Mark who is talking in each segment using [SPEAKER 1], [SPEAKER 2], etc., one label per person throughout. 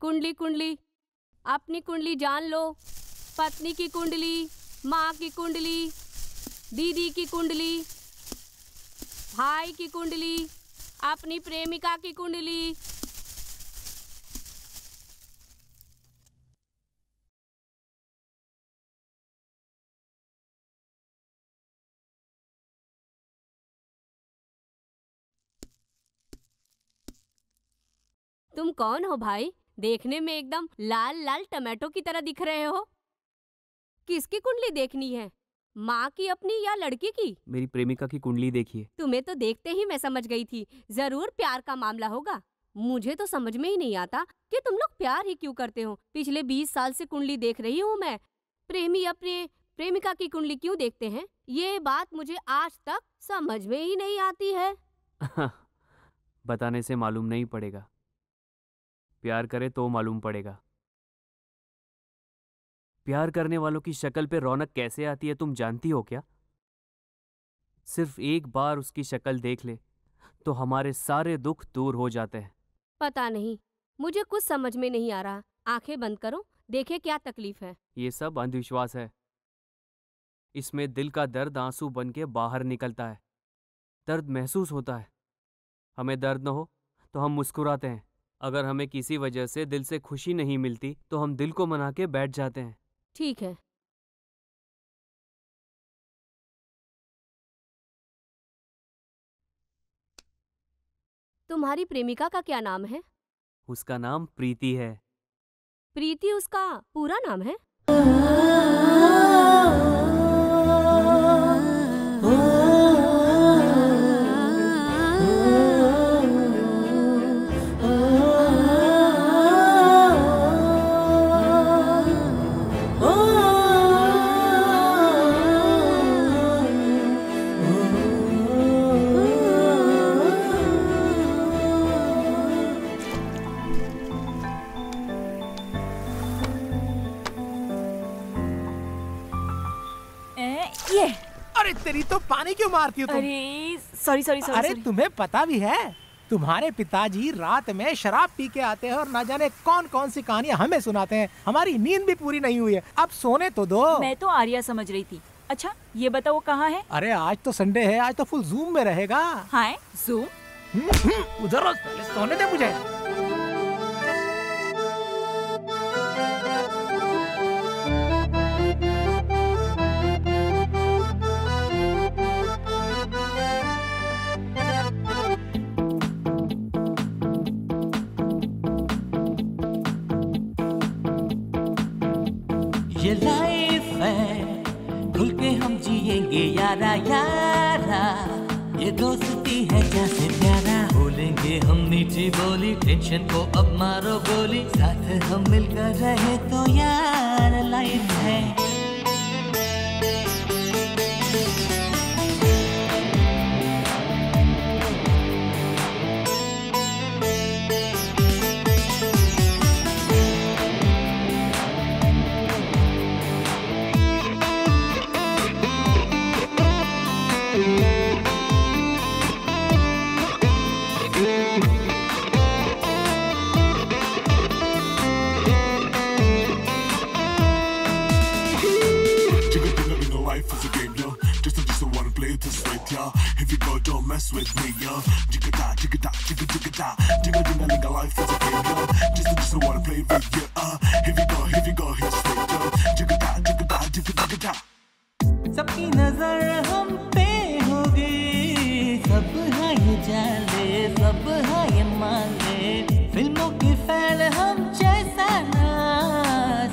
[SPEAKER 1] कुंडली कुंडली, अपनी कुंडली जान लो। पत्नी की कुंडली, माँ की कुंडली, दीदी की कुंडली, भाई की कुंडली, अपनी प्रेमिका की कुंडली। तुम कौन हो भाई? देखने में एकदम लाल लाल टमाटो की तरह दिख रहे हो। किसकी कुंडली देखनी है, माँ की अपनी या लड़की की?
[SPEAKER 2] मेरी प्रेमिका की कुंडली देखिए।
[SPEAKER 1] तुम्हें तो देखते ही मैं समझ गई थी, जरूर प्यार का मामला होगा। मुझे तो समझ में ही नहीं आता कि तुम लोग प्यार ही क्यों करते हो। पिछले 20 साल से कुंडली देख रही हूँ मैं। प्रेमी अपने प्रेमिका की कुंडली क्यों देखते हैं, ये बात मुझे आज तक समझ में ही नहीं आती है।
[SPEAKER 2] बताने से मालूम नहीं पड़ेगा, प्यार करे तो मालूम पड़ेगा। प्यार करने वालों की शक्ल पे रौनक कैसे आती है तुम जानती हो क्या? सिर्फ एक बार उसकी शक्ल देख ले तो हमारे सारे दुख दूर हो जाते हैं।
[SPEAKER 1] पता नहीं, मुझे कुछ समझ में नहीं आ रहा। आंखें बंद करो, देखे क्या तकलीफ है।
[SPEAKER 2] ये सब अंधविश्वास है। इसमें दिल का दर्द आंसू बन के बाहर निकलता है। दर्द महसूस होता है। हमें दर्द न हो तो हम मुस्कुराते हैं। अगर हमें किसी वजह से दिल से खुशी नहीं मिलती तो हम दिल को मना के बैठ जाते हैं।
[SPEAKER 1] ठीक है। तुम्हारी प्रेमिका का क्या नाम है?
[SPEAKER 2] उसका नाम प्रीति है।
[SPEAKER 1] प्रीति उसका पूरा नाम है?
[SPEAKER 3] अरे तेरी तो पानी क्यों मारती हो तुम?
[SPEAKER 4] अरे सॉरी सॉरी सॉरी।
[SPEAKER 3] अरे तुम्हें पता भी है, तुम्हारे पिताजी रात में शराब पी के आते हैं और ना जाने कौन कौन सी कहानियां हमें सुनाते हैं। हमारी नींद भी पूरी नहीं हुई है, अब सोने तो दो।
[SPEAKER 4] मैं तो आर्या समझ रही थी। अच्छा ये बताओ वो कहाँ है?
[SPEAKER 3] अरे आज तो संडे है, आज तो फुल जूम में रहेगा।
[SPEAKER 4] हाँ जूम?
[SPEAKER 3] उधर सोने दे मुझे।
[SPEAKER 5] ये लाइफ है, खुल के हम जिएंगे यारा यारा। ये दोस्ती है जैसे प्यारा, बोलेंगे हम मीठी बोली। टेंशन को अब मारो गोली, साथ हम मिलकर रहे तो यार लाइफ है।
[SPEAKER 6] With me, yo. Jigga-da, jigga-da, jigga-jigga-da. Jigga-ding-a-ling-a, life is a game, yo. Just wanna play with you, Here we go, hit straight, yo. Jigga-da, jigga-da, jigga-jigga-da.
[SPEAKER 5] सबकी नजर हम पे होगी, सब है ये जाले, सब है ये माले। फिल्मों की फैल हम जैसा ना,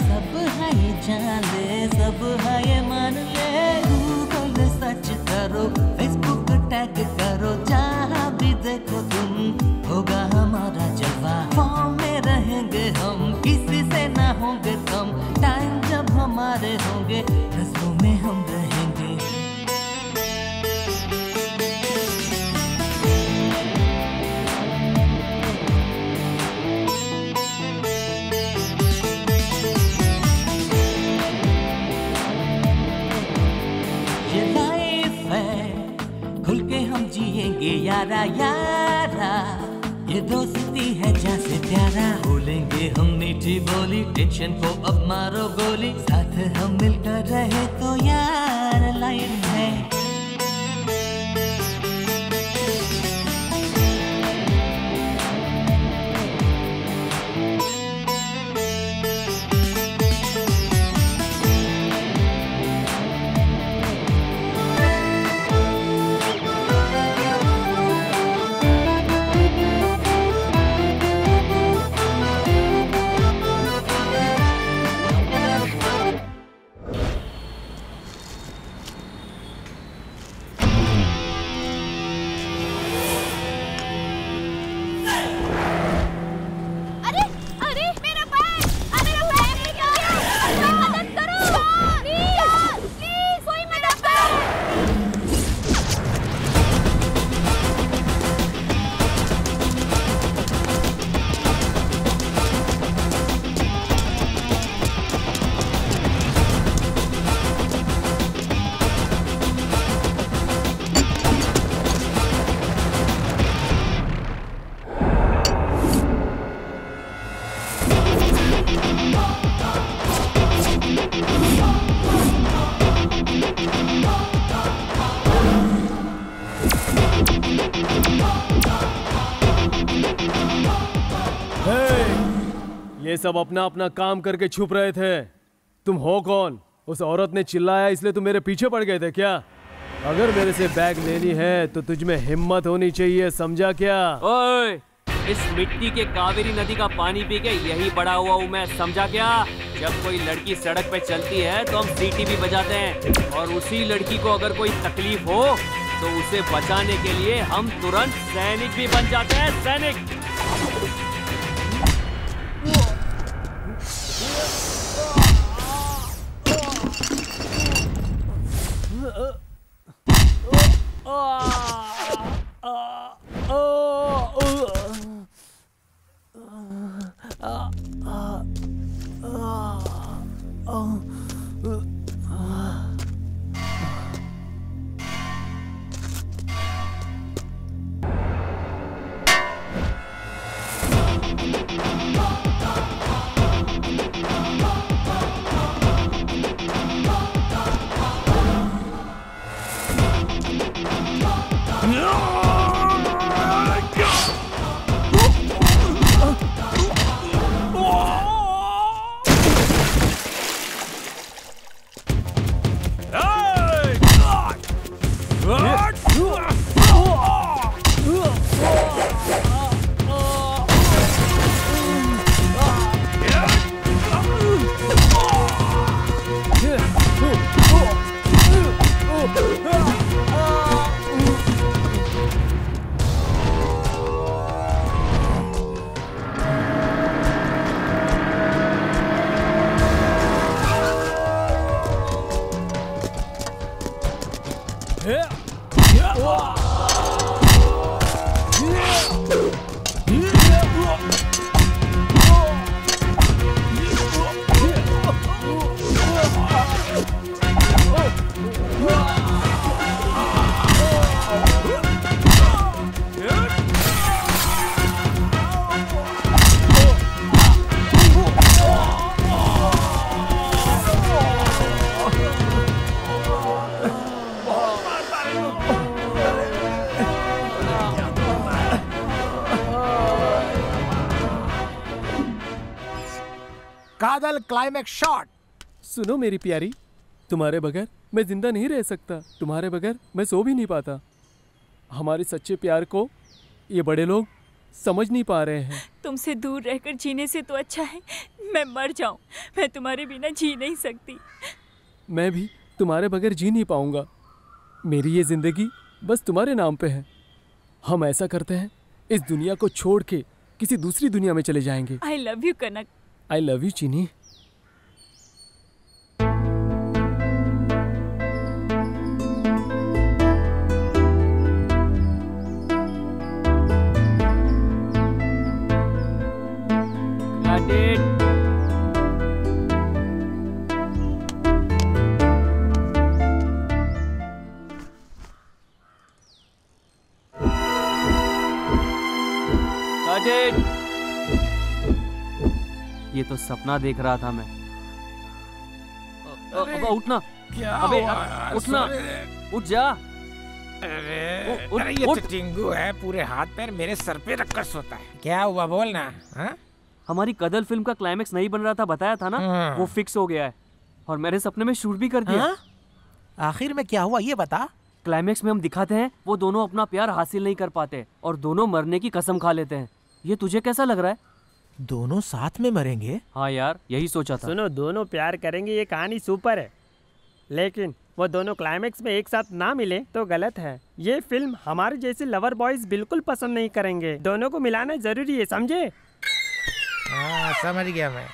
[SPEAKER 5] सब है ये जाले, सब है ये मान ले। गूगल सर्च करो, फेसबुक टैग करो, जहाँ भी देखो तुम, होगा हमारा जलवा। फॉर्म में रहेंगे हम, किसी से ना होंगे कम। टाइम जब हमारे होंगे, नजरों में हम रहेंगे। ये लाइफ है, खुल के हम जिएंगे यारा यारा। ये दोस्ती है जैसे प्यारा, बोलेंगे हम मीठी बोली, टेंशन को अब मारो गोली, साथ हम मिलकर रहे तो यार लाइफ है।
[SPEAKER 7] ये सब अपना अपना काम करके छुप रहे थे। तुम हो कौन? उस औरत ने चिल्लाया इसलिए तुम मेरे पीछे पड़ गए थे क्या? अगर मेरे से बैग लेनी है तो तुझ में हिम्मत होनी चाहिए, समझा क्या?
[SPEAKER 2] ओए, इस मिट्टी के कावेरी नदी का पानी पी के यही बड़ा हुआ हूँ मैं, समझा क्या? जब कोई लड़की सड़क पे चलती है तो हम सीटी भी बजाते हैं, और उसी लड़की को अगर कोई तकलीफ हो तो उसे बचाने के लिए हम तुरंत सैनिक भी बन जाते हैं, सैनिक।
[SPEAKER 3] कादल क्लाइमेक्स शॉट।
[SPEAKER 7] सुनो मेरी प्यारी, तुम्हारे बगैर मैं जिंदा नहीं रह सकता, तुम्हारे बगैर मैं सो भी नहीं पाता। हमारे सच्चे प्यार को ये बड़े लोग समझ नहीं पा रहे हैं।
[SPEAKER 4] तुमसे दूर रहकर जीने से तो अच्छा है मैं मर जाऊं। मैं तुम्हारे बिना जी नहीं सकती।
[SPEAKER 7] मैं भी तुम्हारे बगैर जी नहीं पाऊंगा। मेरी ये जिंदगी बस तुम्हारे नाम पे है। हम ऐसा करते हैं, इस दुनिया को छोड़ के किसी दूसरी दुनिया में चले जाएंगे।
[SPEAKER 4] आई love you Kanak.
[SPEAKER 7] I love you चीनी।
[SPEAKER 2] Cut it! ये तो सपना देख रहा था मैं। उठना।
[SPEAKER 3] क्या
[SPEAKER 2] अबे
[SPEAKER 3] हुआ यार?
[SPEAKER 2] उठना,
[SPEAKER 3] अरे,
[SPEAKER 2] उठ जा।
[SPEAKER 3] अरे ये तो टिंगू है, पूरे हाथ पैर मेरे सर पे रखकर सोता है। क्या हुआ बोलना? हाँ?
[SPEAKER 2] हमारी कदल फिल्म का क्लाइमेक्स नहीं बन रहा था, बताया था ना?
[SPEAKER 3] हाँ।
[SPEAKER 2] वो फिक्स हो गया है और मैंने सपने में शूट भी कर दिया।
[SPEAKER 3] हाँ? आखिर में क्या हुआ ये बता।
[SPEAKER 2] क्लाइमेक्स में हम दिखाते हैं वो दोनों अपना प्यार हासिल नहीं कर पाते और दोनों मरने की कसम खा लेते हैं। ये तुझे कैसा लग रहा है?
[SPEAKER 3] दोनों साथ में मरेंगे?
[SPEAKER 2] हाँ यार, यही सोचा था।
[SPEAKER 8] सुनो, दोनों प्यार करेंगे ये कहानी सुपर है, लेकिन वो दोनों क्लाइमेक्स में एक साथ ना मिले तो गलत है। ये फिल्म हमारे जैसे लवर बॉयज बिल्कुल पसंद नहीं करेंगे। दोनों को मिलाना जरूरी है, समझे?
[SPEAKER 3] हाँ समझ गया मैं।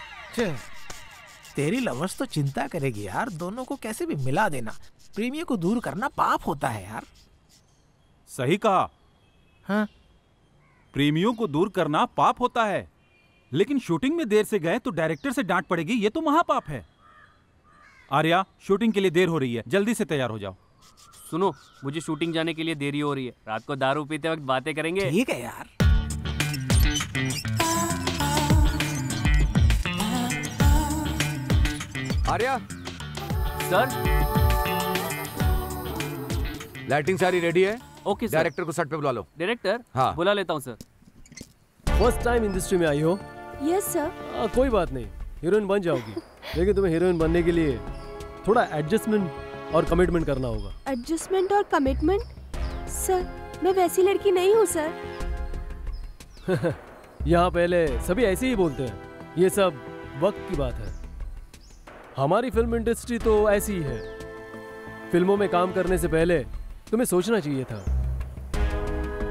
[SPEAKER 3] तेरी लवर्स तो चिंता करेगी यार, दोनों को कैसे भी मिला देना। प्रेमियों को दूर करना पाप होता है यार।
[SPEAKER 9] सही कहा।
[SPEAKER 3] हाँ?
[SPEAKER 9] प्रेमियों को दूर करना पाप होता है, लेकिन शूटिंग में देर से गए तो डायरेक्टर से डांट पड़ेगी, ये तो महापाप है। आर्या, शूटिंग के लिए देर हो रही है, जल्दी से तैयार हो जाओ।
[SPEAKER 2] सुनो, मुझे शूटिंग जाने के लिए देरी हो रही है। रात को दारू पीते वक्त बातें करेंगे।
[SPEAKER 3] ठीक है यार।
[SPEAKER 10] आर्या,
[SPEAKER 2] सर।
[SPEAKER 10] लाइटिंग सारी रेडी है?
[SPEAKER 2] Okay sir.
[SPEAKER 10] डायरेक्टर को सेट पे बुला लो।
[SPEAKER 2] डायरेक्टर?
[SPEAKER 10] हाँ।
[SPEAKER 2] बुला लेता हूँ सर।
[SPEAKER 7] फर्स्ट टाइम इंडस्ट्री में आई हो?
[SPEAKER 1] Yes sir.
[SPEAKER 7] कोई बात नहीं, हीरोइन बन जाओगी, लेकिन तुम्हें हीरोइन बनने के लिए थोड़ा एडजस्टमेंट और कमिटमेंट करना होगा।
[SPEAKER 1] एडजस्टमेंट और कमिटमेंट? सर, मैं वैसी लड़की नहीं हूँ सर।
[SPEAKER 7] यहाँ पहले सभी ऐसे ही बोलते हैं, ये सब वक्त की बात है। हमारी फिल्म इंडस्ट्री तो ऐसी ही है। फिल्मों में काम करने से पहले तुम्हें सोचना चाहिए था।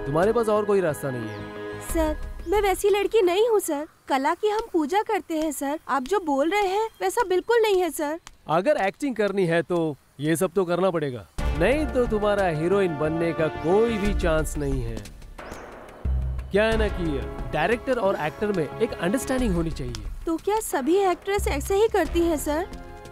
[SPEAKER 7] तुम्हारे पास और कोई रास्ता नहीं है।
[SPEAKER 1] सर, मैं वैसी लड़की नहीं हूँ सर। कला की हम पूजा करते हैं सर। आप जो बोल रहे हैं वैसा बिल्कुल नहीं है सर।
[SPEAKER 7] अगर एक्टिंग करनी है तो ये सब तो करना पड़ेगा, नहीं तो तुम्हारा हीरोइन बनने का कोई भी चांस नहीं है। क्या है ना कि डायरेक्टर और एक्टर में एक अंडरस्टैंडिंग होनी चाहिए।
[SPEAKER 1] तो क्या सभी एक्ट्रेस ऐसे ही करती हैं सर?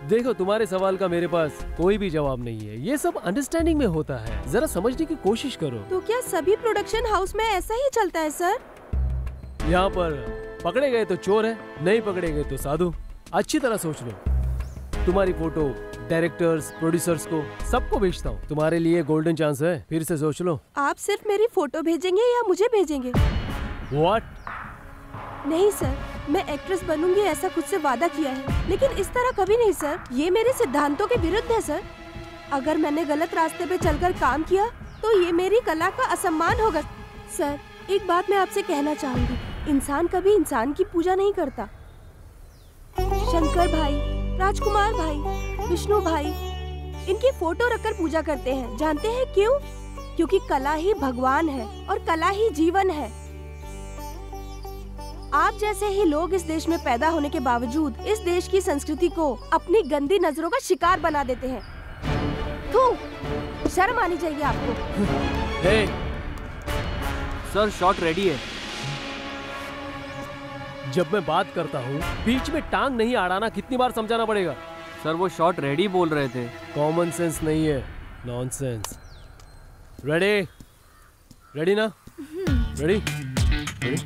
[SPEAKER 7] देखो, तुम्हारे सवाल का मेरे पास कोई भी जवाब नहीं है। ये सब अंडरस्टैंडिंग में होता है, जरा समझने की कोशिश करो।
[SPEAKER 1] तो क्या सभी प्रोडक्शन हाउस में ऐसा ही चलता है सर?
[SPEAKER 7] यहाँ पर पकड़े गए तो चोर है, नहीं पकड़े गए तो साधु। अच्छी तरह सोच लो। तुम्हारी फोटो डायरेक्टर्स, प्रोड्यूसर्स को सबको भेजता हूँ। तुम्हारे लिए गोल्डन चांस है, फिर से सोच लो।
[SPEAKER 1] आप सिर्फ मेरी फोटो भेजेंगे या मुझे भेजेंगे?
[SPEAKER 7] व्हाट?
[SPEAKER 1] नहीं सर, मैं एक्ट्रेस बनूंगी ऐसा खुद से वादा किया है, लेकिन इस तरह कभी नहीं सर। ये मेरे सिद्धांतों के विरुद्ध है सर। अगर मैंने गलत रास्ते पे चलकर काम किया तो ये मेरी कला का असम्मान होगा। सर, एक बात मैं आपसे कहना चाहूंगी, इंसान कभी इंसान की पूजा नहीं करता। शंकर भाई, राजकुमार भाई, विष्णु भाई, इनकी फोटो रखकर पूजा करते हैं। जानते हैं क्यों? क्योंकि कला ही भगवान है और कला ही जीवन है। आप जैसे ही लोग इस देश में पैदा होने के बावजूद इस देश की संस्कृति को अपनी गंदी नजरों का शिकार बना देते हैं। थू, शर्म आनी चाहिए आपको।
[SPEAKER 2] हे, सर शॉट रेडी है।
[SPEAKER 7] जब मैं बात करता हूँ बीच में टांग नहीं अड़ाना, कितनी बार समझाना पड़ेगा?
[SPEAKER 2] सर वो शॉट रेडी बोल रहे थे।
[SPEAKER 7] कॉमन सेंस नहीं है, नॉनसेंस। रेडी? रेडी ना? Ready? Ready?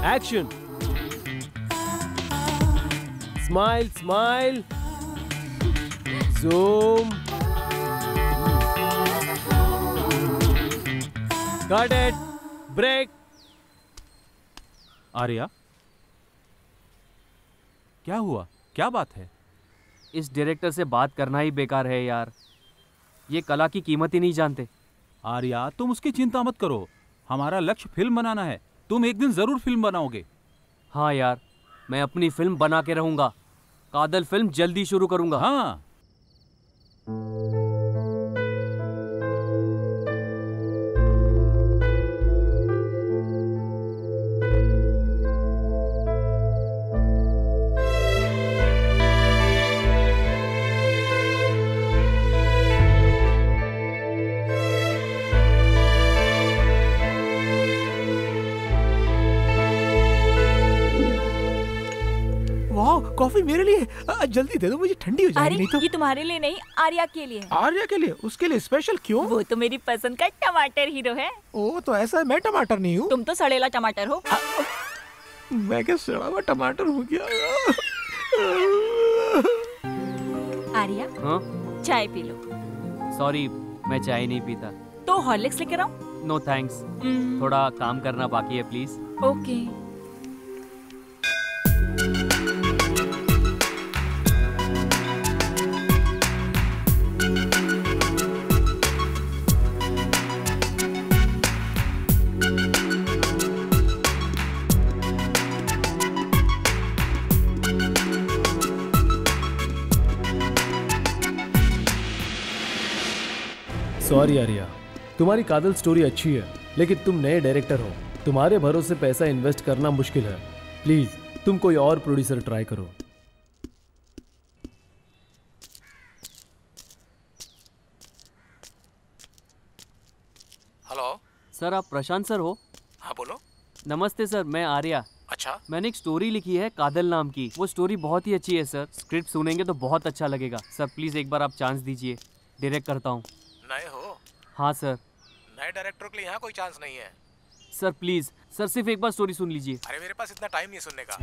[SPEAKER 7] Action! Smile smile, zoom, got it, break.
[SPEAKER 9] Arya, क्या हुआ? क्या बात है?
[SPEAKER 2] इस डायरेक्टर से बात करना ही बेकार है यार। ये कला की कीमत ही नहीं जानते।
[SPEAKER 9] आर्या, तुम उसकी चिंता मत करो। हमारा लक्ष्य फिल्म बनाना है। तुम एक दिन जरूर फिल्म बनाओगे।
[SPEAKER 2] हाँ यार, मैं अपनी फिल्म बना के रहूंगा। कादल फिल्म जल्दी शुरू करूंगा।
[SPEAKER 9] हाँ।
[SPEAKER 3] वाह, कॉफी भी मेरे लिए जल्दी दे दो, मुझे ठंडी हो जाएगी
[SPEAKER 4] अरे
[SPEAKER 3] नहीं तो।
[SPEAKER 4] ये तुम्हारे लिए नहीं, आर्या के लिए।
[SPEAKER 3] आर्या के लिए? उसके लिए स्पेशल क्यों?
[SPEAKER 4] वो तो मेरी पसंद का टमाटर हीरो है।
[SPEAKER 3] ओ तो ऐसा है, मैं टमाटर नहीं हूँ।
[SPEAKER 4] तुम तो सड़ेला टमाटर हो।
[SPEAKER 3] मैं क्या सड़ा हुआ टमाटर हूँ क्या?
[SPEAKER 4] आर्या
[SPEAKER 2] हाँ?
[SPEAKER 4] चाय पी लो।
[SPEAKER 2] सॉरी, मैं चाय नहीं पीता।
[SPEAKER 4] तो हॉर्लिक्स लेकर आओ।
[SPEAKER 2] नो थैंक्स, थोड़ा काम करना बाकी है प्लीज।
[SPEAKER 4] ओके।
[SPEAKER 7] सॉरी आर्या, तुम्हारी कादल स्टोरी अच्छी है, लेकिन तुम नए डायरेक्टर हो, तुम्हारे भरोसे पैसा इन्वेस्ट करना मुश्किल है। प्लीज तुम कोई और प्रोड्यूसर ट्राई करो।
[SPEAKER 3] हेलो
[SPEAKER 2] सर, आप प्रशांत सर हो?
[SPEAKER 3] हाँ बोलो।
[SPEAKER 2] नमस्ते सर, मैं आर्या।
[SPEAKER 3] अच्छा,
[SPEAKER 2] मैंने एक स्टोरी लिखी है कादल नाम की। वो स्टोरी बहुत ही अच्छी है सर, स्क्रिप्ट सुनेंगे तो बहुत अच्छा लगेगा। सर प्लीज एक बार आप चांस दीजिए, डायरेक्ट करता हूँ।
[SPEAKER 3] नए हो?
[SPEAKER 2] हाँ सर।
[SPEAKER 3] नए डायरेक्टर के लिए यहाँ कोई चांस नहीं है।
[SPEAKER 2] सर प्लीज, सर सिर्फ एक बार स्टोरी सुन लीजिए।
[SPEAKER 3] अरे मेरे पास इतना टाइम नहीं सुनने का।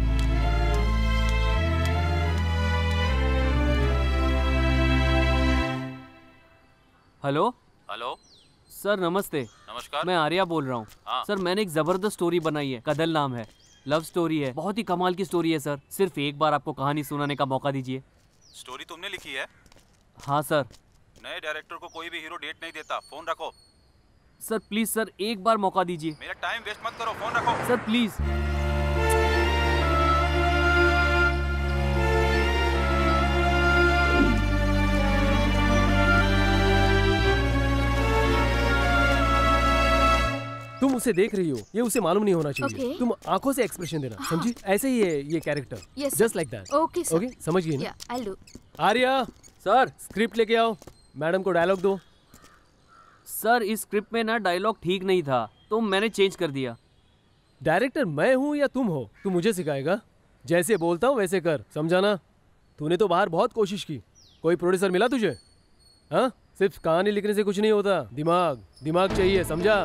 [SPEAKER 2] हेलो
[SPEAKER 9] हेलो
[SPEAKER 2] सर, नमस्ते।
[SPEAKER 9] नमस्कार।
[SPEAKER 2] मैं आर्या बोल रहा हूँ।
[SPEAKER 9] हाँ।
[SPEAKER 2] सर मैंने एक जबरदस्त स्टोरी बनाई है, कदल नाम है। लव स्टोरी है, बहुत ही कमाल की स्टोरी है सर। सिर्फ एक बार आपको कहानी सुनाने का मौका दीजिए।
[SPEAKER 9] स्टोरी तुमने लिखी है?
[SPEAKER 2] हाँ सर।
[SPEAKER 9] नए डायरेक्टर को कोई भी हीरो डेट नहीं देता, फोन रखो।
[SPEAKER 2] सर प्लीज सर, एक बार मौका दीजिए।
[SPEAKER 9] मेरा टाइम वेस्ट मत करो, फोन रखो।
[SPEAKER 2] Sir please.
[SPEAKER 7] तुम उसे देख रही हो, ये उसे मालूम नहीं होना चाहिए।
[SPEAKER 11] Okay.
[SPEAKER 7] तुम आंखों से एक्सप्रेशन देना, समझी? ऐसे ही है ये character,
[SPEAKER 11] Yes, sir.
[SPEAKER 7] Just like that.
[SPEAKER 11] Okay, sir.
[SPEAKER 7] Okay, समझ गई ना?
[SPEAKER 11] Yeah, I'll do.
[SPEAKER 7] Arya sir, script लेके आओ, मैडम को डायलॉग दो।
[SPEAKER 2] सर इस स्क्रिप्ट में ना डायलॉग ठीक नहीं था, तो मैंने चेंज कर दिया।
[SPEAKER 7] डायरेक्टर मैं हूँ या तुम हो? तू मुझे सिखाएगा? जैसे बोलता हूँ वैसे कर, समझा ना? तूने तो बाहर बहुत कोशिश की, कोई प्रोड्यूसर मिला तुझे? हाँ, सिर्फ कहानी लिखने से कुछ नहीं होता, दिमाग दिमाग चाहिए, समझा?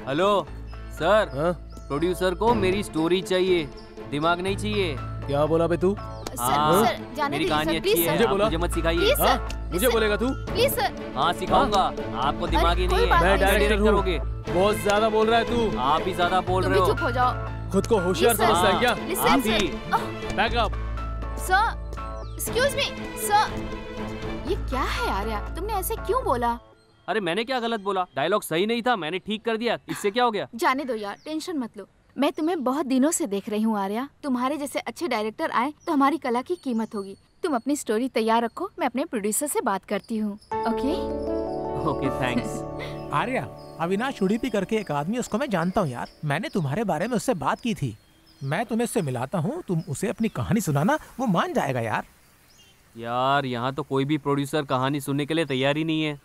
[SPEAKER 2] Hello sir.
[SPEAKER 7] हाँ?
[SPEAKER 2] प्रोड्यूसर को मेरी स्टोरी चाहिए, दिमाग नहीं चाहिए।
[SPEAKER 7] क्या बोला बे तू?
[SPEAKER 2] हाँ,
[SPEAKER 11] सर, जाने
[SPEAKER 2] मेरी
[SPEAKER 11] दीजिए,
[SPEAKER 2] कहानी
[SPEAKER 11] सर,
[SPEAKER 2] अच्छी
[SPEAKER 11] please,
[SPEAKER 2] है,
[SPEAKER 7] sir.
[SPEAKER 2] आप
[SPEAKER 7] बोला?
[SPEAKER 2] मुझे मत सिखाइए।
[SPEAKER 11] Please, sir.
[SPEAKER 7] हाँ? मुझे बोलेगा तू?
[SPEAKER 11] Please sir.
[SPEAKER 2] हाँ सिखाऊंगा, आपको दिमाग ही
[SPEAKER 11] कोई
[SPEAKER 2] नहीं
[SPEAKER 11] बात
[SPEAKER 2] है।
[SPEAKER 7] मैं
[SPEAKER 11] नहीं,
[SPEAKER 7] डायरेक्टर हूँ।
[SPEAKER 2] करोगे।
[SPEAKER 7] बहुत ज्यादा बोल रहा है तू।
[SPEAKER 2] आप ही ज्यादा बोल
[SPEAKER 11] तुम
[SPEAKER 2] रहे
[SPEAKER 11] भी
[SPEAKER 2] हो।
[SPEAKER 11] चुप हो जाओ।
[SPEAKER 7] खुद को होशियार
[SPEAKER 11] Please, sir.
[SPEAKER 7] समझता है क्या?
[SPEAKER 11] Listen,
[SPEAKER 2] आप
[SPEAKER 11] sir.
[SPEAKER 2] ही।
[SPEAKER 7] Back up.
[SPEAKER 11] Sir, excuse me, sir. ये क्या है आर्या? तुमने ऐसे क्यों बोला?
[SPEAKER 2] अरे मैंने क्या गलत बोला? डायलॉग सही नहीं था, मैंने ठीक कर दिया, इससे क्या हो गया?
[SPEAKER 11] जाने दो यार, टेंशन मत लो। मैं तुम्हें बहुत दिनों से देख रही हूँ आर्या। तुम्हारे जैसे अच्छे डायरेक्टर आए तो हमारी कला की कीमत होगी। तुम अपनी स्टोरी तैयार रखो, मैं अपने प्रोड्यूसर से बात करती हूँ। Okay?
[SPEAKER 2] Okay thanks.
[SPEAKER 3] Arya, Avinash Udupi करके एक आदमी, उसको मैं जानता हूँ यार। मैंने तुम्हारे बारे में उससे बात की थी। मैं तुम्हें उससे मिलाता हूँ, तुम उसे अपनी कहानी सुनाना, वो मान जाएगा यार।
[SPEAKER 2] यार यहाँ तो कोई भी प्रोड्यूसर कहानी सुनने के लिए तैयार ही नहीं है।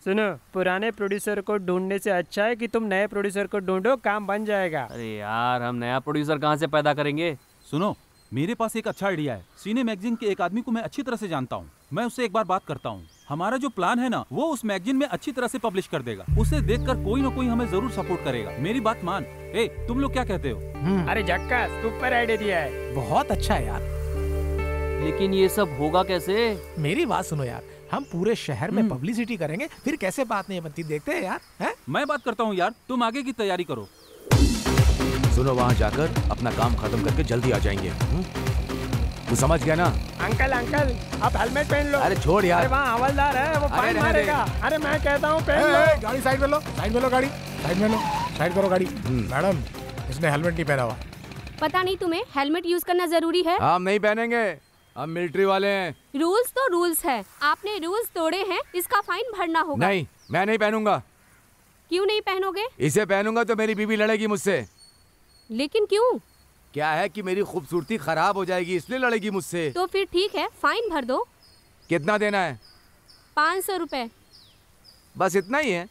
[SPEAKER 8] सुनो, पुराने प्रोड्यूसर को ढूंढने से अच्छा है कि तुम नए प्रोड्यूसर को ढूंढो, काम बन जाएगा।
[SPEAKER 2] अरे यार, हम नया प्रोड्यूसर कहाँ से पैदा करेंगे?
[SPEAKER 9] सुनो, मेरे पास एक अच्छा आइडिया है। सीने मैगजीन के एक आदमी को मैं अच्छी तरह से जानता हूँ, मैं उससे एक बार बात करता हूँ। हमारा जो प्लान है ना, वो उस मैगजीन में अच्छी तरह से पब्लिश कर देगा। उसे देखकर कोई ना कोई हमें जरूर सपोर्ट करेगा। मेरी बात मान। ए, तुम लोग क्या कहते हो?
[SPEAKER 8] अरे झक्कास, सुपर आइडिया दिया है।
[SPEAKER 3] बहुत अच्छा है यार।
[SPEAKER 2] लेकिन ये सब होगा कैसे?
[SPEAKER 3] मेरी बात सुनो यार, हम पूरे शहर में पब्लिसिटी करेंगे, फिर कैसे बात नहीं बनती, देखते हैं यार। है?
[SPEAKER 9] मैं बात करता हूँ यार, तुम आगे की तैयारी करो।
[SPEAKER 10] सुनो, वहाँ जाकर अपना काम खत्म करके जल्दी आ जाएंगे। तू समझ गया ना?
[SPEAKER 8] अंकल अंकल, आप हेलमेट पहन लो।
[SPEAKER 10] अरे छोड़ यार।
[SPEAKER 8] अरे वहाँ हवलदार है, वो फाइन
[SPEAKER 10] रहने दे।
[SPEAKER 8] मारेगा। अरे मैं कहता हूँ पहन लो।
[SPEAKER 3] गाड़ी साइड में लो, साइड में लो गाड़ी, साइड में लो, साइड करो गाड़ी। मैडम, इसने हेलमेट नहीं पहना हुआ।
[SPEAKER 1] पता नहीं तुम्हें हेलमेट यूज करना जरूरी है?
[SPEAKER 10] हम नहीं पहनेंगे, हम मिलिट्री वाले हैं।
[SPEAKER 1] रूल्स तो रूल्स है, आपने रूल्स तोड़े हैं, इसका फाइन भरना होगा।
[SPEAKER 10] नहीं, मैं नहीं पहनूंगा।
[SPEAKER 1] क्यों नहीं पहनोगे?
[SPEAKER 10] इसे पहनूंगा तो मेरी बीवी लड़ेगी मुझसे।
[SPEAKER 1] लेकिन क्यों?
[SPEAKER 10] क्या है कि मेरी खूबसूरती खराब हो जाएगी, इसलिए लड़ेगी मुझसे।
[SPEAKER 1] तो फिर ठीक है, फाइन भर दो।
[SPEAKER 10] कितना देना है?
[SPEAKER 1] 500 रुपए।
[SPEAKER 10] बस इतना ही है?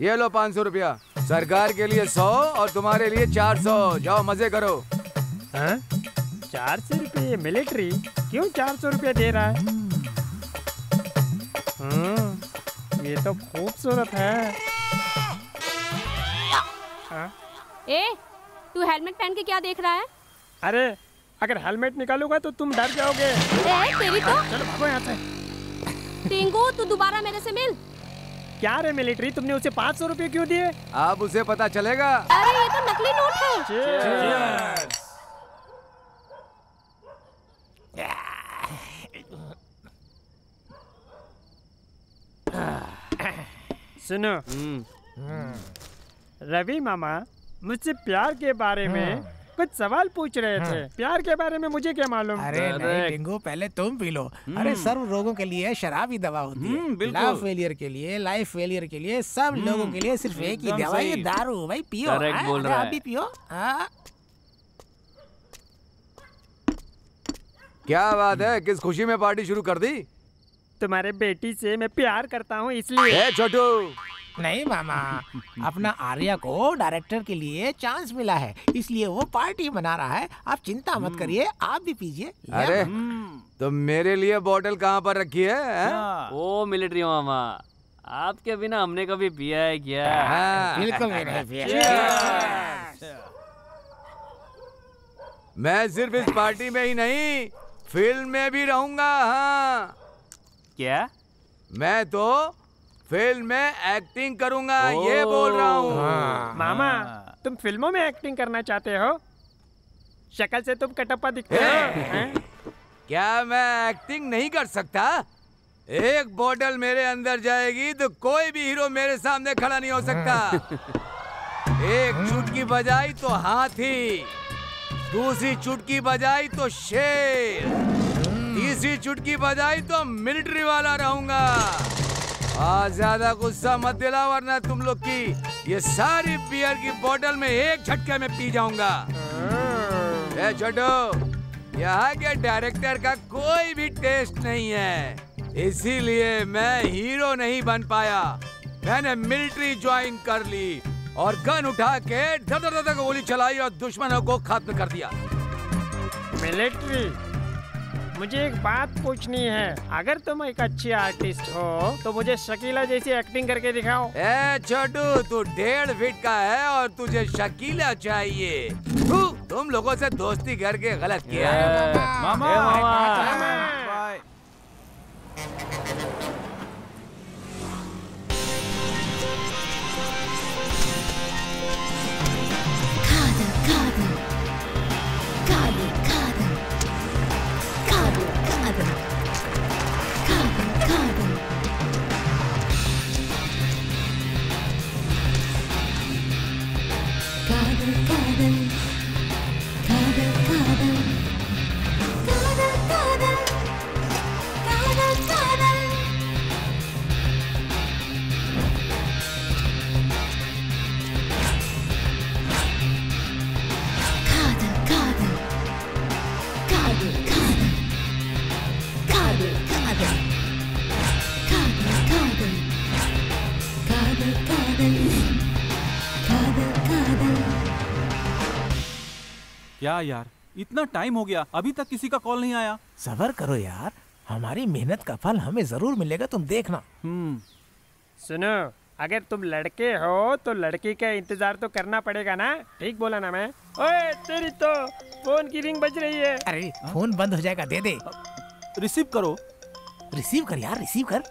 [SPEAKER 10] ये लो 500 रुपया। सरकार के लिए 100 और तुम्हारे लिए 400। जाओ मजे करो।
[SPEAKER 8] 400 रुपये मिलिट्री क्यों 400 रुपये दे रहा है? ये तो खूबसूरत है।
[SPEAKER 1] ए, तू हेलमेट पहन के क्या देख रहा है?
[SPEAKER 8] अरे अगर हेलमेट निकालूंगा तो तुम डर जाओगे।
[SPEAKER 1] तेरी तो
[SPEAKER 8] चलो भागो यहाँ से।
[SPEAKER 1] टिंगू, तू दोबारा मेरे से मिल।
[SPEAKER 8] क्या रे मिलिट्री, तुमने उसे 500 रुपये क्यों दिए?
[SPEAKER 10] अब उसे पता चलेगा।
[SPEAKER 1] अरे ये तो नकली नोट है।
[SPEAKER 8] सुनो, रवि मामा मुझसे प्यार के बारे में कुछ सवाल पूछ रहे थे। प्यार के बारे में मुझे क्या मालूम?
[SPEAKER 3] अरे नहीं टिंगू, पहले तुम पी लो। अरे सर्व रोगों के लिए शराब ही दवा होती है। लव फेलियर के लिए, लाइफ फेलियर के लिए, सब लोगों के लिए सिर्फ एक ही दवा है, दारू। भाई पियो। आप भी पियो।
[SPEAKER 10] क्या बात है, किस खुशी में पार्टी शुरू कर दी?
[SPEAKER 8] तुम्हारे बेटी से मैं प्यार करता हूँ इसलिए।
[SPEAKER 10] छोटू,
[SPEAKER 3] नहीं मामा, अपना आर्या को डायरेक्टर के लिए चांस मिला है, इसलिए वो पार्टी बना रहा है। आप चिंता मत करिए, आप भी पीजिए।
[SPEAKER 10] अरे तो मेरे लिए बोतल कहाँ पर रखी है?
[SPEAKER 2] ओ मिलिट्री मामा, आपके बिना हमने कभी पिया है क्या?
[SPEAKER 3] बिल्कुल भी नहीं पिया।
[SPEAKER 10] मैं सिर्फ इस पार्टी में ही नहीं, फिल्म में भी रहूंगा। हाँ।
[SPEAKER 2] क्या?
[SPEAKER 10] मैं तो फिल्म में एक्टिंग करूंगा, ये बोल रहा हूँ।
[SPEAKER 8] मामा, तुम फिल्मों में एक्टिंग करना चाहते हो? शक्ल से तुम कटप्पा दिखते हो।
[SPEAKER 10] क्या मैं एक्टिंग नहीं कर सकता? एक बोतल मेरे अंदर जाएगी तो कोई भी हीरो मेरे सामने खड़ा नहीं हो सकता। एक चुटकी बजाई तो हाथी, दूसरी चुटकी बजाई तो शेर, तीसरी चुटकी बजाई तो मिलिट्री वाला रहूंगा। ज्यादा गुस्सा मत दिला, वरना तुम लोग की ये सारी बियर की बोतल में एक झटके में पी जाऊंगा। छोटो, यहाँ के डायरेक्टर का कोई भी टेस्ट नहीं है, इसीलिए मैं हीरो नहीं बन पाया। मैंने मिलिट्री ज्वाइन कर ली और गन उठा के धड़ गोली चलाई और दुश्मनों को खत्म कर दिया।
[SPEAKER 8] मिलिट्री, मुझे एक बात पूछनी है। अगर तुम एक अच्छी आर्टिस्ट हो तो मुझे शकीला जैसी एक्टिंग करके दिखाओ।
[SPEAKER 10] छोटू, तू 1.5 फीट का है और तुझे शकीला चाहिए। तुम लोगों से दोस्ती करके गलत किया।
[SPEAKER 9] मामा। क्या यार, इतना टाइम हो गया, अभी तक किसी का कॉल नहीं आया।
[SPEAKER 3] सब्र करो यार, हमारी मेहनत का फल हमें जरूर मिलेगा, तुम देखना।
[SPEAKER 8] सुनो, अगर तुम लड़के हो तो लड़की का इंतजार तो करना पड़ेगा ना। ठीक बोला ना मैं? ओए, तेरी तो फोन की रिंग बज रही है।
[SPEAKER 3] अरे फोन बंद हो जाएगा, दे दे।
[SPEAKER 9] रिसीव करो।
[SPEAKER 3] रिसीव कर यार, रिसीव कर।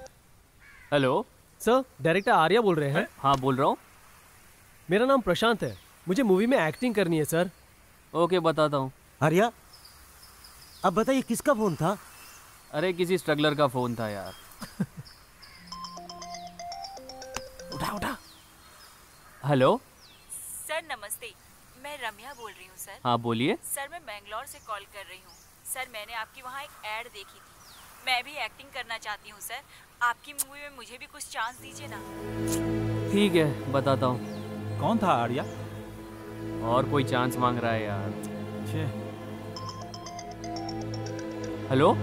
[SPEAKER 7] हेलो सर, डायरेक्टर आर्या बोल रहे हैं?
[SPEAKER 2] हाँ बोल रहा हूँ।
[SPEAKER 7] मेरा नाम प्रशांत है, मुझे मूवी में एक्टिंग करनी है सर।
[SPEAKER 2] ओके, बताता हूँ।
[SPEAKER 12] आर्या, अब बताइए किसका फोन था?
[SPEAKER 2] अरे किसी स्ट्रगलर का फोन था यार।
[SPEAKER 3] उठा उठा।
[SPEAKER 2] हेलो
[SPEAKER 4] सर नमस्ते, मैं रम्या बोल रही हूँ सर।
[SPEAKER 2] हाँ बोलिए।
[SPEAKER 4] सर मैं बेंगलोर से कॉल कर रही हूँ। सर मैंने आपकी वहाँ एक ऐड देखी थी, मैं भी एक्टिंग करना चाहती हूँ सर। आपकी मूवी में मुझे भी कुछ चांस दीजिए ना।
[SPEAKER 2] ठीक है, बताता हूँ।
[SPEAKER 9] कौन था आर्या?
[SPEAKER 2] और कोई चांस मांग रहा है यार। हेलो,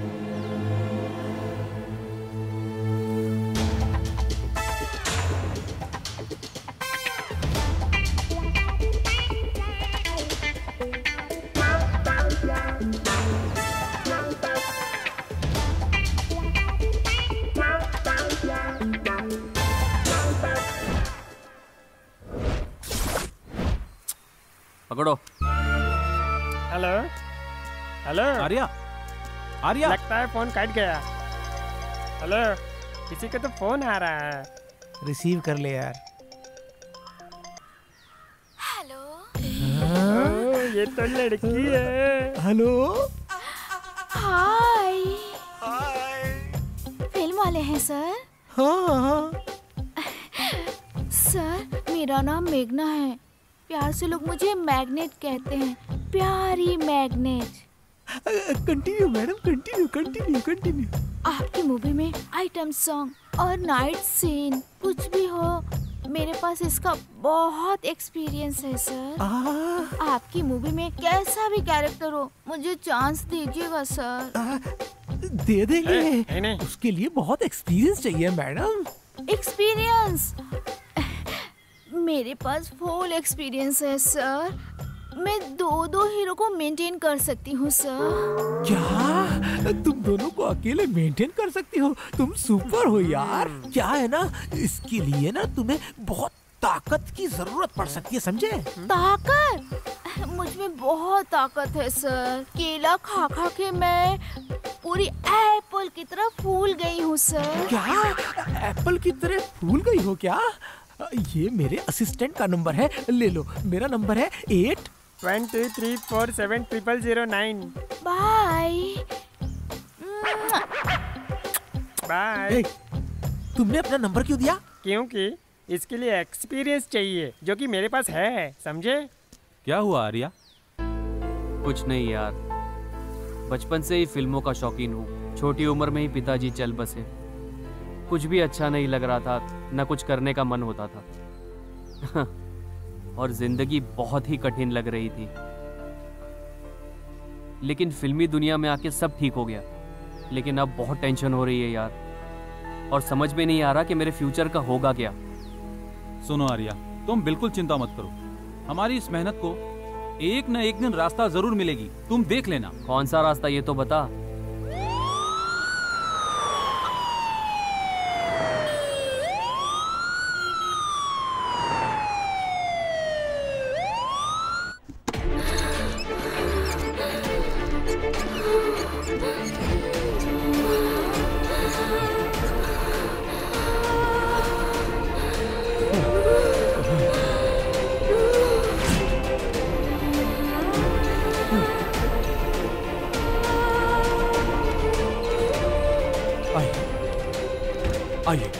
[SPEAKER 2] पकड़ो।
[SPEAKER 8] हेलो हेलो
[SPEAKER 9] आर्या, आर्या
[SPEAKER 8] लगता है फोन कट गया। हेलो, किसी का तो फोन आ रहा है।
[SPEAKER 3] रिसीव कर ले यार।
[SPEAKER 8] ये तो लड़की है।
[SPEAKER 3] हेलो,
[SPEAKER 11] हाय। फिल्म वाले हैं सर?
[SPEAKER 3] हाँ।
[SPEAKER 11] सर मेरा नाम मेघना है। प्यार से लोग मुझे मैग्नेट कहते हैं, प्यारी magnet.
[SPEAKER 3] Continue madam, continue continue continue.
[SPEAKER 11] आपकी मूवी में आइटम सॉन्ग और नाइट सीन कुछ भी हो, मेरे पास इसका बहुत एक्सपीरियंस है सर। आपकी मूवी में कैसा भी कैरेक्टर हो, मुझे चांस दीजिएगा सर।
[SPEAKER 3] दे देंगे। उसके लिए बहुत एक्सपीरियंस चाहिए मैडम।
[SPEAKER 11] एक्सपीरियंस? मेरे पास फुल एक्सपीरियंस है सर। मैं दो हीरो को मेंटेन कर सकती हूँ सर।
[SPEAKER 3] क्या तुम दोनों को अकेले मेंटेन कर सकती हो? तुम सुपर हो यार। क्या है ना, इसके लिए ना तुम्हें बहुत ताकत की जरूरत पड़ सकती है, समझे?
[SPEAKER 11] ताकत? मुझ में बहुत ताकत है सर। केला खा खा के मैं पूरी एप्पल की तरह फूल गई हूँ सर।
[SPEAKER 3] क्या एप्पल की तरह फूल गई हो क्या? ये मेरे असिस्टेंट का नंबर है, ले लो। मेरा नंबर है
[SPEAKER 8] 8234700009।
[SPEAKER 11] Bye
[SPEAKER 8] bye.
[SPEAKER 3] तुमने अपना नंबर क्यों दिया?
[SPEAKER 8] क्योंकि इसके लिए एक्सपीरियंस चाहिए, जो कि मेरे पास है, समझे?
[SPEAKER 9] क्या हुआ आर्या?
[SPEAKER 2] कुछ नहीं यार, बचपन से ही फिल्मों का शौकीन हूँ। छोटी उम्र में ही पिताजी चल बसे। कुछ भी अच्छा नहीं लग रहा था, न कुछ करने का मन होता था। और जिंदगी बहुत ही कठिन लग रही थी। लेकिन फिल्मी दुनिया में आके सब ठीक हो गया। लेकिन अब बहुत टेंशन हो रही है यार, और समझ में नहीं आ रहा कि मेरे फ्यूचर का होगा क्या।
[SPEAKER 9] सुनो आर्या, तुम बिल्कुल चिंता मत करो। हमारी इस मेहनत को एक न एक दिन रास्ता जरूर मिलेगी, तुम देख लेना।
[SPEAKER 2] कौन सा रास्ता ये तो बता।
[SPEAKER 3] आइए।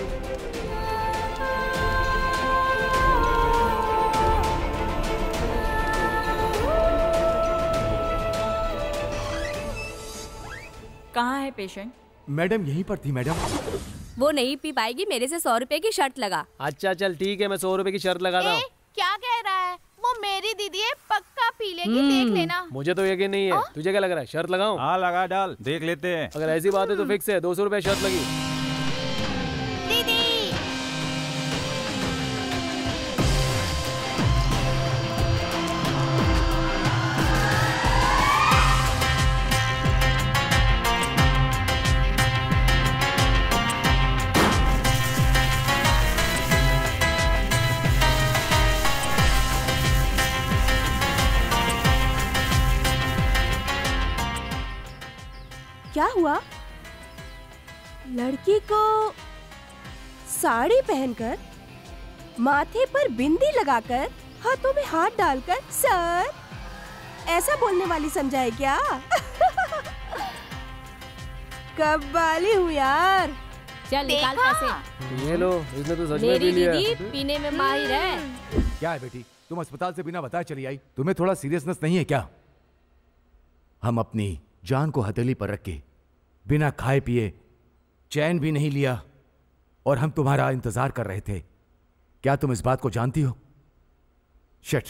[SPEAKER 4] कहाँ है पेशेंट?
[SPEAKER 13] मैडम यहीं पर थी मैडम।
[SPEAKER 1] वो नहीं पी पाएगी, मेरे से 100 रुपए की शर्त लगा।
[SPEAKER 7] अच्छा चल ठीक है, मैं 100 रुपए की शर्त लगाता हूँ।
[SPEAKER 11] क्या कह रहा है? वो मेरी दीदी है, पक्का पी लेगी, देख लेना।
[SPEAKER 7] मुझे तो यकीन नहीं है। तुझे क्या लग रहा है, शर्त लगाऊं?
[SPEAKER 9] हाँ लगा डाल, देख लेते हैं।
[SPEAKER 7] अगर ऐसी बात है तो फिक्स है, 200 रुपए शर्त लगी।
[SPEAKER 11] दीदी
[SPEAKER 14] क्या हुआ? लड़की को साड़ी पहनकर, माथे पर बिंदी लगाकर, हाथों में हाथ डालकर सर ऐसा बोलने वाली समझा है क्या? कब वाली हूँ यार।
[SPEAKER 1] चल निकाल पैसे।
[SPEAKER 7] ये लो, इसने तो सच में
[SPEAKER 1] मेरी
[SPEAKER 7] पी लिया।
[SPEAKER 1] दीदी पीने में माहिर है।
[SPEAKER 13] क्या है बेटी, तुम अस्पताल से बिना बताए चली आई? तुम्हें थोड़ा सीरियसनेस नहीं है क्या? हम अपनी जान को हथेली पर रख के बिना खाए पिए चैन भी नहीं लिया, और हम तुम्हारा इंतजार कर रहे थे। क्या तुम इस बात को जानती हो? शिट,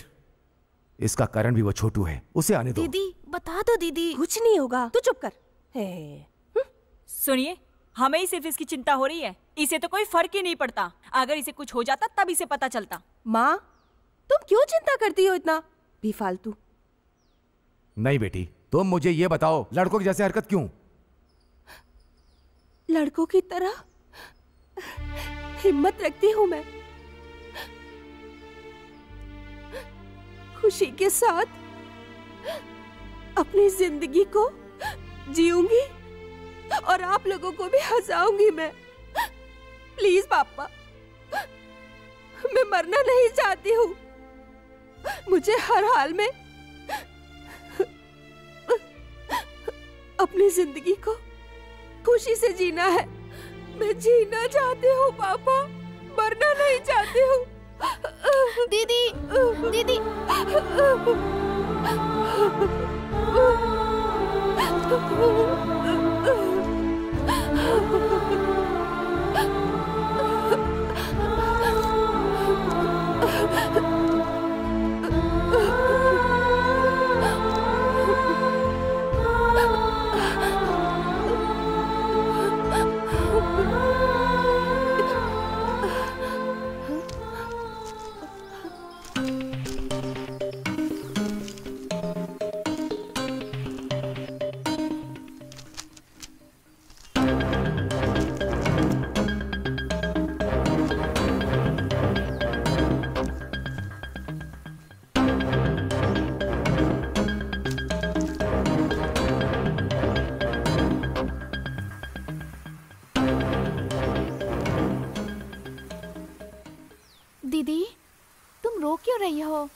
[SPEAKER 13] इसका कारण भी वो छोटू है, उसे आने दो।
[SPEAKER 14] दीदी बता दो दीदी। कुछ नहीं होगा, तू चुप कर।
[SPEAKER 4] सुनिए, हमें ही सिर्फ इसकी चिंता हो रही है, इसे तो कोई फर्क ही नहीं पड़ता। अगर इसे कुछ हो जाता तब इसे पता चलता।
[SPEAKER 14] माँ, तुम क्यों चिंता करती हो इतना बेफालतू?
[SPEAKER 13] नहीं बेटी, तुम मुझे ये बताओ, लड़कों की जैसे हरकत क्यों?
[SPEAKER 14] लड़कों की तरह हिम्मत रखती हूँ मैं। खुशी के साथ अपनी जिंदगी को जीऊंगी और आप लोगों को भी हंसाऊंगी मैं। प्लीज पापा, मैं मरना नहीं चाहती हूँ। मुझे हर हाल में अपनी जिंदगी को खुशी से जीना है। मैं जीना चाहती हूँ पापा, मरना नहीं चाहती हूँ।
[SPEAKER 11] दीदी, दीदी। दीदी, तुम रो क्यों रही हो?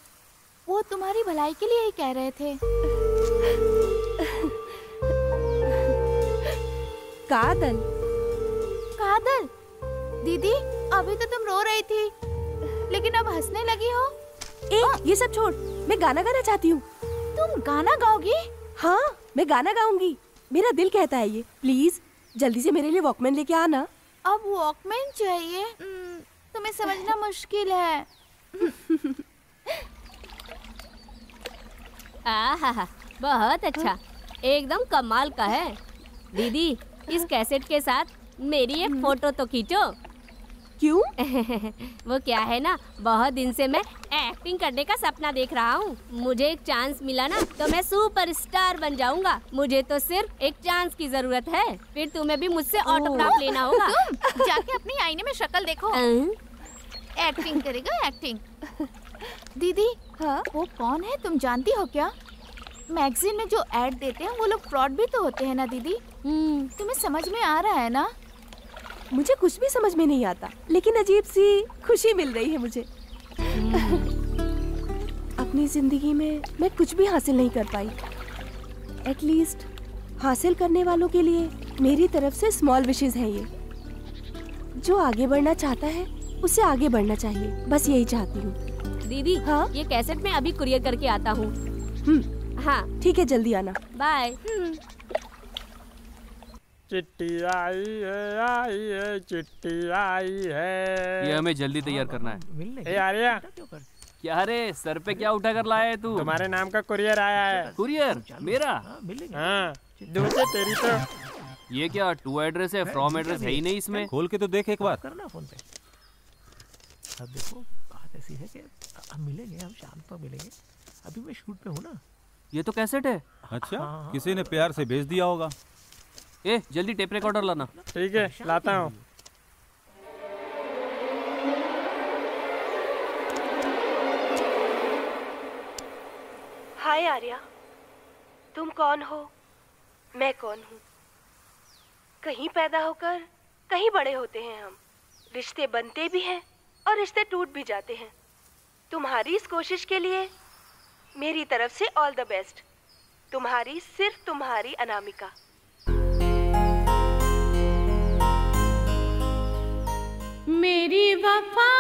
[SPEAKER 11] वो तुम्हारी भलाई के लिए ही कह रहे थे।
[SPEAKER 14] कादल,
[SPEAKER 11] कादल, दीदी अभी तो तुम रो रही थी, लेकिन अब हंसने लगी हो।
[SPEAKER 14] ये सब छोड़, मैं गाना गाना चाहती हूँ।
[SPEAKER 11] तुम गाना गाओगी?
[SPEAKER 14] हाँ, मैं गाना गाऊंगी। मेरा दिल कहता है ये। प्लीज जल्दी से मेरे लिए वॉकमैन लेके आना।
[SPEAKER 11] अब वॉकमैन चाहिए? तुम्हें समझना मुश्किल है।
[SPEAKER 1] आहा, बहुत अच्छा, एकदम कमाल का है। दीदी, इस कैसेट के साथ मेरी एक फोटो तो खींचो।
[SPEAKER 14] क्यों?
[SPEAKER 1] वो क्या है ना, बहुत दिन से मैं एक्टिंग करने का सपना देख रहा हूँ। मुझे एक चांस मिला ना तो मैं सुपरस्टार बन जाऊंगा। मुझे तो सिर्फ एक चांस की जरूरत है, फिर तुम्हें भी मुझसे ऑटोग्राफ लेना होगा।
[SPEAKER 11] तुम जाके अपनी आईने में शक्ल देखो। एक्टिंग करेगा, एक्टिंग। दीदी, हाँ? वो कौन है तुम जानती हो क्या? मैगजीन में जो ऐड देते हैं वो लोग फ्रॉड भी तो होते हैं ना दीदी। तुम्हें समझ में आ रहा है ना?
[SPEAKER 14] मुझे कुछ भी समझ में नहीं आता, लेकिन अजीब सी खुशी मिल रही है मुझे। अपनी जिंदगी में मैं कुछ भी हासिल नहीं कर पाई। एटलीस्ट हासिल करने वालों के लिए मेरी तरफ से स्मॉल विशेस हैं ये। जो आगे बढ़ना चाहता है उसे आगे बढ़ना चाहिए, बस यही चाहती हूँ।
[SPEAKER 1] दीदी, हाँ? ये कैसेट मैं अभी कुरियर करके आता हूँ। हाँ
[SPEAKER 14] ठीक है, जल्दी आना।
[SPEAKER 1] बाय।
[SPEAKER 8] चिट्ठी आई है, चिट्ठी आई है।
[SPEAKER 2] ये हमें जल्दी तैयार करना है।
[SPEAKER 8] ए आर्या,
[SPEAKER 2] क्या रे, सर पे क्या उठा कर लाया है तू?
[SPEAKER 8] तुम्हारे नाम का कुरियर आया है।
[SPEAKER 2] कुरियर? मेरा?
[SPEAKER 8] हाँ, दूसरे तेरी तो।
[SPEAKER 2] ये क्या टू एड्रेस है, फ्रॉम एड्रेस है ही नहीं इसमें।
[SPEAKER 9] खोल के तो देख एक बार।
[SPEAKER 3] करना फोन पे। अब देखो बात ऐसी है कि हम मिलेंगे, हम शाम को मिलेंगे। अभी मैं शूट पे हूँ ना।
[SPEAKER 2] ये तो कैसेट है।
[SPEAKER 9] अच्छा, किसी ने प्यार से भेज दिया होगा।
[SPEAKER 2] ए, जल्दी टेप रिकॉर्डर लाना।
[SPEAKER 8] ठीक है, लाता हूँ।
[SPEAKER 14] हाय आर्या, तुम कौन हो? मैं कौन हूँ? कहीं पैदा होकर कहीं बड़े होते हैं हम। रिश्ते बनते भी हैं और रिश्ते टूट भी जाते हैं। तुम्हारी इस कोशिश के लिए मेरी तरफ से ऑल द बेस्ट। तुम्हारी, सिर्फ तुम्हारी अनामिका।
[SPEAKER 15] मेरी वफा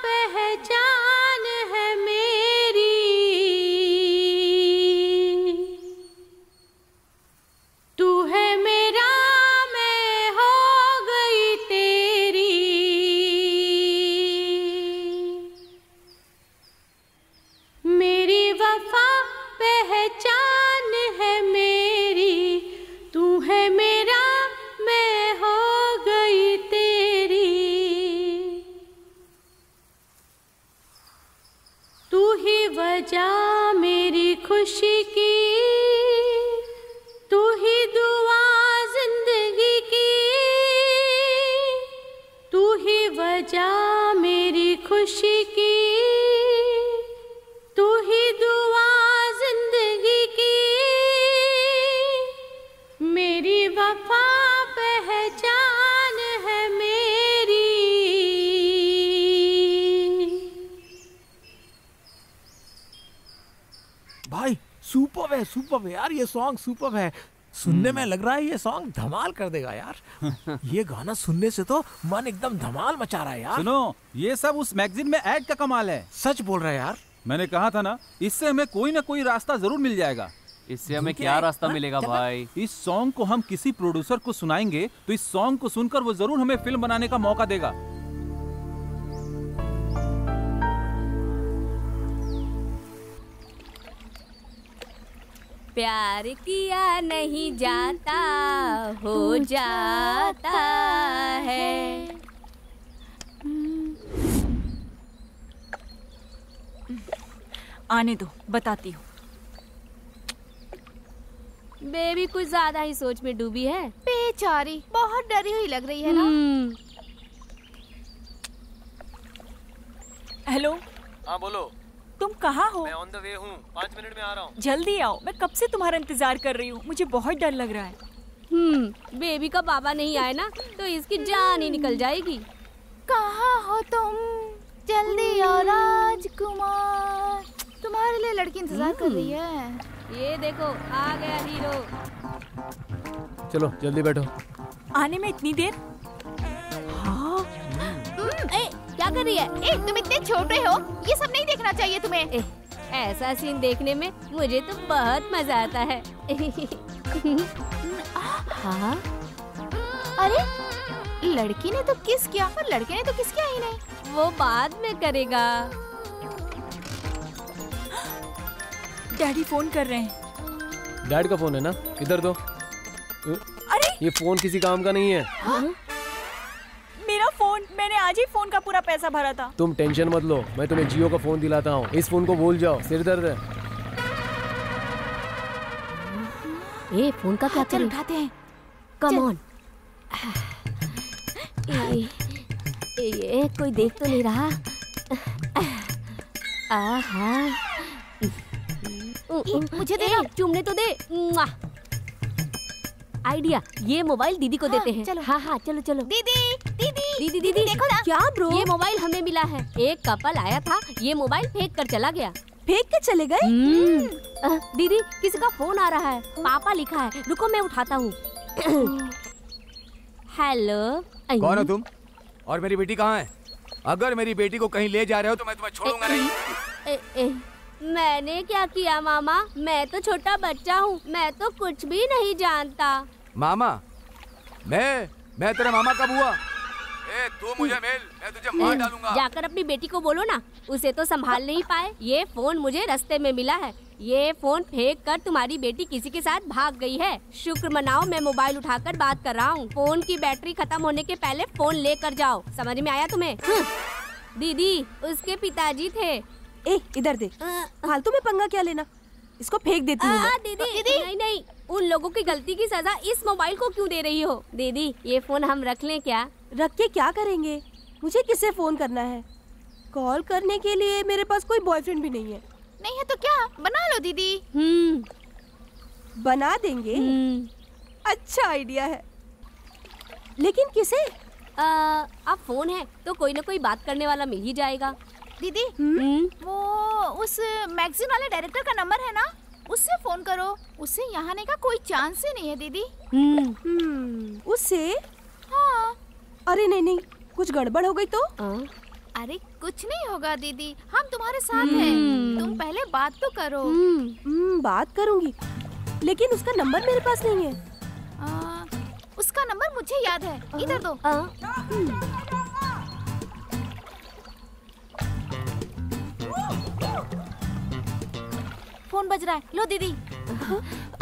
[SPEAKER 15] पहचान है मेरी, तू है मेरा, मैं हो गई तेरी। मेरी वफा पहचान है मेरी, तू है मेरा, मैं हो गई तेरी। तू ही वजह मेरी खुशी की, तू ही दुआ जिंदगी की। तू ही वजह मेरी खुशी की, तू ही दुआ बेवफा पहचान है मेरी।
[SPEAKER 3] भाई सुपर है यार, ये सॉन्ग सुपर है। सुनने में लग रहा है ये सॉन्ग धमाल कर देगा यार। ये गाना सुनने से तो मन एकदम धमाल मचा रहा है यार।
[SPEAKER 9] सुनो, ये सब उस मैगजीन में ऐड का कमाल है।
[SPEAKER 3] सच बोल रहा है यार।
[SPEAKER 9] मैंने कहा था ना, इससे हमें कोई ना कोई रास्ता जरूर मिल जाएगा।
[SPEAKER 2] इससे हमें क्या रास्ता मिलेगा भाई?
[SPEAKER 9] इस सॉन्ग को हम किसी प्रोड्यूसर को सुनाएंगे तो इस सॉन्ग को सुनकर वो जरूर हमें फिल्म बनाने का मौका देगा।
[SPEAKER 1] प्यार किया नहीं जाता, हो जाता है।
[SPEAKER 4] आने दो, बताती हूँ।
[SPEAKER 1] बेबी कुछ ज्यादा ही सोच में डूबी है।
[SPEAKER 11] बेचारी बहुत डरी हुई लग रही है ना।
[SPEAKER 4] हेलो।
[SPEAKER 7] हाँ बोलो।
[SPEAKER 4] तुम कहाँ हो?
[SPEAKER 7] मैं ऑन द वे हूँ, 5 मिनट में आ रहा हूँ।
[SPEAKER 4] जल्दी आओ, मैं कब से तुम्हारा इंतजार कर रही हूँ। मुझे बहुत डर लग रहा है।
[SPEAKER 1] बेबी का बाबा नहीं आए ना तो इसकी जान ही निकल जाएगी।
[SPEAKER 11] कहाँ हो तुम? जल्दी आओ राजकुमार, तुम्हारे लिए लड़की इंतजार कर रही है।
[SPEAKER 1] ये देखो आ गया हीरो।
[SPEAKER 7] चलो जल्दी बैठो।
[SPEAKER 4] आने में इतनी देर?
[SPEAKER 11] हाँ। क्या कर रही है? तुम इतने छोटे हो, ये सब नहीं देखना चाहिए तुम्हें।
[SPEAKER 1] ऐसा सीन देखने में मुझे तो बहुत मजा आता है।
[SPEAKER 11] हाँ? अरे लड़की ने तो किस किया और लड़के ने तो किस किया ही नहीं।
[SPEAKER 1] वो बाद में करेगा।
[SPEAKER 4] डैडी फोन कर रहे हैं।
[SPEAKER 7] डैड का फोन है ना, इधर दो।
[SPEAKER 4] अरे
[SPEAKER 7] ये फोन किसी काम का नहीं है।
[SPEAKER 4] हाँ? मेरा फोन, मैंने आज ही फोन का पूरा पैसा भरा था।
[SPEAKER 7] तुम टेंशन मत लो, मैं तुम्हें जियो का फोन दिलाता हूँ। इस फोन को भूल जाओ, सिर दर्द है।
[SPEAKER 1] ये फोन का क्या
[SPEAKER 11] चल उठाते हैं।
[SPEAKER 1] Come on. ये कोई देख तो नहीं रहा।
[SPEAKER 11] मुझे दे,
[SPEAKER 1] चुमने तो दे। आइडिया, ये मोबाइल दीदी को देते हैं।
[SPEAKER 11] चलो।
[SPEAKER 1] हाँ चलो चलो।
[SPEAKER 11] दीदी
[SPEAKER 1] देखो ना। क्या ब्रो? ये मोबाइल हमें मिला है। एक कपल आया था, ये मोबाइल फेंक कर चला गया।
[SPEAKER 16] फेंक के चले गए?
[SPEAKER 1] दीदी किसी का फोन आ रहा है। पापा लिखा है, रुको मैं उठाता हूँ। हेलो।
[SPEAKER 13] कौन हो तुम? और मेरी बेटी कहाँ है? अगर मेरी बेटी को कहीं ले जा रहे हो तो मैं तुम्हें छोड़ूंगा नहीं।
[SPEAKER 1] मैंने क्या किया मामा? मैं तो छोटा बच्चा हूँ, मैं तो कुछ भी नहीं जानता।
[SPEAKER 13] मामा? मैं तेरा मामा कब हुआ? तू मुझे मिल, मैं तुझे मार डालूंगा।
[SPEAKER 1] जाकर अपनी बेटी को बोलो ना, उसे तो संभाल नहीं पाए। ये फोन मुझे रास्ते में मिला है। ये फोन फेंक कर तुम्हारी बेटी किसी के साथ भाग गई है। शुक्र मनाओ, मैं मोबाइल उठाकर बात कर रहा हूँ। फोन की बैटरी खत्म होने के पहले फोन लेकर जाओ। समझ में आया तुम्हें? दीदी उसके पिताजी थे।
[SPEAKER 16] इधर दे। फालतू में पंगा क्या लेना, इसको फेंक देती हूँ।
[SPEAKER 1] दीदी नहीं, उन लोगों की गलती की सजा इस मोबाइल को क्यों दे रही हो? दीदी ये फोन हम रख लें क्या?
[SPEAKER 16] रख के क्या करेंगे? मुझे किसे फोन करना है? कॉल करने के लिए मेरे पास कोई बॉयफ्रेंड भी नहीं है।
[SPEAKER 11] नहीं है तो क्या, बना लो दीदी।
[SPEAKER 16] बना देंगे। अच्छा आइडिया है, लेकिन किसे?
[SPEAKER 1] अब फोन है तो कोई ना कोई बात करने वाला मिल ही जाएगा।
[SPEAKER 11] दीदी वो उस मैगजीन वाले डायरेक्टर का नंबर है ना, उससे फोन करो। उससे यहाँ आने का कोई चांस ही नहीं है दीदी।
[SPEAKER 16] उससे?
[SPEAKER 11] हाँ।
[SPEAKER 16] अरे नहीं, कुछ गड़बड़ हो गई तो?
[SPEAKER 11] अरे कुछ नहीं होगा दीदी, हम तुम्हारे साथ हैं। तुम पहले बात तो करो।
[SPEAKER 16] बात करूंगी, लेकिन उसका नंबर मेरे पास नहीं है।
[SPEAKER 11] उसका नंबर मुझे याद है, इधर दो। फोन बज रहा है, लो दीदी।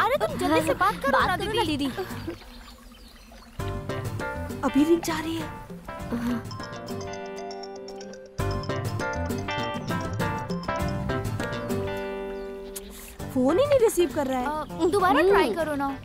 [SPEAKER 11] अरे तुम जल्दी से बात करो ना दीदी।
[SPEAKER 16] अभी रिंग जा रही है। फोन ही नहीं रिसीव कर रहा है।
[SPEAKER 11] दोबारा ट्राई करो ना।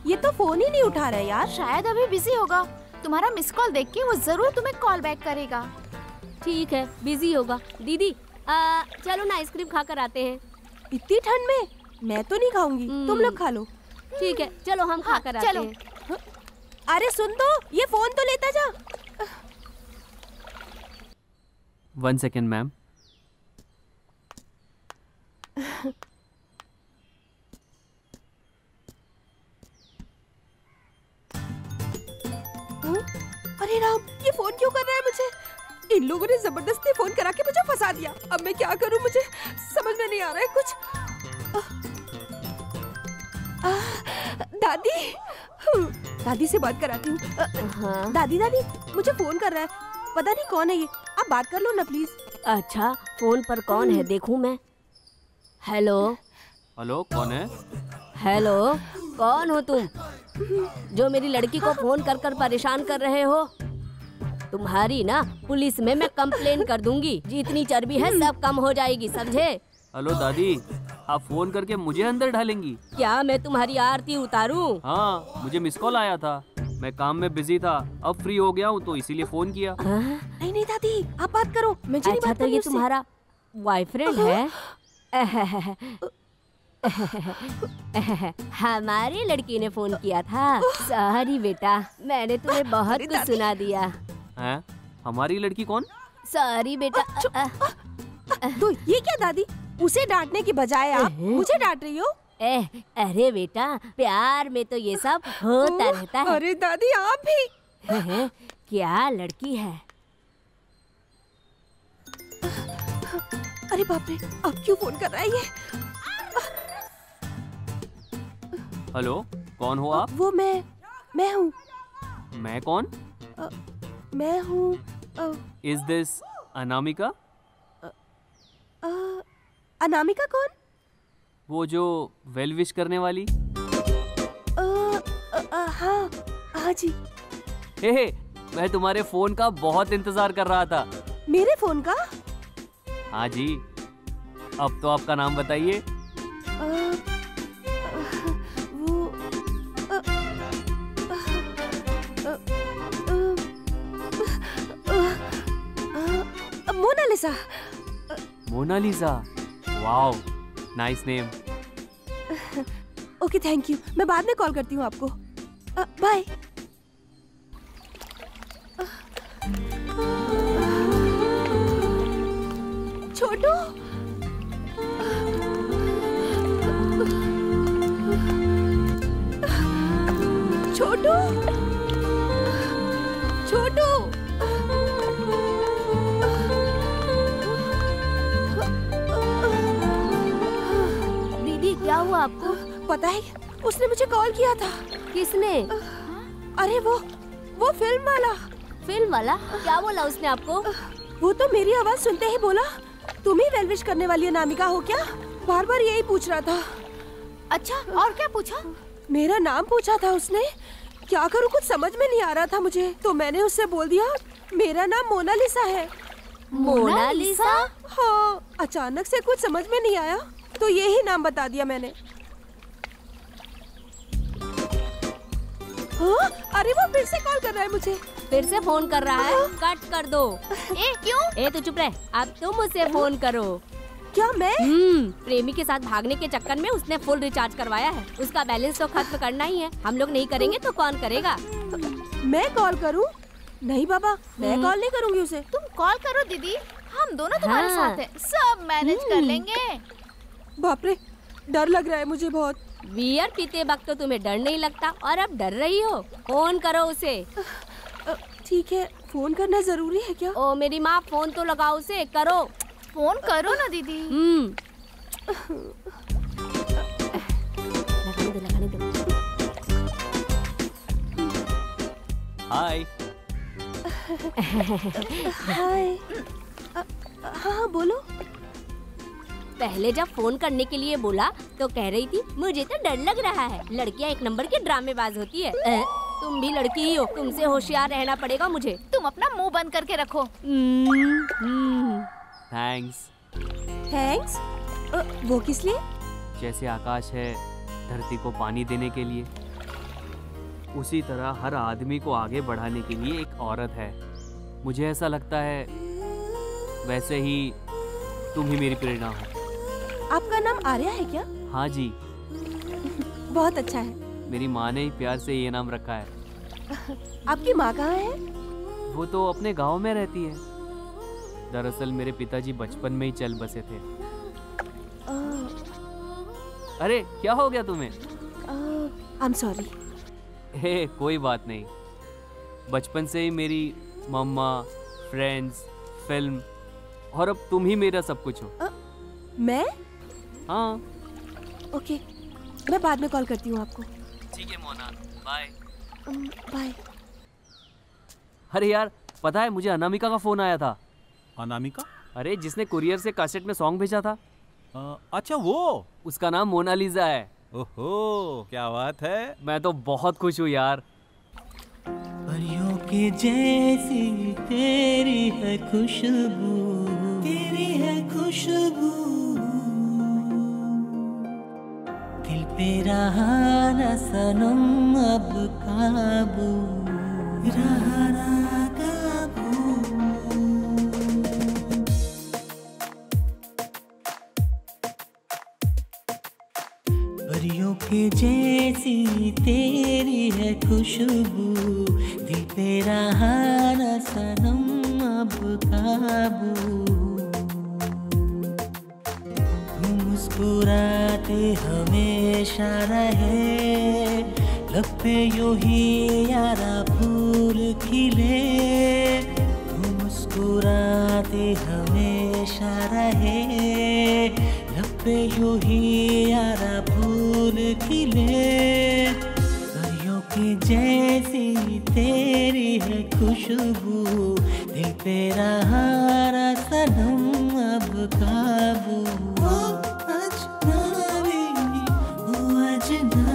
[SPEAKER 16] ये तो फोन ही नहीं उठा रहा है यार।
[SPEAKER 11] शायद अभी बिजी होगा, तुम्हारा मिस कॉल देख के वो जरूर तुम्हें कॉल बैक करेगा।
[SPEAKER 1] ठीक है, बिजी होगा। दीदी चलो ना आइसक्रीम खा कर आते हैं।
[SPEAKER 16] इतनी ठंड में मैं तो नहीं खाऊंगी, तुम लोग खा लो।
[SPEAKER 1] ठीक है, चलो हम खा कर आते हैं।
[SPEAKER 16] अरे सुन तो, ये फोन तो लेता जा।
[SPEAKER 2] 1 सेकेंड मैम।
[SPEAKER 16] अरे राम, ये फोन क्यों कर रहा है मुझे? इन लोगों ने जबरदस्ती फोन करा के मुझे फंसा दिया। अब मैं क्या करूं, मुझे समझ में नहीं आ रहा है कुछ। दादी, दादी से बात कराती हूँ। दादी दादी, मुझे फोन कर रहा है, पता नहीं कौन है ये, आप बात कर लो ना प्लीज।
[SPEAKER 1] अच्छा, फोन पर कौन है देखूं मैं। हेलो
[SPEAKER 2] हेलो, कौन है?
[SPEAKER 1] हेलो, कौन हो तुम जो मेरी लड़की को फोन कर कर परेशान कर रहे हो? तुम्हारी ना पुलिस में मैं कंप्लेन कर दूंगी। जितनी चर्बी है सब कम हो जाएगी, समझे?
[SPEAKER 2] हेलो दादी, आप फोन करके मुझे अंदर ढालेंगी
[SPEAKER 1] क्या? मैं तुम्हारी आरती उतारूं?
[SPEAKER 2] हाँ, मुझे मिस कॉल आया था, मैं काम में बिजी था, अब फ्री हो गया हूँ तो इसीलिए फोन किया।
[SPEAKER 16] नहीं नहीं दादी, आप बात करो। मैं
[SPEAKER 1] अच्छा तो ये तुम्हारा बॉयफ्रेंड है? हमारी लड़की ने फोन किया था। सॉरी बेटा, मैंने तुम्हें बहुत कुछ सुना दिया।
[SPEAKER 2] हैं? हमारी लड़की कौन?
[SPEAKER 1] सॉरी बेटा।
[SPEAKER 16] तो ये क्या दादी, उसे डांटने की बजाय आप मुझे डांट रही हो?
[SPEAKER 1] अरे बेटा, प्यार में तो ये सब होता रहता है।
[SPEAKER 16] अरे दादी आप भी।
[SPEAKER 1] क्या लड़की है?
[SPEAKER 16] अरे बाप रे, अब क्यों फोन कर रहा है ये?
[SPEAKER 2] हेलो, कौन हो आप?
[SPEAKER 16] वो मैं हूँ।
[SPEAKER 2] मैं कौन?
[SPEAKER 16] मैं हूँ।
[SPEAKER 2] Is this Anamika?
[SPEAKER 16] अनामिका कौन?
[SPEAKER 2] वो जो वेल विश करने वाली।
[SPEAKER 16] हाँ हाँ जी।
[SPEAKER 2] हे, मैं तुम्हारे फोन का बहुत इंतजार कर रहा था।
[SPEAKER 16] मेरे फोन का?
[SPEAKER 2] हाँ जी। अब तो आपका नाम बताइए।
[SPEAKER 11] Monalisa.
[SPEAKER 2] Monalisa, wow, nice name.
[SPEAKER 16] Okay thank you, मैं बाद में कॉल करती हूँ आपको। बाय। छोटू, छोटू, छोटू।
[SPEAKER 1] दीदी क्या हुआ आपको?
[SPEAKER 16] पता है, उसने मुझे कॉल किया था।
[SPEAKER 1] किसने?
[SPEAKER 16] अरे वो फिल्म वाला।
[SPEAKER 1] फिल्म वाला? क्या बोला उसने आपको?
[SPEAKER 16] वो तो मेरी आवाज सुनते ही बोला, तुम ही वेल विश करने वाली अनामिका हो क्या? बार बार यही पूछ रहा था।
[SPEAKER 11] अच्छा, और क्या पूछा?
[SPEAKER 16] मेरा नाम पूछा था उसने। क्या करूँ, कुछ समझ में नहीं आ रहा था मुझे, तो मैंने उससे बोल दिया मेरा नाम मोनालिसा है।
[SPEAKER 1] मोनालिसा?
[SPEAKER 16] हाँ, अचानक से कुछ समझ में नहीं आया तो यही नाम बता दिया मैंने। हाँ? अरे वो फिर से कॉल कर रहा है मुझे।
[SPEAKER 1] फिर से फोन कर रहा है? कट कर दो।
[SPEAKER 11] क्यों?
[SPEAKER 1] तू चुप रह, अब तुम मुझसे फोन करो।
[SPEAKER 16] क्या मैं?
[SPEAKER 1] प्रेमी के साथ भागने के चक्कर में उसने फुल रिचार्ज करवाया है, उसका बैलेंस तो खत्म करना ही है। हम लोग नहीं करेंगे तो कौन करेगा?
[SPEAKER 16] मैं कॉल करूं? नहीं बाबा, मैं कॉल नहीं करूंगी उसे।
[SPEAKER 11] तुम कॉल करो दीदी, हम दोनों तुम्हारे साथ हैं, सब मैनेज कर लेंगे।
[SPEAKER 16] बाप रे, डर लग रहा है मुझे बहुत।
[SPEAKER 1] बियर पीते वक्त तो तुम्हें डर नहीं लगता और अब डर रही हो। फोन करो उसे।
[SPEAKER 16] ठीक है, फोन करना जरूरी है क्या?
[SPEAKER 1] ओ मेरी माँ, फोन तो लगाओ उसे, करो।
[SPEAKER 11] फोन करो ना दीदी।
[SPEAKER 1] लगाने दो।
[SPEAKER 2] हाय।
[SPEAKER 16] हाय। हाँ बोलो।
[SPEAKER 1] पहले जब फोन करने के लिए बोला तो कह रही थी मुझे तो डर लग रहा है। लड़कियां एक नंबर की ड्रामेबाज होती है। तुम भी लड़की ही हो, तुमसे होशियार रहना पड़ेगा मुझे।
[SPEAKER 11] तुम अपना मुंह बंद करके रखो।
[SPEAKER 2] थैंक्स।
[SPEAKER 16] थैंक्स? वो किस लिए?
[SPEAKER 2] जैसे आकाश है धरती को पानी देने के लिए, उसी तरह हर आदमी को आगे बढ़ाने के लिए एक औरत है। मुझे ऐसा लगता है वैसे ही तुम ही मेरी प्रेरणा हो।
[SPEAKER 16] आपका नाम आर्या है क्या?
[SPEAKER 2] हाँ जी।
[SPEAKER 16] बहुत अच्छा है।
[SPEAKER 2] मेरी माँ ने ही प्यार से ये नाम रखा है।
[SPEAKER 16] आपकी माँ कहाँ है?
[SPEAKER 2] वो तो अपने गांव में रहती है। दरअसल मेरे पिताजी बचपन में ही चल बसे थे। अरे क्या हो गया तुम्हें?
[SPEAKER 16] I'm sorry।
[SPEAKER 2] हे कोई बात नहीं। बचपन से ही मेरी मम्मा, फ्रेंड्स, फिल्म और अब तुम ही मेरा सब कुछ हो।
[SPEAKER 16] मैं?
[SPEAKER 2] हाँ।
[SPEAKER 16] ओके, मैं बाद में कॉल करती हूँ आपको।
[SPEAKER 2] ठीक है मोना, बाय।
[SPEAKER 16] बाय।
[SPEAKER 2] अरे यार पता है मुझे अनामिका का फोन आया था।
[SPEAKER 9] अनामिका?
[SPEAKER 2] अरे जिसने कुरियर से कैसेट में सॉन्ग भेजा था।
[SPEAKER 9] अच्छा वो?
[SPEAKER 2] उसका नाम मोनालिसा है।
[SPEAKER 9] ओहो क्या बात है।
[SPEAKER 2] मैं तो बहुत खुश हूँ यार।
[SPEAKER 5] परियों के जैसी तेरी है खुशबू, तेरी है खुशबू, दिल पे रहा न सनम अब काबू, रहा ना काबू। परियों के जैसी तेरी है खुशबू, दिल पे रहा न सनम अब काबू। तू मुस्कुराते हमेशा रहे, लब पे यूं ही यारा फूल खिले। तू मुस्कुराते हमेशा रहे, लब पे यूं ही यारा फूल खिले। परियों के जैसी तेरी है खुशबू, दिल पे रहा न सनम अब काबू। ओ अजनबी, ओ अजनबी।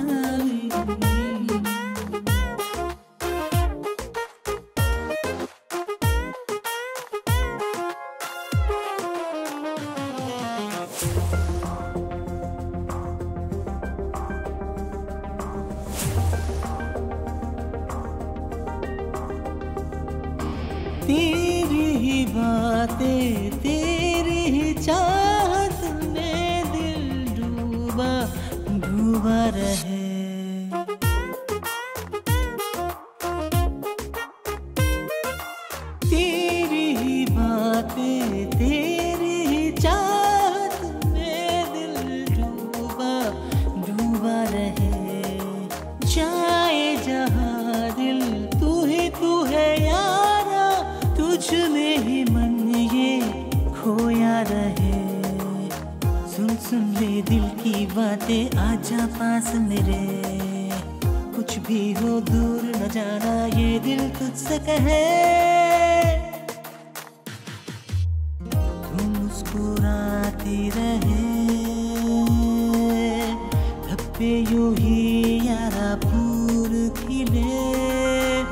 [SPEAKER 5] तेरी ही बातें, तेरी ही चाहत में दिल डूबा डूबा रहे। तेरी ही बातें, तेरी ही चाहत में दिल डूबा डूबा रहे। जाए जहाँ दिल तू है यारा, तुझ में ही मन ये खोया रहे। सुन सुन ले दिल की बातें, आजा पास मेरे। कुछ भी हो दूर न जाना, ये दिल तुझसे कहे। तू मुस्कुराती रहे, लब पे यूं ही यारा फूल खिले।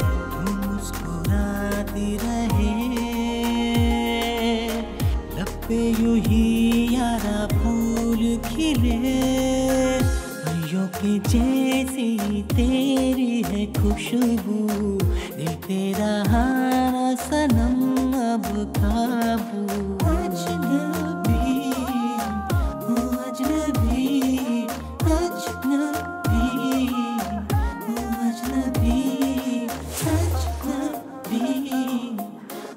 [SPEAKER 5] तू मुस्कुराती रहे, लब पे यूं ही यारा फूल खिले। परियों के जैसी तेरी है खुशबू, दिल पे रहा न सनम अब काबू। अजनबी, ओ अजनबी, अजनबी, ओ अजनबी, अजनबी,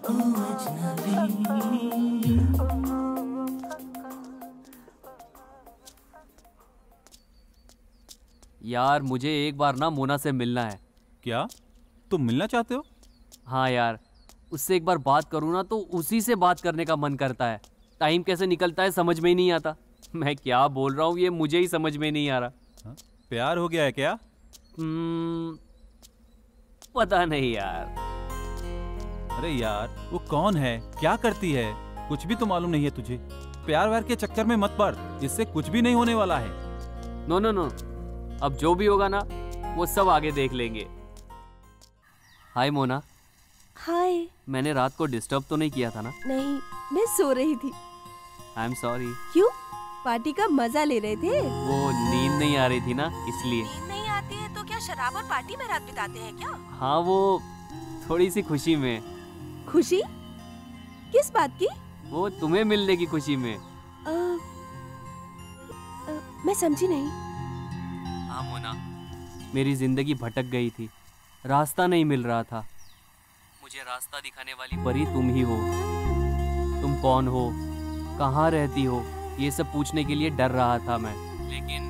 [SPEAKER 5] ओ अजनबी।
[SPEAKER 2] यार मुझे एक बार ना मोना से मिलना है।
[SPEAKER 9] क्या तुम मिलना चाहते हो?
[SPEAKER 2] हाँ यार, उससे एक बार बात करूँ ना तो उसी से बात करने का मन करता है। टाइम कैसे निकलता है समझ में ही नहीं आता। मैं क्या बोल रहा हूँ ये मुझे ही समझ में नहीं आ रहा।
[SPEAKER 9] प्यार हो गया है क्या?
[SPEAKER 2] पता नहीं यार।
[SPEAKER 9] अरे यार वो कौन है, क्या करती है, कुछ भी तो मालूम नहीं है तुझे। प्यार व्यार के चक्कर में मत पड़, इससे कुछ भी नहीं होने वाला है।
[SPEAKER 2] नो नो नो, अब जो भी होगा ना वो सब आगे देख लेंगे। हाय मोना।
[SPEAKER 16] हाय।
[SPEAKER 2] मैंने रात को डिस्टर्ब तो नहीं किया था ना?
[SPEAKER 16] नहीं, मैं सो रही थी।
[SPEAKER 2] आई एम सॉरी।
[SPEAKER 16] क्यों? पार्टी का मजा ले रहे थे?
[SPEAKER 2] वो नींद नहीं आ रही थी ना इसलिए।
[SPEAKER 4] नींद नहीं आती है तो क्या
[SPEAKER 14] शराब और पार्टी में रात बिताते हैं क्या?
[SPEAKER 2] हाँ, वो थोड़ी सी खुशी में।
[SPEAKER 16] खुशी? किस बात की?
[SPEAKER 2] वो तुम्हें मिलने की खुशी में।
[SPEAKER 16] मैं समझी नहीं।
[SPEAKER 2] हाँ मोना, मेरी जिंदगी भटक गई थी, रास्ता नहीं मिल रहा था। मुझे रास्ता दिखाने वाली परी तुम ही हो। तुम कौन हो, कहाँ रहती हो, ये सब पूछने के लिए डर रहा था मैं, लेकिन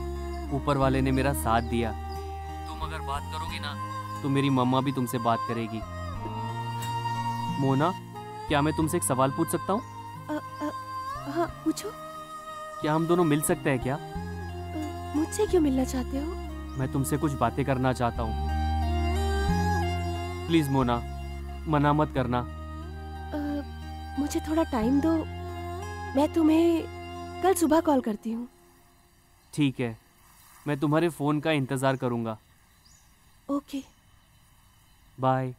[SPEAKER 2] ऊपर वाले ने मेरा साथ दिया। तुम अगर बात करोगी ना तो मेरी मम्मा भी तुमसे बात करेगी। मोना, क्या मैं तुमसे एक सवाल पूछ सकता हूँ?
[SPEAKER 16] हाँ, पूछो।
[SPEAKER 2] क्या हम दोनों मिल सकते हैं क्या?
[SPEAKER 16] मुझसे क्यों मिलना चाहते हो?
[SPEAKER 2] मैं तुमसे कुछ बातें करना चाहता हूँ। प्लीज मोना, मना मत करना।
[SPEAKER 16] मुझे थोड़ा टाइम दो, मैं तुम्हें कल सुबह कॉल करती हूँ।
[SPEAKER 2] ठीक है, मैं तुम्हारे फोन का इंतजार करूंगा।
[SPEAKER 16] Okay,
[SPEAKER 2] bye.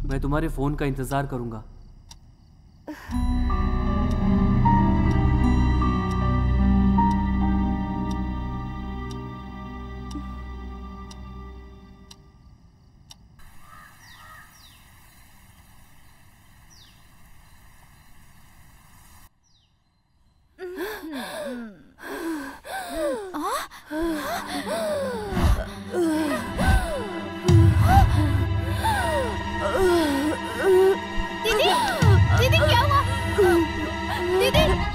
[SPEAKER 2] मैं तुम्हारे फोन का इंतजार करूंगा।
[SPEAKER 11] दीदी, दीदी क्या हुआ? दीदी, दीदी,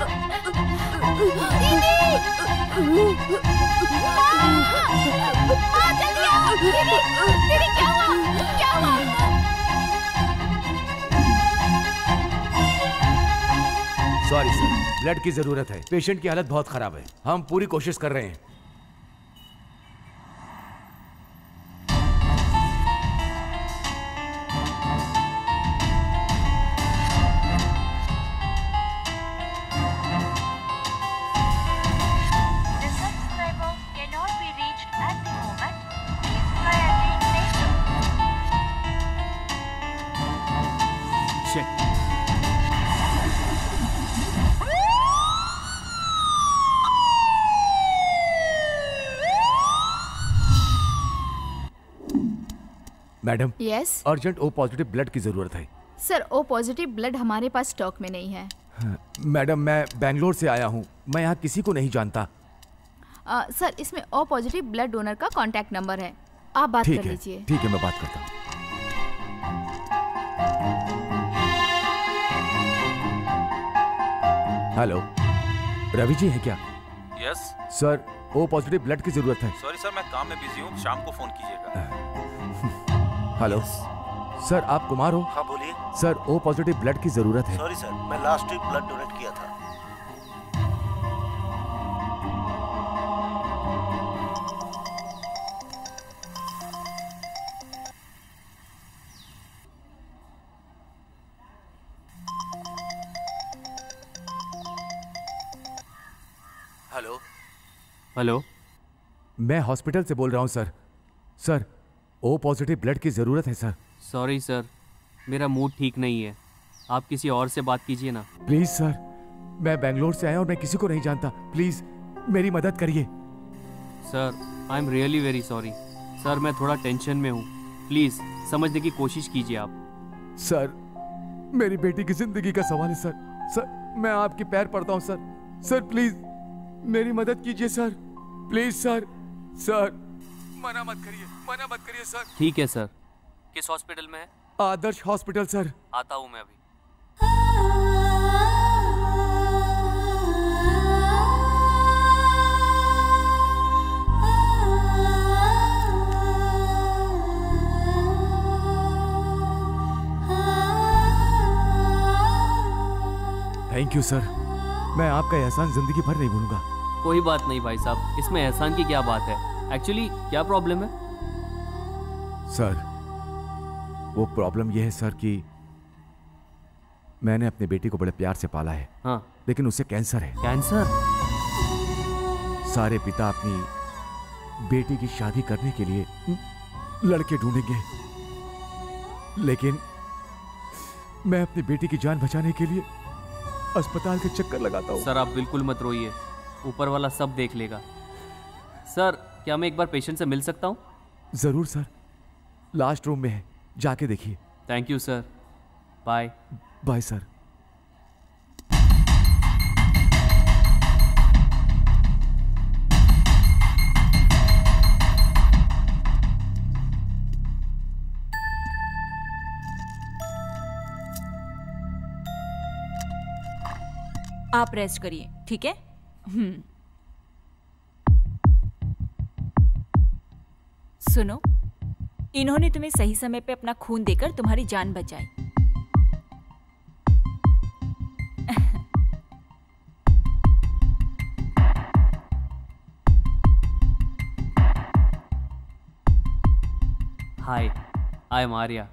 [SPEAKER 11] माँ जल्दी आओ। दीदी, दीदी क्या हुआ? क्या हुआ?
[SPEAKER 13] सॉरी सर, ब्लड की जरूरत है। पेशेंट की हालत बहुत खराब है। हम पूरी कोशिश कर रहे हैं। Madam,
[SPEAKER 11] yes
[SPEAKER 13] urgent O positive blood की जरूरत है।
[SPEAKER 11] सर, ओ पॉजिटिव ब्लड हमारे पास स्टॉक में नहीं है।
[SPEAKER 13] मैडम, मैं बेंगलोर से आया हूँ, मैं यहाँ किसी को नहीं जानता।
[SPEAKER 11] सर, इसमें ओ पॉजिटिव ब्लड डोनर का कांटेक्ट नंबर है, आप बात कर लीजिए।
[SPEAKER 13] ठीक है, मैं बात करता हूँ। हेलो, रवि जी हैं क्या?
[SPEAKER 9] Yes
[SPEAKER 13] sir, O positive blood की जरूरत है।
[SPEAKER 9] सॉरी सर, मैं काम में बिजी हूँ, शाम को फोन कीजिएगा।
[SPEAKER 13] हेलो सर, आप कुमार हो?
[SPEAKER 12] हाँ बोलिए।
[SPEAKER 13] सर, ओ पॉजिटिव ब्लड की जरूरत है।
[SPEAKER 12] सॉरी सर, मैं लास्ट वीक ब्लड डोनेट किया था।
[SPEAKER 13] हेलो
[SPEAKER 2] हेलो,
[SPEAKER 13] मैं हॉस्पिटल से बोल रहा हूँ sir. Sir, O positive blood की ज़रूरत है सर।
[SPEAKER 2] सॉरी सर, मेरा मूड ठीक नहीं है, आप किसी और से बात कीजिए ना।
[SPEAKER 13] प्लीज़ सर, मैं बेंगलोर से आया और मैं किसी को नहीं जानता, प्लीज़ मेरी मदद करिए।
[SPEAKER 2] Sir, I am really very sorry. Sir, मैं थोड़ा टेंशन में हूँ, प्लीज़ समझने की कोशिश कीजिए आप।
[SPEAKER 13] सर, मेरी बेटी की ज़िंदगी का सवाल है सर। सर, मैं आपके पैर पड़ता हूँ सर। सर प्लीज़ मेरी मदद कीजिए सर, प्लीज़ सर। सर, मना मत करिए सर।
[SPEAKER 2] ठीक है सर, किस हॉस्पिटल में है?
[SPEAKER 13] आदर्श हॉस्पिटल सर।
[SPEAKER 2] आता हूँ मैं अभी।
[SPEAKER 13] थैंक यू सर, मैं आपका एहसान जिंदगी भर नहीं भूलूंगा।
[SPEAKER 2] कोई बात नहीं भाई साहब, इसमें एहसान की क्या बात है। एक्चुअली क्या प्रॉब्लम है?
[SPEAKER 13] सर, वो प्रॉब्लम यह है सर कि मैंने अपने बेटी को बड़े प्यार से पाला है।
[SPEAKER 2] हाँ।
[SPEAKER 13] लेकिन उसे कैंसर है।
[SPEAKER 2] कैंसर?
[SPEAKER 13] सारे पिता अपनी बेटी की शादी करने के लिए लड़के ढूंढेंगे, लेकिन मैं अपनी बेटी की जान बचाने के लिए अस्पताल के चक्कर लगाता हूँ।
[SPEAKER 2] सर आप बिल्कुल मत रोइए, ऊपर वाला सब देख लेगा। सर क्या मैं एक बार पेशेंट से मिल सकता हूँ?
[SPEAKER 13] जरूर सर, लास्ट रूम में है, जाके देखिए।
[SPEAKER 2] Thank you sir, bye.
[SPEAKER 13] Bye sir.
[SPEAKER 4] आप रेस्ट करिए, ठीक है? सुनो, इन्होंने तुम्हें सही समय पे अपना खून देकर तुम्हारी जान बचाई।
[SPEAKER 2] Hi, I am Arya.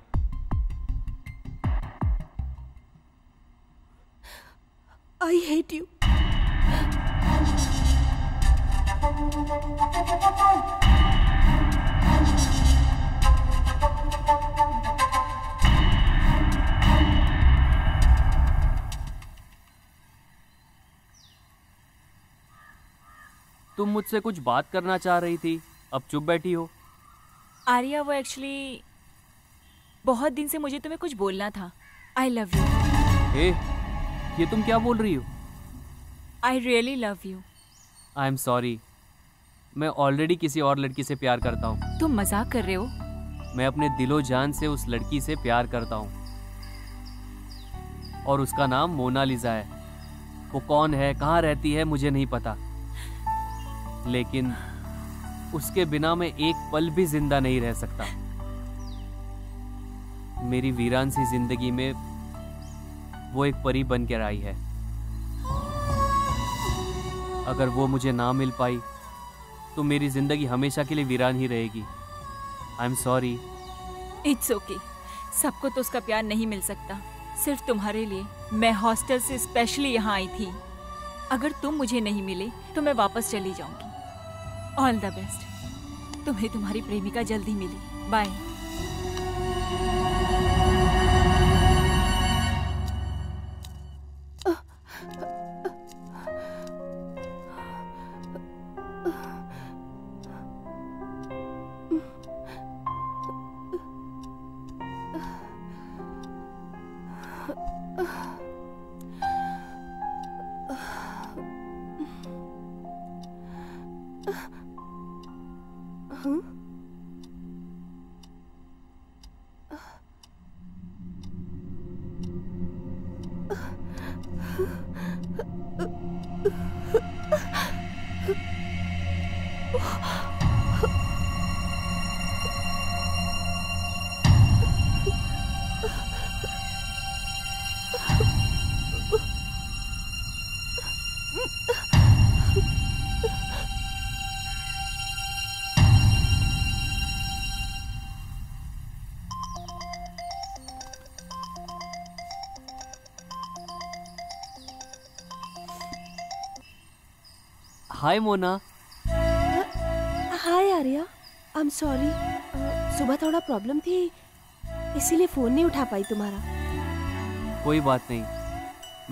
[SPEAKER 16] I hate you.
[SPEAKER 2] तुम मुझसे कुछ बात करना चाह रही थी, अब चुप बैठी हो।
[SPEAKER 4] आर्या, वो एक्चुअली बहुत दिन से मुझे तुम्हें कुछ बोलना था। आई लव यू।
[SPEAKER 2] ये तुम क्या बोल रही हो?
[SPEAKER 4] I really love you.
[SPEAKER 2] I am sorry, मैं ऑलरेडी किसी और लड़की से प्यार करता हूँ।
[SPEAKER 4] तुम मजाक कर रहे हो?
[SPEAKER 2] मैं अपने दिलो जान से उस लड़की से प्यार करता हूँ और उसका नाम मोनालिसा है। वो कौन है, कहाँ रहती है, मुझे नहीं पता, लेकिन उसके बिना मैं एक पल भी जिंदा नहीं रह सकता। मेरी वीरान सी जिंदगी में वो एक परी बन कर आई है। अगर वो मुझे ना मिल पाई तो मेरी जिंदगी हमेशा के लिए वीरान ही रहेगी। आई एम सॉरी।
[SPEAKER 4] It's okay. सबको तो उसका प्यार नहीं मिल सकता, सिर्फ तुम्हारे लिए मैं हॉस्टल से स्पेशली यहाँ आई थी। अगर तुम मुझे नहीं मिले तो मैं वापस चली जाऊंगी। All the best. तुम्हें तुम्हारी प्रेमिका जल्दी मिले। Bye.
[SPEAKER 2] Hi Mona.
[SPEAKER 16] Hi Arya, I am sorry. सुबह थोड़ा प्रॉब्लम थी, इसीलिए फोन नहीं उठा पाई तुम्हारा।
[SPEAKER 2] कोई बात नहीं,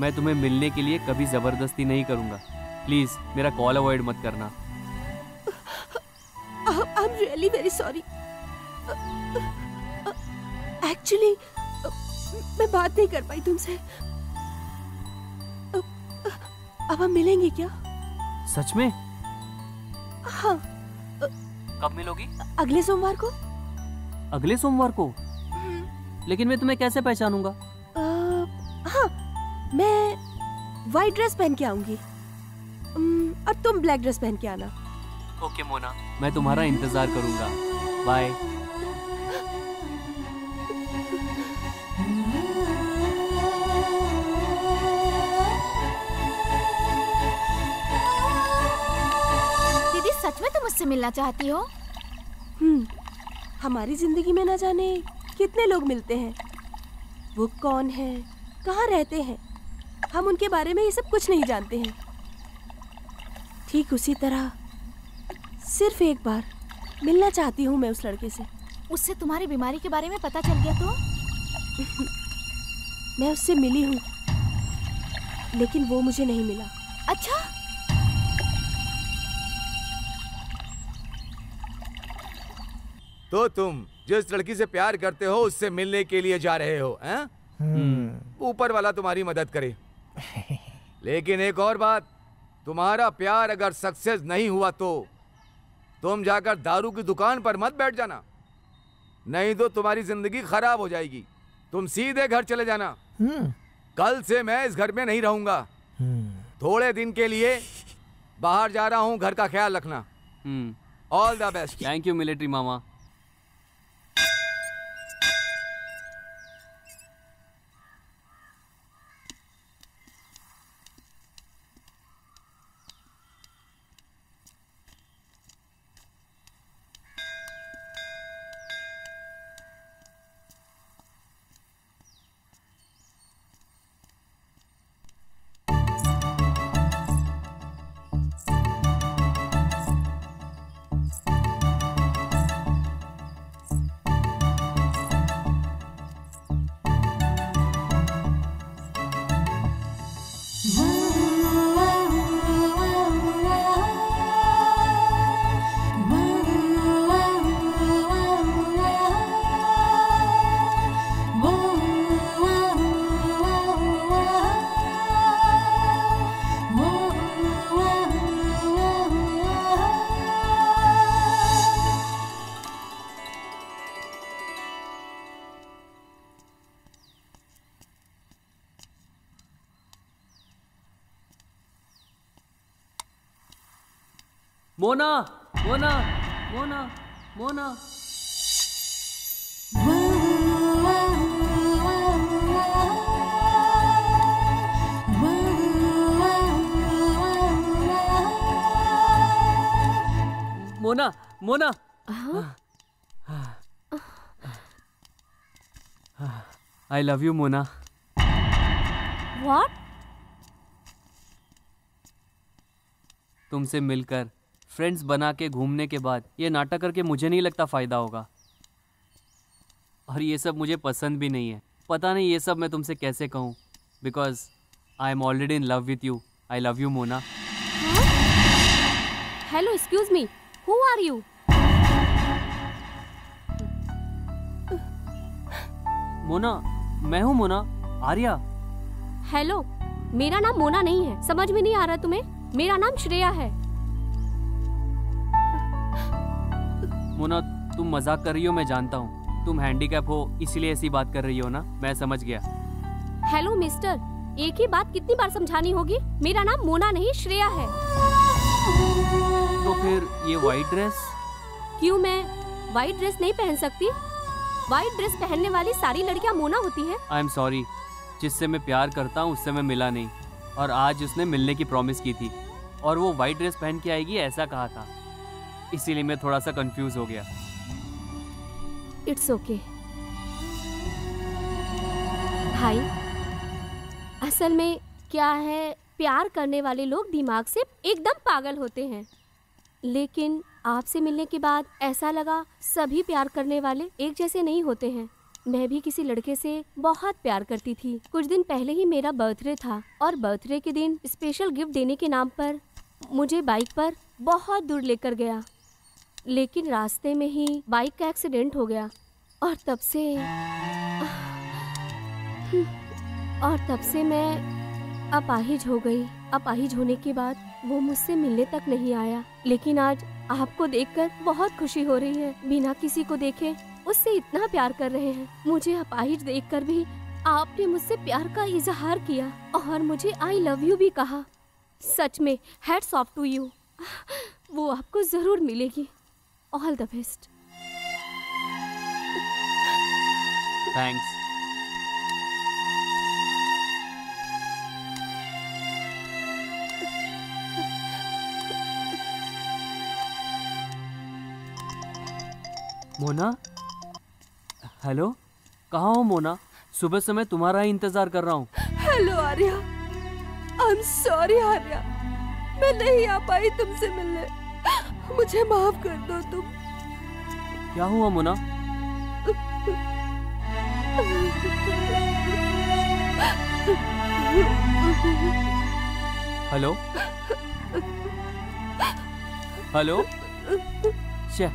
[SPEAKER 2] मैं तुम्हें मिलने के लिए कभी जबरदस्ती नहीं करूंगा। प्लीज मेरा कॉल अवॉइड मत करना।
[SPEAKER 16] I am really very sorry. Actually मैं बात नहीं कर पाई तुमसे। अब हम मिलेंगे क्या?
[SPEAKER 2] सच में?
[SPEAKER 16] हाँ।
[SPEAKER 2] कब मिलोगी?
[SPEAKER 16] अगले सोमवार को।
[SPEAKER 2] अगले सोमवार को? लेकिन मैं तुम्हें कैसे पहचानूंगा?
[SPEAKER 16] हाँ, मैं व्हाइट ड्रेस पहन के आऊंगी और तुम ब्लैक ड्रेस पहन के आना।
[SPEAKER 2] ओके मोना, मैं तुम्हारा इंतजार करूंगा। बाय।
[SPEAKER 11] सच में तुम मुझसे मिलना चाहती हो?
[SPEAKER 16] हमारी जिंदगी में ना जाने कितने लोग मिलते हैं। वो कौन है, कहाँ रहते हैं, हम उनके बारे में ये सब कुछ नहीं जानते हैं। ठीक उसी तरह सिर्फ एक बार मिलना चाहती हूँ मैं उस लड़के से।
[SPEAKER 11] उससे तुम्हारी बीमारी के बारे में पता चल गया तो?
[SPEAKER 16] मैं उससे मिली हूँ, लेकिन वो मुझे नहीं मिला।
[SPEAKER 11] अच्छा,
[SPEAKER 10] तो तुम जिस लड़की से प्यार करते हो उससे मिलने के लिए जा रहे हो, हैं? ऊपर वाला तुम्हारी मदद करे। लेकिन एक और बात, तुम्हारा प्यार अगर सक्सेस नहीं हुआ तो तुम जाकर दारू की दुकान पर मत बैठ जाना, नहीं तो तुम्हारी जिंदगी खराब हो जाएगी। तुम सीधे घर चले जाना। कल से मैं इस घर में नहीं रहूंगा। थोड़े दिन के लिए बाहर जा रहा हूँ, घर का ख्याल रखना। All the best.
[SPEAKER 2] Thank you military mama. Mona, Mona, Mona, Mona. Mona, Mona. I love you Mona.
[SPEAKER 1] What?
[SPEAKER 2] तुमसे मिलकर, फ्रेंड्स बना के घूमने के बाद ये नाटक करके मुझे नहीं लगता फ़ायदा होगा। और ये सब मुझे पसंद भी नहीं है। पता नहीं ये सब मैं तुमसे कैसे कहूँ, because I am already in love with you. I love you Mona.
[SPEAKER 1] Hello, excuse me, who are you?
[SPEAKER 2] Mona, मैं हूँ मोना, आर्या।
[SPEAKER 1] हेलो, मेरा नाम मोना नहीं है, समझ में नहीं आ रहा तुम्हें? मेरा नाम श्रेया है।
[SPEAKER 2] मोना, तुम मजाक कर रही हो, मैं जानता हूँ। तुम हैंडीकैप हो इसीलिए ऐसी बात कर रही हो ना, मैं समझ गया।
[SPEAKER 1] हेलो मिस्टर, एक ही बात कितनी बार समझानी होगी? मेरा नाम मोना नहीं श्रेया है।
[SPEAKER 2] तो फिर ये वाइट ड्रेस?
[SPEAKER 1] क्यों, मैं वाइट ड्रेस नहीं पहन सकती? वाइट ड्रेस पहनने वाली सारी लड़कियां मोना होती हैं।
[SPEAKER 2] आई एम सॉरी, जिससे मैं प्यार करता हूँ उससे मैं मिला नहीं, और आज उसने मिलने की प्रॉमिस की थी और वो वाइट ड्रेस पहन के आएगी ऐसा कहा था, इसीलिए मैं थोड़ा सा कंफ्यूज हो गया।
[SPEAKER 1] इट्स ओके भाई, असल में क्या है, प्यार करने वाले लोग दिमाग से एकदम पागल होते हैं, लेकिन आपसे मिलने के बाद ऐसा लगा सभी प्यार करने वाले एक जैसे नहीं होते हैं। मैं भी किसी लड़के से बहुत प्यार करती थी। कुछ दिन पहले ही मेरा बर्थडे था और बर्थडे के दिन स्पेशल गिफ्ट देने के नाम पर मुझे बाइक पर बहुत दूर लेकर गया, लेकिन रास्ते में ही बाइक का एक्सीडेंट हो गया और तब से मैं अपाहिज हो गई। अपाहिज होने के बाद वो मुझसे मिलने तक नहीं आया, लेकिन आज आपको देखकर बहुत खुशी हो रही है। बिना किसी को देखे उससे इतना प्यार कर रहे हैं। मुझे अपाहिज देखकर भी आपने मुझसे प्यार का इजहार किया और मुझे आई लव यू भी कहा। सच में हैट्स ऑफ टू यू। वो आपको जरूर मिलेगी। All the best.
[SPEAKER 2] Thanks. Mona, hello, कहाँ हो मोना? सुबह से मैं तुम्हारा ही इंतजार कर रहा हूँ।
[SPEAKER 16] Hello Arya, I am sorry Arya, मैं नहीं आ पाई तुमसे मिलने, मुझे माफ कर दो तुम।
[SPEAKER 2] क्या हुआ मोना? हेलो हेलो शे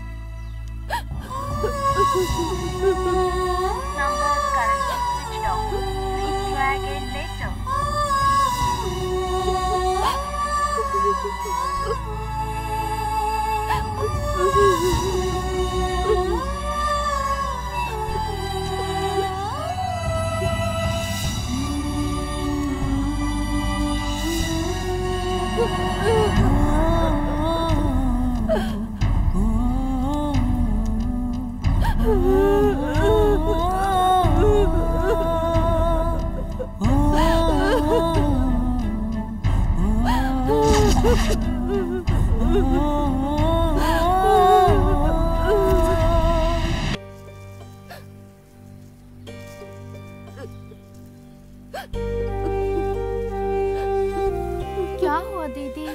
[SPEAKER 11] क्या हुआ दीदी?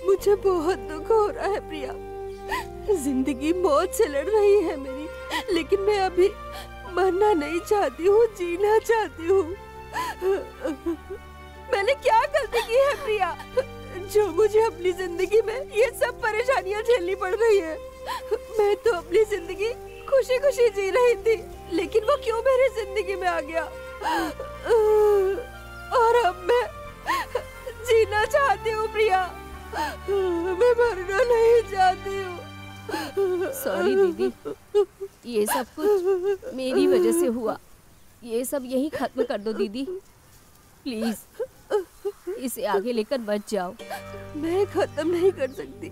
[SPEAKER 16] मुझे बहुत दुख हो रहा है प्रिया। जिंदगी मौत से लड़ रही है मेरी, लेकिन मैं अभी मरना नहीं चाहती हूँ, जीना चाहती हूँ। मैंने क्या गलती की है प्रिया, जो मुझे अपनी जिंदगी में ये सब परेशानियाँ झेलनी पड़ रही है? मैं तो अपनी जिंदगी खुशी खुशी जी रही थी, लेकिन वो क्यों मेरी जिंदगी में आ गया? और अब मैं जीना चाहती हूँ प्रिया, मैं मरना नहीं चाहती हूँ।
[SPEAKER 1] सॉरी दीदी, ये सब कुछ मेरी वजह से हुआ। ये सब यही खत्म कर दो दीदी, प्लीज। इसे आगे लेकर मत जाओ।
[SPEAKER 16] मैं खत्म नहीं कर सकती,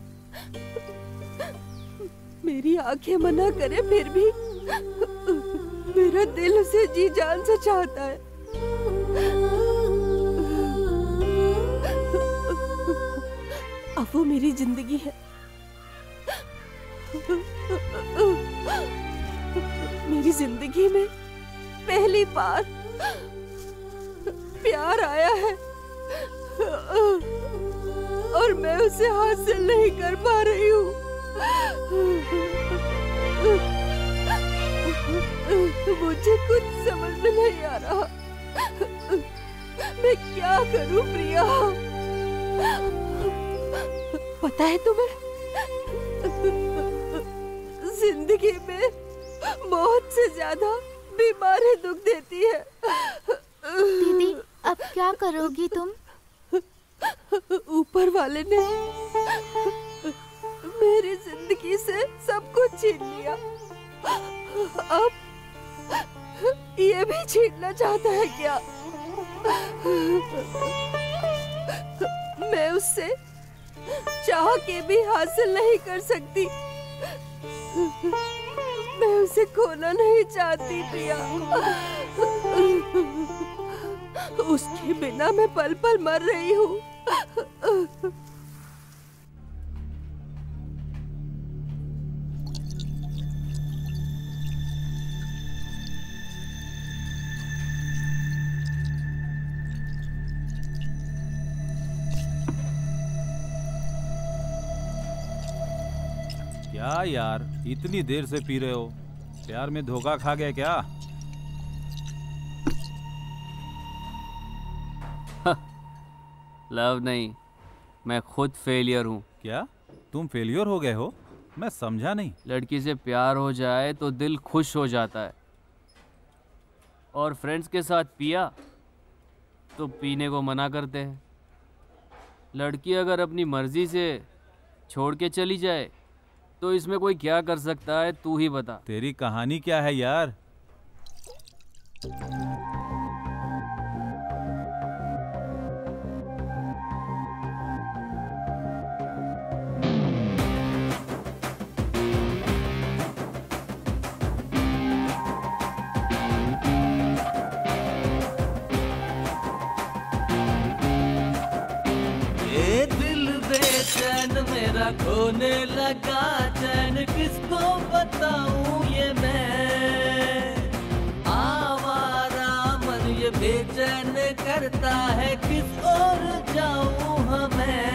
[SPEAKER 16] मेरी आंखें मना करे फिर भी मेरा दिल उसे जी जान से चाहता है। अब वो मेरी जिंदगी है। मेरी जिंदगी में पहली बार प्यार आया है और मैं उसे हासिल नहीं कर पा रही हूँ। मुझे कुछ समझ में नहीं आ रहा, मैं क्या करूं प्रिया? पता है तुम्हें, जिंदगी में मौत से ज्यादा बीमारी दुख देती है।
[SPEAKER 11] दीदी अब क्या करोगी तुम?
[SPEAKER 16] ऊपर वाले ने मेरी जिंदगी से सब कुछ छीन लिया, अब ये भी छीनना चाहता है क्या? मैं उससे चाह के भी हासिल नहीं कर सकती, मैं उसे खोना नहीं चाहती प्रिया। उसके बिना मैं पल पल मर रही हूँ।
[SPEAKER 9] क्या यार, इतनी देर से पी रहे हो? प्यार में धोखा खा गए क्या?
[SPEAKER 2] लव नहीं, मैं खुद फेलियर हूँ।
[SPEAKER 9] क्या तुम फेलियर हो गए हो? मैं समझा नहीं।
[SPEAKER 2] लड़की से प्यार हो जाए तो दिल खुश हो जाता है, और फ्रेंड्स के साथ पिया तो पीने को मना करते हैं। लड़की अगर अपनी मर्जी से छोड़ के चली जाए तो इसमें कोई क्या कर सकता है, तू ही बता।
[SPEAKER 9] तेरी कहानी क्या है यार?
[SPEAKER 5] मेरा खोने लगा चैन, किसको बताऊं ये मैं? आवारा मन ये बेचैन करता है, किस ओर जाऊं हमें?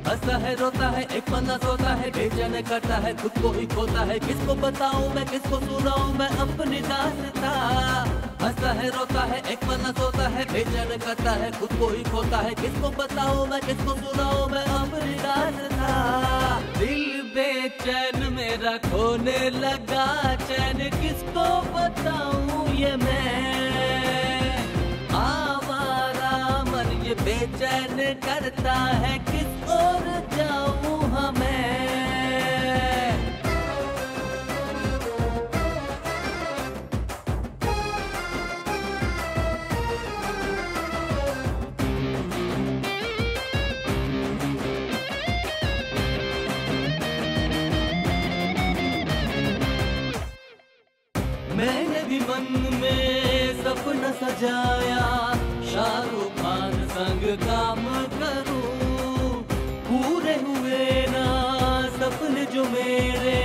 [SPEAKER 5] हंस हंसता है रोता है एक पन्ना सोता है बेचैन करता है खुद को ही खोता है किसको बताऊं मैं किसको सुनाऊं मैं अपनी दास्तां हंसता है रोता है एक पन्ना सोता है बेचैन करता है खुद को ही खोता है किसको बताऊं मैं किसको सुनाऊं मैं अपनी दास्तां दिल बेचैन मेरा खोने लगा चैन किसको बताऊं ये मैं आवारा मन ये बेचैन करता है किस ओर जाऊं हमें मैंने भी मन में सपना सजाया शाहरुख खान संग काम करूं पूरे हुए ना सपने जो मेरे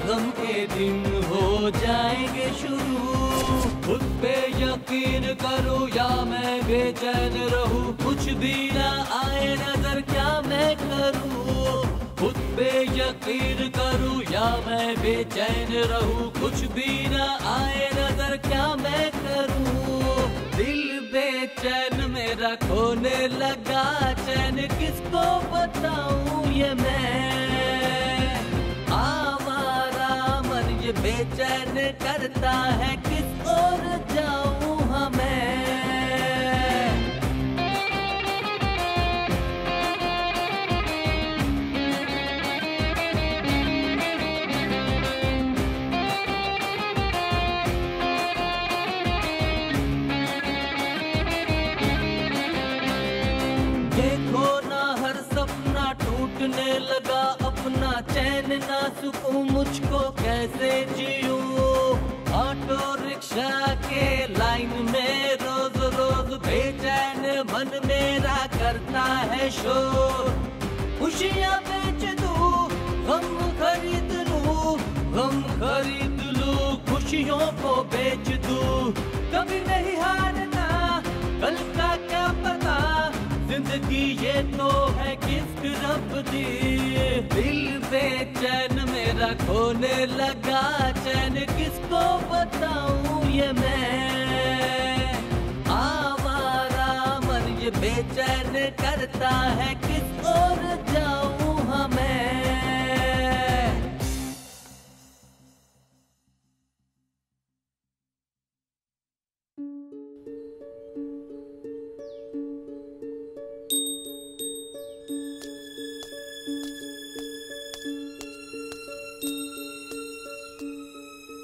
[SPEAKER 5] गम के दिन हो जाएंगे शुरू खुद पे यकीन करूं या मैं बेचैन रहूं कुछ भी ना आए नजर क्या मैं करूं खुद पे यकीन करूं या मैं बेचैन रहूं कुछ भी ना आए नजर क्या मैं करूं दिल बेचैन मेरा खोने लगा चैन किसको बताऊं ये मैं आवारा मन ये बेचैन करता है किस ओर जाऊं हमें टूटने लगा अपना चैन ना सुकूं मुझको कैसे जीऊं ऑटो रिक्शा के लाइन में रोज रोज बेचैन मन मेरा करता है शोर खुशियाँ बेच दूं गम खरीद लूं खुशियों को बेच दूं कभी नहीं हारना कल का क्या पता जिंदगी ये तो है किस्क रब दी दिल बेचैन मेरा खोने लगा चैन किसको बताऊं ये मैं आवारा मन ये बेचैन करता है किस ओर जाऊं हमें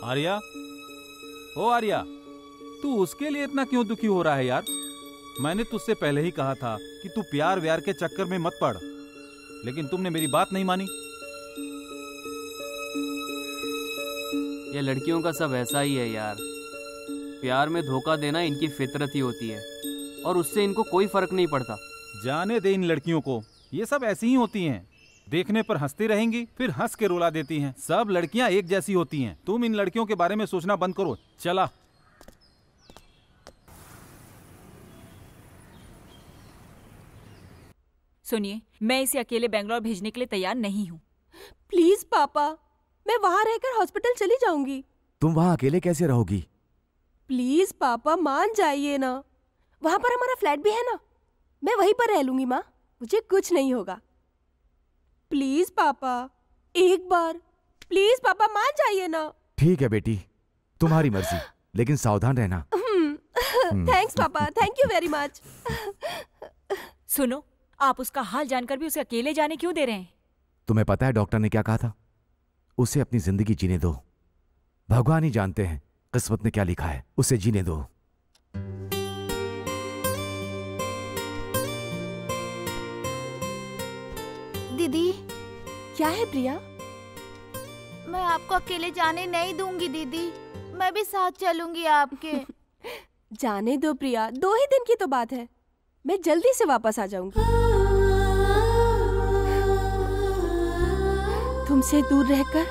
[SPEAKER 9] आर्या ओ आर्या तू उसके लिए इतना क्यों दुखी हो रहा है यार मैंने तुझसे पहले ही कहा था कि तू प्यार व्यार के चक्कर में मत पड़ लेकिन तुमने मेरी बात नहीं मानी
[SPEAKER 2] ये लड़कियों का सब ऐसा ही है यार प्यार में धोखा देना इनकी फितरत ही होती है और उससे इनको कोई फर्क नहीं पड़ता
[SPEAKER 9] जाने दे इन लड़कियों को ये सब ऐसी ही होती हैं देखने पर हंसती रहेंगी फिर हंस के रुला देती हैं सब लड़कियां एक जैसी होती हैं तुम इन लड़कियों के बारे में सोचना बंद करो चला
[SPEAKER 4] सुनिए मैं इसे अकेले बेंगलोर भेजने के लिए तैयार नहीं हूँ
[SPEAKER 16] प्लीज पापा मैं वहाँ रहकर हॉस्पिटल चली जाऊंगी
[SPEAKER 13] तुम वहाँ अकेले कैसे रहोगी
[SPEAKER 16] प्लीज पापा मान जाइए ना वहाँ पर हमारा फ्लैट भी है ना मैं वहीं पर रह लूंगी माँ मुझे कुछ नहीं होगा प्लीज पापा एक बार प्लीज पापा मान जाइए ना
[SPEAKER 13] ठीक है बेटी तुम्हारी मर्जी लेकिन सावधान रहना
[SPEAKER 16] थैंक्स पापा थैंक यू वेरी मच
[SPEAKER 4] सुनो आप उसका हाल जानकर भी उसे अकेले जाने क्यों दे रहे हैं
[SPEAKER 13] तुम्हें पता है डॉक्टर ने क्या कहा था उसे अपनी जिंदगी जीने दो भगवान ही जानते हैं किस्मत ने क्या लिखा है उसे जीने दो
[SPEAKER 11] दीदी
[SPEAKER 16] क्या है प्रिया
[SPEAKER 11] मैं आपको अकेले जाने नहीं दूंगी दीदी मैं भी साथ चलूंगी आपके
[SPEAKER 16] जाने दो प्रिया 2 ही दिन की तो बात है मैं जल्दी से वापस आ जाऊंगी तुमसे दूर रहकर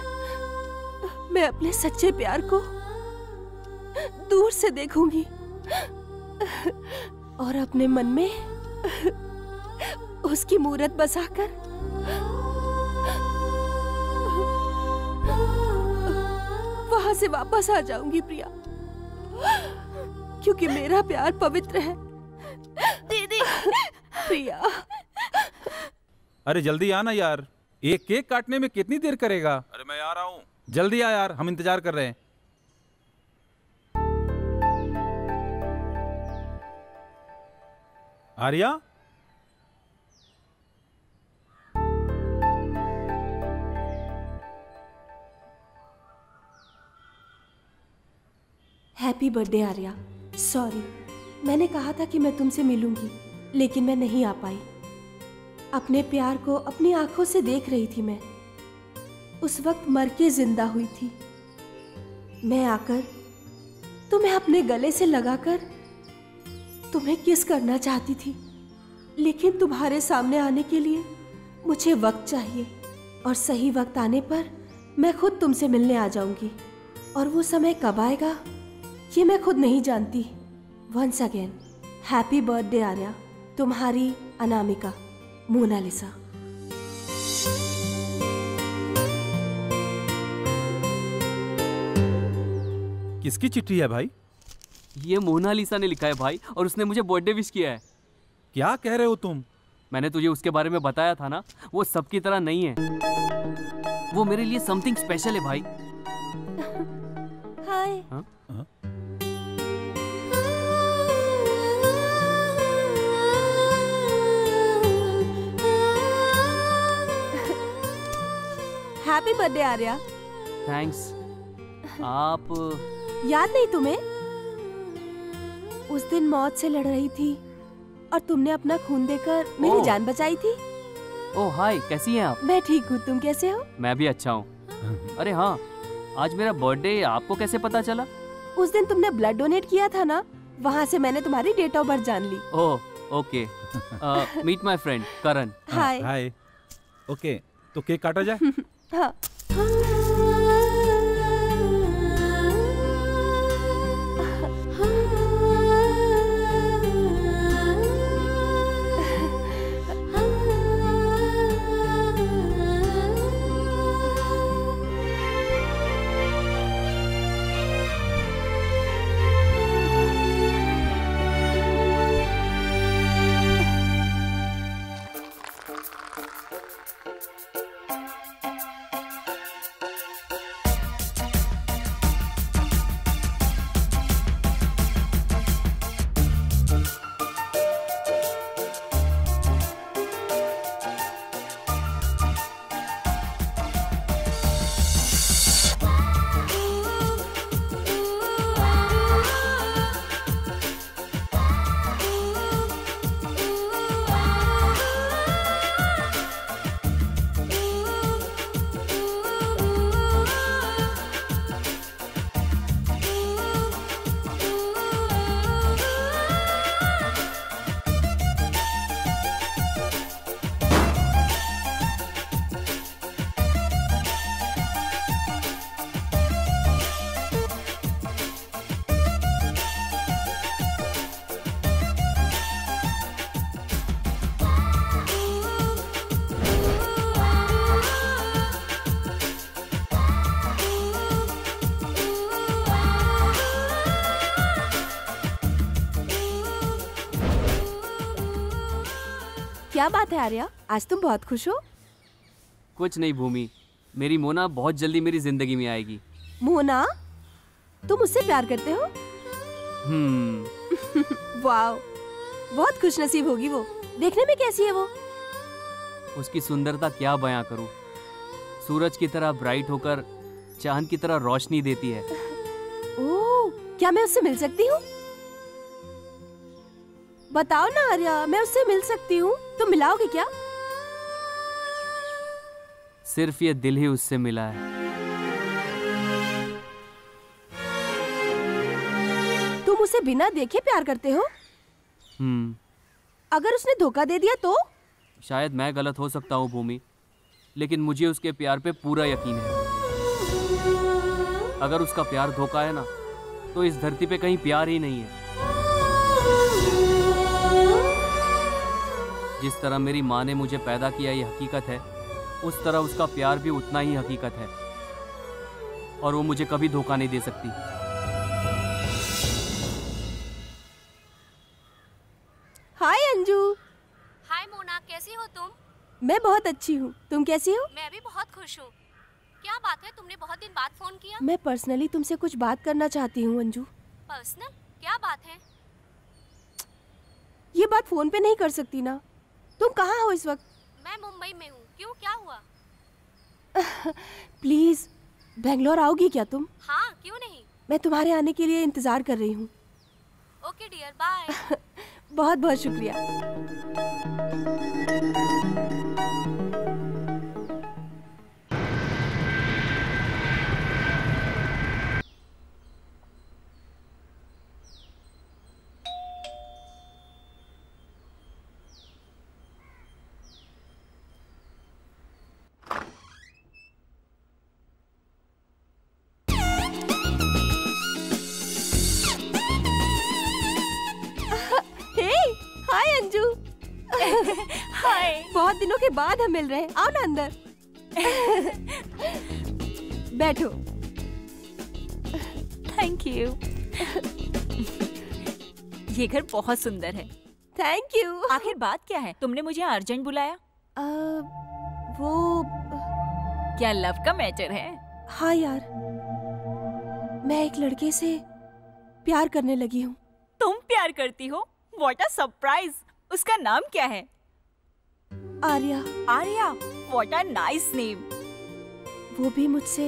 [SPEAKER 16] मैं अपने सच्चे प्यार को दूर से देखूंगी और अपने मन में उसकी मूरत बसाकर यहाँ से वापस आ जाऊंगी प्रिया, क्योंकि मेरा प्यार पवित्र है।
[SPEAKER 11] दीदी
[SPEAKER 16] प्रिया,
[SPEAKER 9] अरे जल्दी आना यार, एक केक काटने में कितनी देर करेगा? अरे मैं आ रहा हूँ, जल्दी आ यार, हम इंतजार कर रहे हैं। Arya,
[SPEAKER 16] happy birthday Arya. Sorry, मैंने कहा था कि मैं तुमसे मिलूंगी, लेकिन मैं नहीं आ पाई। अपने प्यार को अपनी आंखों से देख रही थी मैं। उस वक्त मर के जिंदा हुई थी। मैं आकर तुम्हें अपने गले से लगाकर तुम्हें किस करना चाहती थी, लेकिन तुम्हारे सामने आने के लिए मुझे वक्त चाहिए, और सही वक्त आने पर मैं खुद तुमसे मिलने आ जाऊंगी। और वो समय कब आएगा ये मैं खुद नहीं जानती। Once again happy birthday Arya. तुम्हारी अनामिका, मोनालिसा।
[SPEAKER 9] किसकी चिट्ठी है भाई?
[SPEAKER 2] ये मोनालिसा ने लिखा है भाई, और उसने मुझे बर्थडे विश किया है।
[SPEAKER 9] क्या कह रहे हो तुम?
[SPEAKER 2] मैंने तुझे उसके बारे में बताया था ना, वो सबकी तरह नहीं है। वो मेरे लिए समथिंग स्पेशल है भाई।
[SPEAKER 16] हाय।
[SPEAKER 2] हाँ?
[SPEAKER 16] Happy birthday Arya.
[SPEAKER 2] थैंक्स। आप
[SPEAKER 16] याद नहीं तुम्हें? उस दिन मौत से लड़ रही थी और तुमने अपना खून देकर मेरी जान बचाई थी।
[SPEAKER 2] ओह हाय, कैसी हैं आप?
[SPEAKER 16] मैं ठीक हूँ, तुम कैसे हो?
[SPEAKER 2] मैं भी अच्छा हूँ। अरे हाँ, आज मेरा बर्थडे आपको कैसे पता चला?
[SPEAKER 16] उस दिन तुमने ब्लड डोनेट किया था ना, वहाँ से मैंने तुम्हारी डेट ऑफ बर्थ जान ली।
[SPEAKER 2] Oh okay. Meet my friend Karan.
[SPEAKER 16] Hi.
[SPEAKER 9] Hi. Okay, तो केक काटा जाए?
[SPEAKER 16] हाँ। क्या बात है आर्या, आज तुम बहुत खुश हो?
[SPEAKER 2] कुछ नहीं भूमि, मेरी मोना बहुत जल्दी मेरी जिंदगी में आएगी।
[SPEAKER 16] मोना, तुम उससे प्यार करते हो? वाह, बहुत खुशनसीब होगी वो। देखने में कैसी है वो?
[SPEAKER 2] उसकी सुंदरता क्या बयां करूं। सूरज की तरह ब्राइट होकर चांद की तरह रोशनी देती है।
[SPEAKER 16] ओह, क्या मैं उससे मिल सकती हूँ? बताओ ना आर्या, मैं उससे मिल सकती हूँ, तुम मिलाओगे क्या?
[SPEAKER 2] सिर्फ ये दिल ही उससे मिला है।
[SPEAKER 16] तुम उसे बिना देखे प्यार करते हो? अगर उसने धोखा दे दिया तो?
[SPEAKER 2] शायद मैं गलत हो सकता हूँ भूमि, लेकिन मुझे उसके प्यार पे पूरा यकीन है। अगर उसका प्यार धोखा है ना, तो इस धरती पे कहीं प्यार ही नहीं है। जिस तरह मेरी माँ ने मुझे पैदा किया ये हकीकत है, उस तरह उसका प्यार भी उतना ही हकीकत है। और वो मुझे कभी धोखा नहीं दे सकती।
[SPEAKER 16] हाय अंजू।
[SPEAKER 1] हाय मोना, कैसी हो तुम?
[SPEAKER 16] मैं बहुत अच्छी हूँ, तुम कैसी हो?
[SPEAKER 1] मैं भी बहुत खुश हूँ। क्या बात है, तुमने बहुत दिन बाद फोन किया?
[SPEAKER 16] मैं पर्सनली तुमसे कुछ बात करना चाहती हूँ अंजू।
[SPEAKER 1] पर्सनल? क्या बात है?
[SPEAKER 16] ये बात फोन पे नहीं कर सकती ना। तुम कहाँ हो इस वक्त?
[SPEAKER 1] मैं मुंबई में हूँ। क्यों, क्या हुआ?
[SPEAKER 16] प्लीज बेंगलोर आओगी क्या तुम?
[SPEAKER 1] हाँ, क्यों नहीं।
[SPEAKER 16] मैं तुम्हारे आने के लिए इंतजार कर रही हूँ।
[SPEAKER 1] Okay dear, bye.
[SPEAKER 16] बहुत बहुत शुक्रिया।
[SPEAKER 4] हाय।
[SPEAKER 16] बहुत दिनों के बाद हम मिल रहे हैं। आओ ना अंदर। बैठो।
[SPEAKER 4] Thank you. ये घर बहुत सुंदर है।
[SPEAKER 16] Thank you.
[SPEAKER 4] आखिर बात क्या है, तुमने मुझे अर्जेंट बुलाया?
[SPEAKER 16] वो
[SPEAKER 4] क्या लव का मैटर है?
[SPEAKER 16] हाँ यार, मैं एक लड़के से प्यार करने लगी हूँ।
[SPEAKER 4] तुम प्यार करती हो? What a surprise. उसका नाम क्या है?
[SPEAKER 16] Arya.
[SPEAKER 4] Arya, what a nice name.
[SPEAKER 16] वो भी मुझसे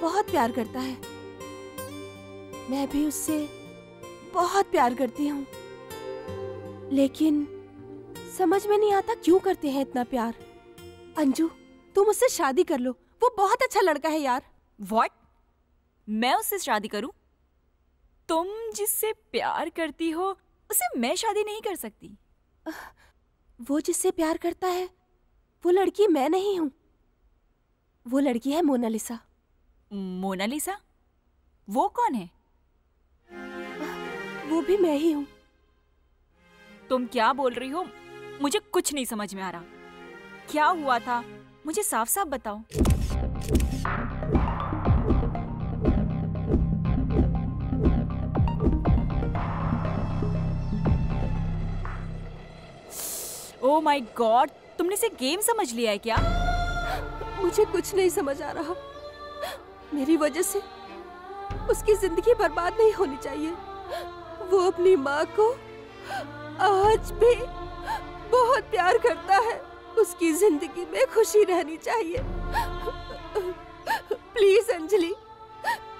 [SPEAKER 16] बहुत प्यार करता है। मैं भी उससे बहुत प्यार करती हूँ, लेकिन समझ में नहीं आता क्यों करते हैं इतना प्यार। अंजू, तुम उससे शादी कर लो। वो बहुत अच्छा लड़का है यार।
[SPEAKER 4] व्हाट? मैं उससे शादी करूं? तुम जिससे प्यार करती हो उसे मैं शादी नहीं कर सकती।
[SPEAKER 16] वो जिससे प्यार करता है वो लड़की मैं नहीं हूँ। वो लड़की है मोनालिसा।
[SPEAKER 4] मोनालिसा? वो कौन है?
[SPEAKER 16] वो भी मैं ही हूँ।
[SPEAKER 4] तुम क्या बोल रही हो? मुझे कुछ नहीं समझ में आ रहा। क्या हुआ था, मुझे साफ साफ बताओ। ओह माय गॉड, तुमने इसे गेम समझ लिया है क्या?
[SPEAKER 16] मुझे कुछ नहीं समझ आ रहा। मेरी वजह से उसकी जिंदगी बर्बाद नहीं होनी चाहिए। वो अपनी माँ को आज भी बहुत प्यार करता है। उसकी जिंदगी में खुशी रहनी चाहिए। प्लीज अंजलि,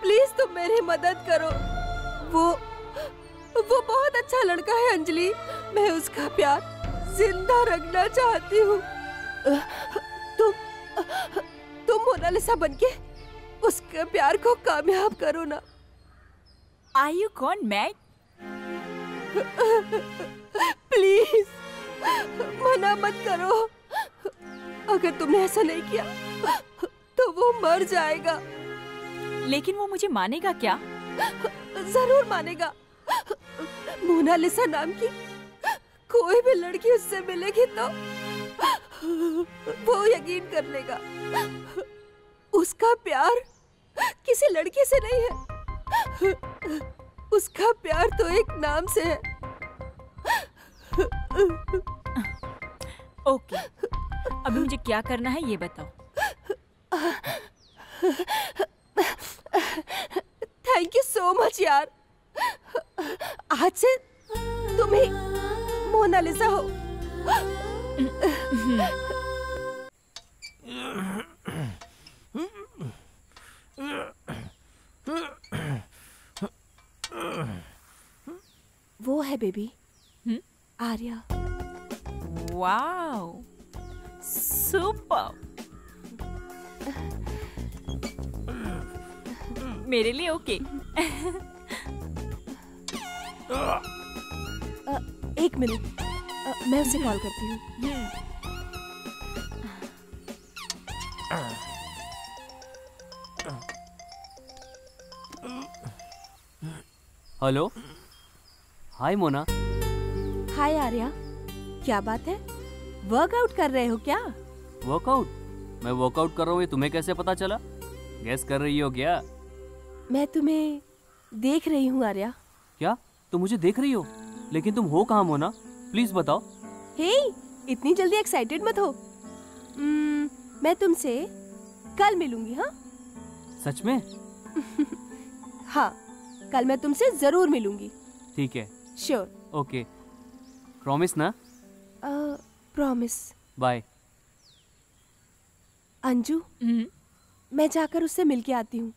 [SPEAKER 16] प्लीज तुम मेरी मदद करो। वो बहुत अच्छा लड़का है अंजलि। मैं उसका प्यार जिंदा रखना चाहती हूँ। तुम मोनालिसा बनके उसके प्यार को कामयाब करो ना।
[SPEAKER 4] Are you gone mad?
[SPEAKER 16] Please मना मत करो। अगर तुमने ऐसा नहीं किया तो वो मर जाएगा।
[SPEAKER 4] लेकिन वो मुझे मानेगा क्या?
[SPEAKER 16] जरूर मानेगा। मोनालिसा नाम की कोई भी लड़की उससे मिलेगी तो वो यकीन कर लेगा। उसका प्यार किसी लड़की से नहीं है। उसका प्यार तो एक नाम से है।
[SPEAKER 4] ओके, अभी मुझे क्या करना है ये बताओ।
[SPEAKER 16] थैंक यू सो मच यार। आज से तुम ही मोनालिसा हो। वो है बेबी, आर्या।
[SPEAKER 4] Wow, super. मेरे लिए ओके।
[SPEAKER 16] एक मिनट, मैं उसे कॉल करती हूँ।
[SPEAKER 2] हेलो, हाय मोना।
[SPEAKER 16] हाय आर्या, क्या बात है? वर्कआउट कर रहे हो क्या?
[SPEAKER 2] वर्कआउट? मैं वर्कआउट कर रहा हूँ, ये तुम्हें कैसे पता चला? गैस कर रही हो क्या?
[SPEAKER 16] मैं तुम्हें देख रही हूँ आर्या।
[SPEAKER 2] क्या तुम मुझे देख रही हो? लेकिन तुम हो कहाँ मोना? प्लीज बताओ।
[SPEAKER 16] हे, इतनी जल्दी एक्साइटेड मत हो। मैं तुमसे कल मिलूंगी। हाँ
[SPEAKER 2] सच में?
[SPEAKER 16] हाँ, कल मैं तुमसे जरूर मिलूंगी।
[SPEAKER 2] ठीक है।
[SPEAKER 16] श्योर।
[SPEAKER 2] ओके, प्रॉमिस ना?
[SPEAKER 16] प्रॉमिस।
[SPEAKER 2] बाय।
[SPEAKER 16] अंजू, मैं जाकर उससे मिलके आती हूँ।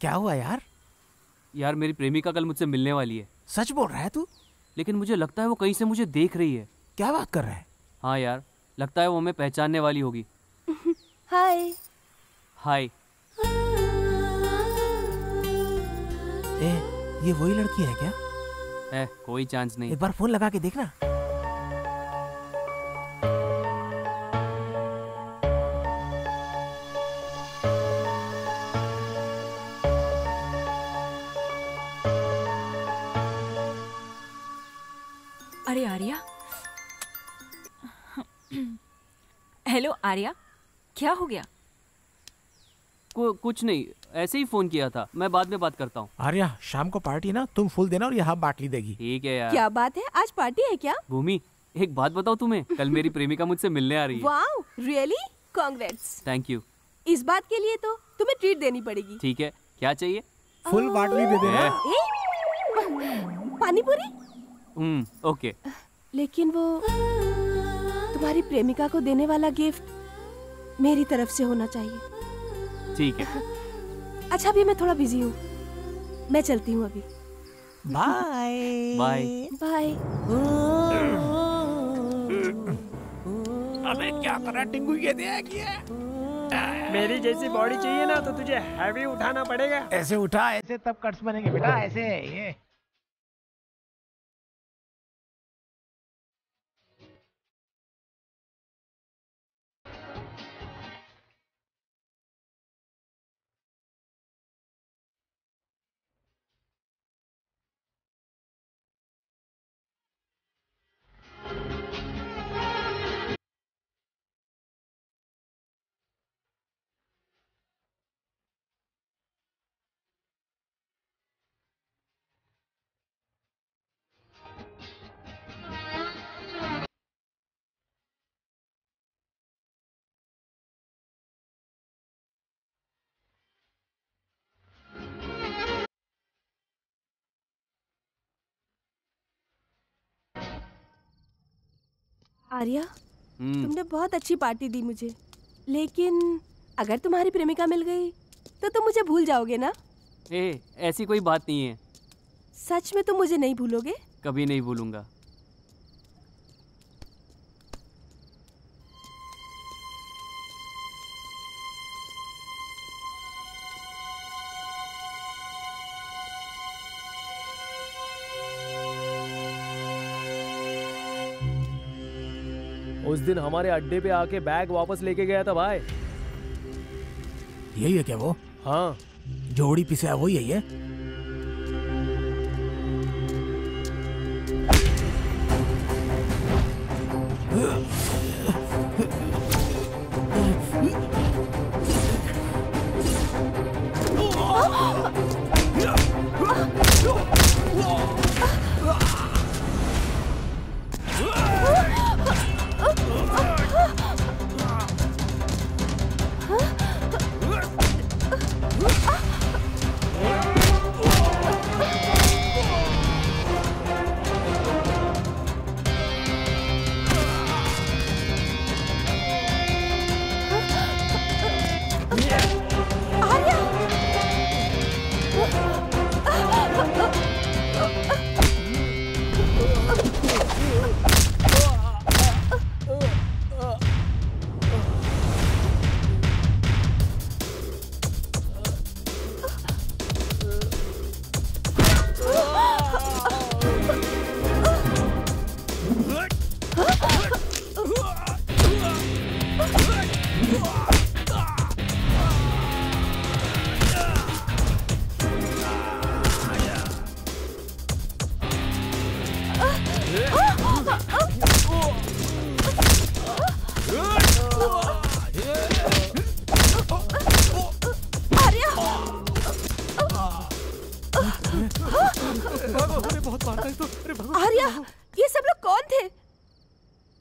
[SPEAKER 3] क्या हुआ यार?
[SPEAKER 2] यार मेरी प्रेमिका कल मुझसे मिलने वाली है।
[SPEAKER 3] सच बोल रहा है तू?
[SPEAKER 2] लेकिन मुझे लगता है वो कहीं से मुझे देख रही है।
[SPEAKER 3] क्या बात कर रहा है?
[SPEAKER 2] हाँ यार, लगता है वो हमें पहचानने वाली होगी।
[SPEAKER 16] हाय।
[SPEAKER 2] हाय।
[SPEAKER 3] ये वही लड़की है क्या?
[SPEAKER 2] कोई चांस नहीं।
[SPEAKER 3] एक बार फोन लगा के देखना।
[SPEAKER 4] अरे आर्या। हेलो आर्या, क्या हो गया?
[SPEAKER 2] कुछ नहीं, ऐसे ही फोन किया था। मैं बाद में बात करता हूँ।
[SPEAKER 3] आर्या, शाम को पार्टी ना, तुम फुल देना और यहाँ बाटली देगी।
[SPEAKER 2] ठीक है यार।
[SPEAKER 16] क्या बात है, आज पार्टी है क्या?
[SPEAKER 2] भूमि, एक बात बताओ तुम्हें, कल मेरी प्रेमिका मुझसे मिलने आ रही है।
[SPEAKER 16] Wow, really? Congrats.
[SPEAKER 2] Thank you.
[SPEAKER 16] इस बात के लिए तो तुम्हें ट्रीट देनी पड़ेगी।
[SPEAKER 2] ठीक है, क्या चाहिए?
[SPEAKER 3] फुल बाटली दे देना।
[SPEAKER 16] पानी पूरी?
[SPEAKER 2] ओके।
[SPEAKER 16] लेकिन वो तुम्हारी प्रेमिका को देने वाला गिफ्ट मेरी तरफ से होना चाहिए।
[SPEAKER 2] ठीक है।
[SPEAKER 16] अच्छा, अभी मैं थोड़ा बिजी हूँ, मैं चलती हूँ अभी।
[SPEAKER 3] Bye
[SPEAKER 2] bye
[SPEAKER 16] bye.
[SPEAKER 3] अबे क्या कर रहा है टिंगू? ये दिया
[SPEAKER 8] मेरी जैसी बॉडी चाहिए ना तो तुझे हैवी उठाना पड़ेगा।
[SPEAKER 3] ऐसे उठा, ऐसे तब कट्स बनेंगे बेटा, ऐसे। ये
[SPEAKER 16] आर्या, तुमने बहुत अच्छी पार्टी दी मुझे, लेकिन अगर तुम्हारी प्रेमिका मिल गई तो तुम मुझे भूल जाओगे ना?
[SPEAKER 2] ऐसी कोई बात नहीं है।
[SPEAKER 16] सच में तुम मुझे नहीं भूलोगे?
[SPEAKER 2] कभी नहीं भूलूंगा।
[SPEAKER 7] उस दिन हमारे अड्डे पे आके बैग वापस लेके गया था भाई।
[SPEAKER 3] यही है क्या वो?
[SPEAKER 7] हाँ,
[SPEAKER 3] जोड़ी पिसा वही है ये।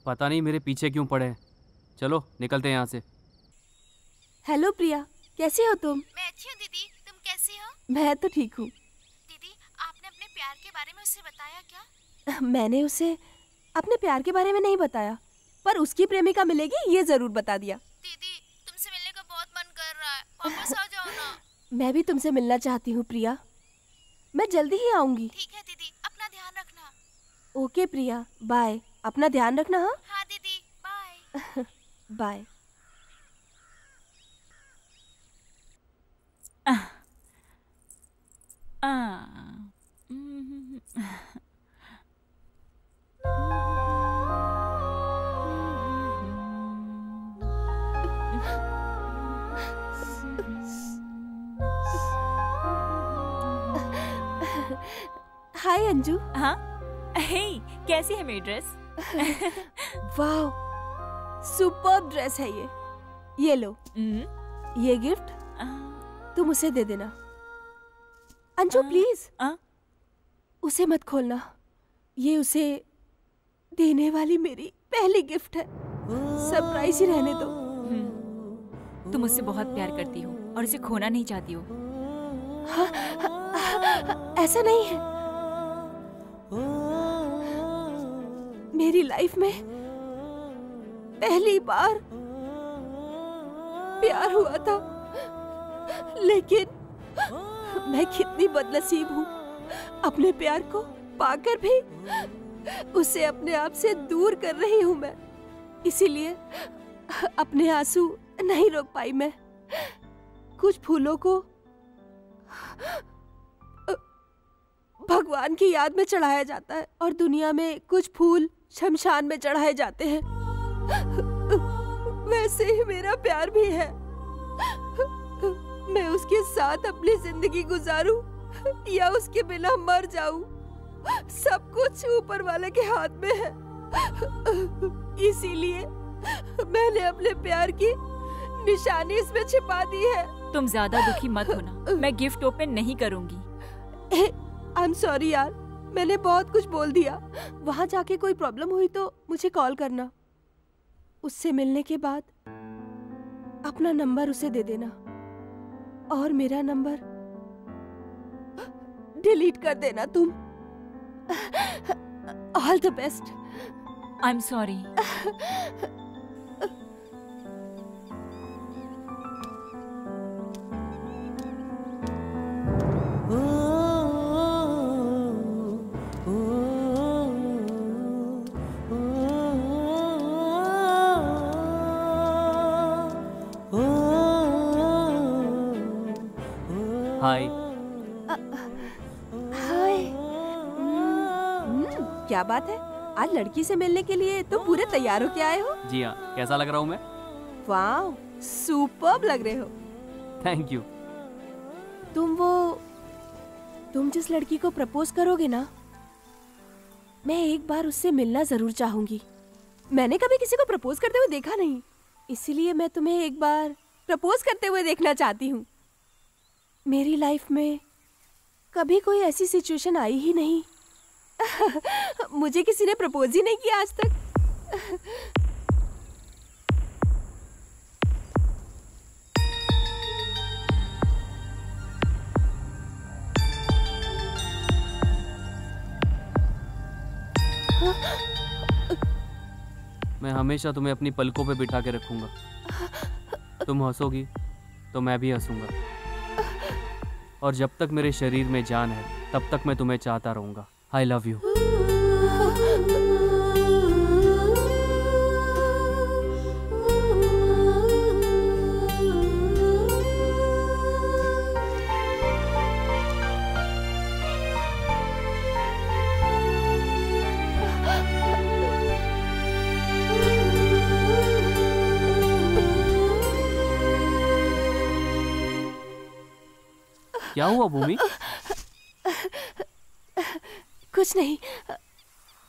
[SPEAKER 2] पता नहीं मेरे पीछे क्यों पड़े हैं। चलो निकलते हैं यहाँ से।
[SPEAKER 16] हेलो प्रिया, कैसी हो तुम?
[SPEAKER 11] मैं अच्छी हूँ दीदी, तुम कैसी हो?
[SPEAKER 16] मैं तो ठीक हूँ।
[SPEAKER 11] दीदी, आपने अपने प्यार के बारे में उससे बताया क्या?
[SPEAKER 16] मैंने उसे अपने प्यार के बारे में नहीं बताया, पर उसकी प्रेमिका मिलेगी ये जरूर बता दिया।
[SPEAKER 11] दीदी, तुमसे मिलने का बहुत मन कर रहा है, वापस आ जाओ ना।
[SPEAKER 16] मैं भी तुमसे मिलना चाहती हूँ प्रिया, मैं जल्दी ही आऊंगी।
[SPEAKER 11] ठीक है दीदी, अपना ध्यान रखना।
[SPEAKER 16] ओके प्रिया, बाय। अपना ध्यान रखना। हाँ
[SPEAKER 11] हाँ दीदी, बाय।
[SPEAKER 16] बाय। हाय अंजू।
[SPEAKER 4] हाँ, हे, कैसी है मेरी ड्रेस?
[SPEAKER 16] वाह, सुपर्ब ड्रेस है ये लो। ये गिफ्ट तुम उसे दे देना। अंजू प्लीज उसे मत खोलना, ये उसे देने वाली मेरी पहली गिफ्ट है। सरप्राइज ही रहने दो।
[SPEAKER 4] तुम उससे बहुत प्यार करती हो और उसे खोना नहीं चाहती हो।
[SPEAKER 16] ऐसा नहीं है। मेरी लाइफ में पहली बार प्यार हुआ था, लेकिन मैं कितनी बदनसीब हूँ। अपने प्यार को पाकर भी उसे अपने आप से दूर कर रही हूँ मैं। इसीलिए अपने आंसू नहीं रोक पाई मैं। कुछ फूलों को भगवान की याद में चढ़ाया जाता है और दुनिया में कुछ फूल शमशान में चढ़ाए जाते हैं। वैसे ही मेरा प्यार भी है। मैं उसके साथ अपनी जिंदगी गुजारूं या उसके बिना मर जाऊं, सब कुछ ऊपर वाले के हाथ में है। इसीलिए मैंने अपने प्यार की निशानी इसमें छिपा दी है।
[SPEAKER 4] तुम ज्यादा दुखी मत होना, मैं गिफ्ट ओपन नहीं करूंगी।
[SPEAKER 16] आई एम सॉरी यार, मैंने बहुत कुछ बोल दिया। वहां जाके कोई प्रॉब्लम हुई तो मुझे कॉल करना। उससे मिलने के बाद अपना नंबर उसे दे देना और मेरा नंबर डिलीट कर देना तुम। All the best.
[SPEAKER 4] I am sorry.
[SPEAKER 2] Hi.
[SPEAKER 16] Hi. क्या बात है, आज लड़की से मिलने के लिए तुम पूरे तैयार होके आए हो?
[SPEAKER 2] जी हाँ, कैसा लग रहा हूँ मैं?
[SPEAKER 16] वाह, सुपर्ब लग रहे हो।
[SPEAKER 2] Thank you.
[SPEAKER 16] तुम जिस लड़की को प्रपोज करोगे ना, मैं एक बार उससे मिलना जरूर चाहूंगी। मैंने कभी किसी को प्रपोज करते हुए देखा नहीं, इसीलिए मैं तुम्हें एक बार प्रपोज करते हुए देखना चाहती हूँ। मेरी लाइफ में कभी कोई ऐसी सिचुएशन आई ही नहीं। मुझे किसी ने प्रपोज ही नहीं किया आज तक।
[SPEAKER 2] मैं हमेशा तुम्हें अपनी पलकों पे बिठा के रखूंगा। तुम हंसोगी तो मैं भी हंसूंगा, और जब तक मेरे शरीर में जान है तब तक मैं तुम्हें चाहता रहूंगा। आई लव यू। क्या हुआ भूमि?
[SPEAKER 16] कुछ नहीं,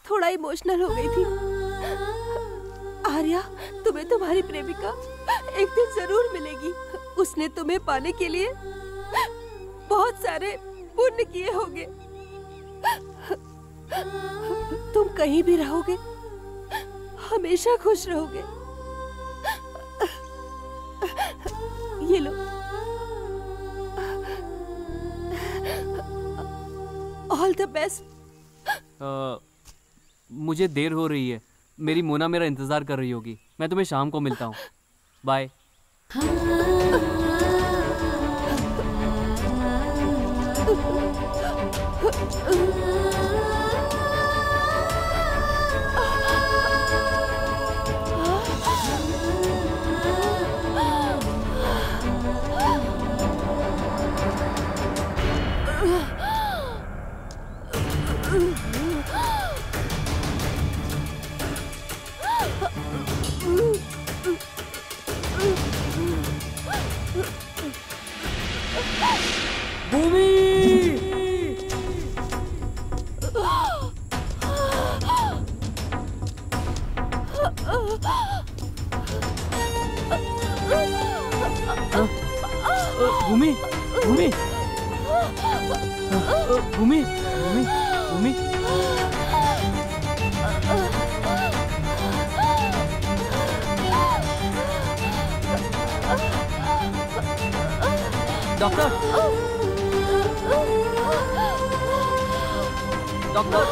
[SPEAKER 16] थोड़ा इमोशनल हो गई थी। आर्या, तुम्हें तुम्हारी प्रेमिका एक दिन जरूर मिलेगी। उसने तुम्हें पाने के लिए बहुत सारे पुण्य किए होंगे। तुम कहीं भी रहोगे, हमेशा खुश रहोगे। ये लो। All the best.
[SPEAKER 2] मुझे देर हो रही है, मेरी मोना मेरा इंतजार कर रही होगी। मैं तुम्हें शाम को मिलता हूँ। Bye. Bhumi, Bhumi, Bhumi, Bhumi, Bhumi. Doctor, doctor.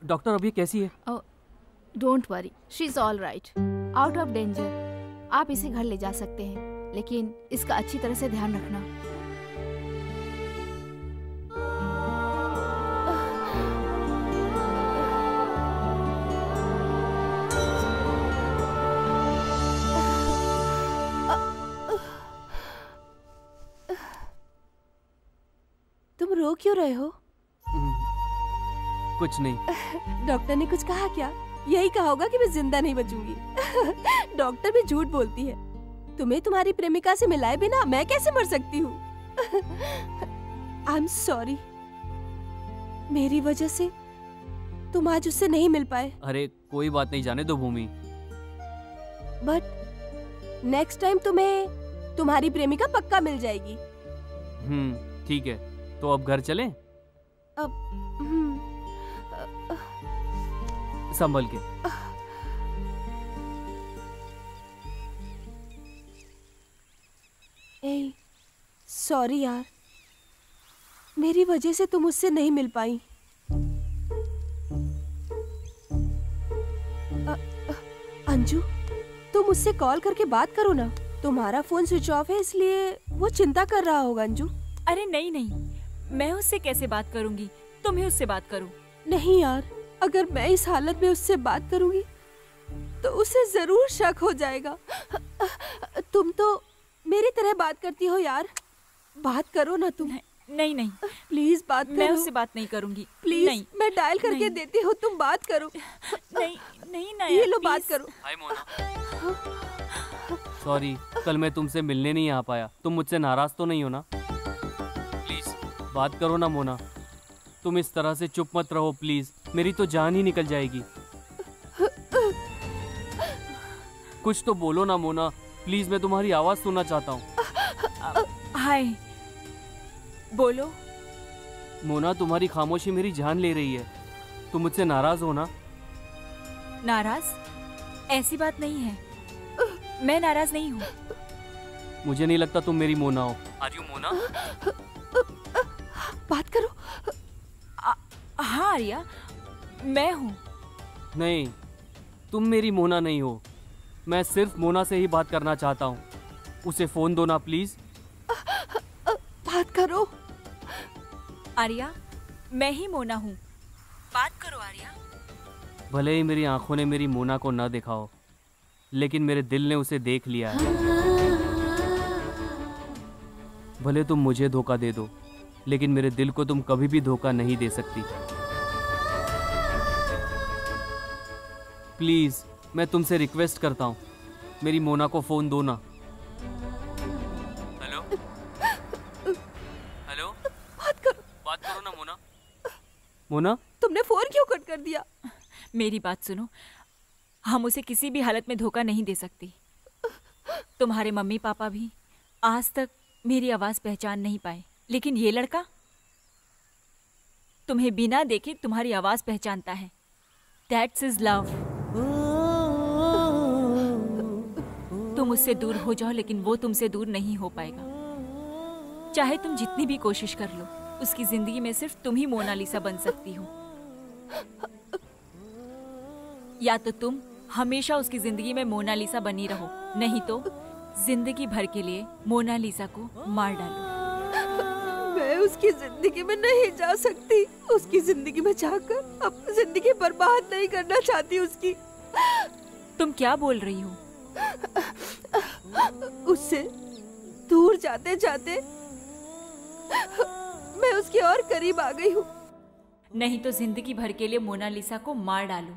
[SPEAKER 2] Doctor अभी कैसी है?
[SPEAKER 11] Don't worry, she is all right, out of danger. आप इसे घर ले जा सकते हैं, लेकिन इसका अच्छी तरह से ध्यान रखना।
[SPEAKER 16] तुम रो क्यों रहे हो?
[SPEAKER 2] कुछ नहीं।
[SPEAKER 16] डॉक्टर ने कुछ कहा क्या? यही कहा होगा कि मैं जिंदा नहीं बचूंगी। डॉक्टर भी झूठ बोलती है। तुम्हें तुम्हारी प्रेमिका से मिलाए बिना मैं कैसे मर सकती हूँ? आई एम सॉरी, मेरी वजह से तुम आज उससे नहीं मिल पाए।
[SPEAKER 2] अरे कोई बात नहीं, जाने दो भूमि।
[SPEAKER 16] बट नेक्स्ट टाइम तुम्हें तुम्हारी प्रेमिका पक्का मिल जाएगी।
[SPEAKER 2] ठीक है, तो अब घर चलें? संभल के।
[SPEAKER 16] सॉरी यार, मेरी वजह से तुम उससे नहीं मिल पाई। अंजू, तुम उससे कॉल करके बात करो ना। तुम्हारा फोन स्विच ऑफ है, इसलिए वो चिंता कर रहा होगा। अंजू,
[SPEAKER 4] अरे नहीं नहीं, मैं उससे कैसे बात करूंगी? तुम ही उससे बात करो।
[SPEAKER 16] नहीं यार, अगर मैं इस हालत में उससे बात करूंगी तो उसे जरूर शक हो जाएगा। तुम तो मेरी तरह बात करती हो यार, बात करो ना तुम।
[SPEAKER 4] नहीं नहीं,
[SPEAKER 16] प्लीज बात करो।
[SPEAKER 4] मैं उससे बात नहीं करूंगी।
[SPEAKER 16] प्लीज
[SPEAKER 4] नहीं,
[SPEAKER 16] मैं डायल करके देती हूँ, तुम बात करो।
[SPEAKER 4] नहीं नहीं ना,
[SPEAKER 16] ये लो बात करो।
[SPEAKER 2] हाय मोना, सॉरी कल मैं तुमसे मिलने नहीं आ पाया। तुम मुझसे नाराज तो नहीं हो ना? प्लीज बात करो ना मोना, तुम इस तरह से चुप मत रहो प्लीज, मेरी तो जान ही निकल जाएगी। कुछ तो बोलो ना मोना, प्लीज मैं तुम्हारी आवाज सुनना चाहता हूँ।
[SPEAKER 4] हाय, बोलो।
[SPEAKER 2] मोना, तुम्हारी खामोशी मेरी जान ले रही है। तुम मुझसे नाराज हो ना?
[SPEAKER 4] नाराज? ऐसी बात नहीं है, मैं नाराज नहीं हूँ।
[SPEAKER 2] मुझे नहीं लगता तुम मेरी मोना हो। Are you Mona?
[SPEAKER 16] बात करो।
[SPEAKER 4] हाँ आर्या, मैं हूँ।
[SPEAKER 2] नहीं, तुम मेरी मोना नहीं हो। मैं सिर्फ मोना से ही बात करना चाहता हूँ। उसे फोन दो ना प्लीज।
[SPEAKER 16] बात करो।
[SPEAKER 4] आर्या, मैं ही मोना हूँ, बात करो आर्या।
[SPEAKER 2] भले ही मेरी आंखों ने मेरी मोना को न देखा हो, लेकिन मेरे दिल ने उसे देख लिया है। भले तुम मुझे धोखा दे दो, लेकिन मेरे दिल को तुम कभी भी धोखा नहीं दे सकती। प्लीज, मैं तुमसे रिक्वेस्ट करता हूँ, मेरी मोना को फोन दो ना। हेलो हेलो, बात करो ना मोना। मोना,
[SPEAKER 16] तुमने फोन क्यों कट कर दिया?
[SPEAKER 4] मेरी बात सुनो, हम उसे किसी भी हालत में धोखा नहीं दे सकती। तुम्हारे मम्मी पापा भी आज तक मेरी आवाज पहचान नहीं पाए, लेकिन ये लड़का तुम्हें बिना देखे तुम्हारी आवाज पहचानता है। That's his love। तुम उससे दूर हो जाओ, लेकिन वो तुमसे दूर नहीं हो पाएगा। चाहे तुम जितनी भी कोशिश कर लो, उसकी जिंदगी में सिर्फ तुम ही मोनालिसा बन सकती हो। या तो तुम हमेशा उसकी जिंदगी में मोनालिसा बनी रहो, नहीं तो जिंदगी भर के लिए मोनालिसा को मार डालो।
[SPEAKER 16] मैं उसकी जिंदगी में नहीं जा सकती। उसकी जिंदगी में जाकर अपनी जिंदगी बर्बाद नहीं करना चाहती उसकी।
[SPEAKER 4] तुम क्या बोल रही हो?
[SPEAKER 16] उससे दूर जाते जाते मैं उसके और करीब आ गई हूँ।
[SPEAKER 4] नहीं तो जिंदगी भर के लिए मोनालिसा को मार डालो।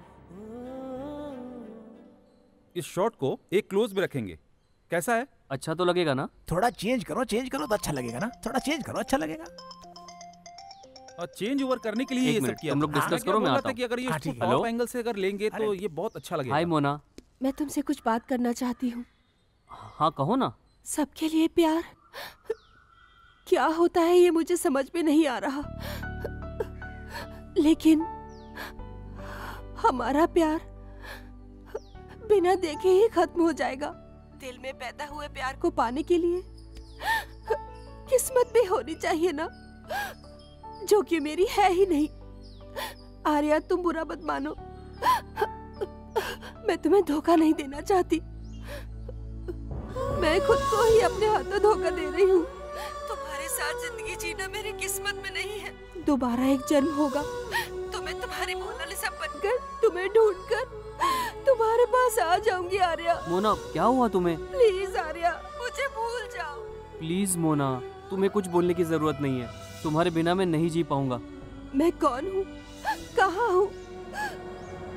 [SPEAKER 9] इस शॉट को एक क्लोज में रखेंगे, कैसा है?
[SPEAKER 2] अच्छा तो लगेगा ना?
[SPEAKER 3] थोड़ा चेंज करो तो अच्छा लगेगा ना। थोड़ा चेंज करो, अच्छा लगेगा।
[SPEAKER 9] और चेंज ओवर करने के लिए ये सब किया।
[SPEAKER 2] तुम लोग डिस्कस करो, मैं आता हूं।
[SPEAKER 9] कि अगर ये टॉप एंगल से अगर लेंगे तो ये बहुत अच्छा लगेगा।
[SPEAKER 2] हाय मोना।
[SPEAKER 16] मैं तुमसे कुछ बात करना चाहती हूँ।
[SPEAKER 2] हाँ कहो ना।
[SPEAKER 16] सबके लिए प्यार क्या होता है ये मुझे समझ में नहीं आ रहा, लेकिन हमारा प्यार बिना देखे ही खत्म हो जाएगा। दिल में पैदा हुए प्यार को पाने के लिए किस्मत भी होनी चाहिए ना, जो कि मेरी है ही नहीं। आर्या, तुम बुरा मत मानो, मैं तुम्हें धोखा नहीं देना चाहती। मैं खुद को ही अपने हाथों धोखा दे रही हूँ। तुम्हारे साथ जिंदगी जीना मेरी किस्मत में नहीं है। दोबारा एक जन्म होगा तो मैं तुम्हारी मोनालिसा बनकर तुम्हें ढूंढकर तुम्हारे पास आ जाऊंगी। आर्या।
[SPEAKER 2] मोना, क्या हुआ तुम्हें?
[SPEAKER 16] प्लीज आर्या, मुझे भूल जाओ।
[SPEAKER 2] प्लीज मोना, तुम्हें कुछ बोलने की जरूरत नहीं है। तुम्हारे बिना मैं नहीं जी पाऊंगा।
[SPEAKER 16] मैं कौन हूँ, कहाँ हूँ,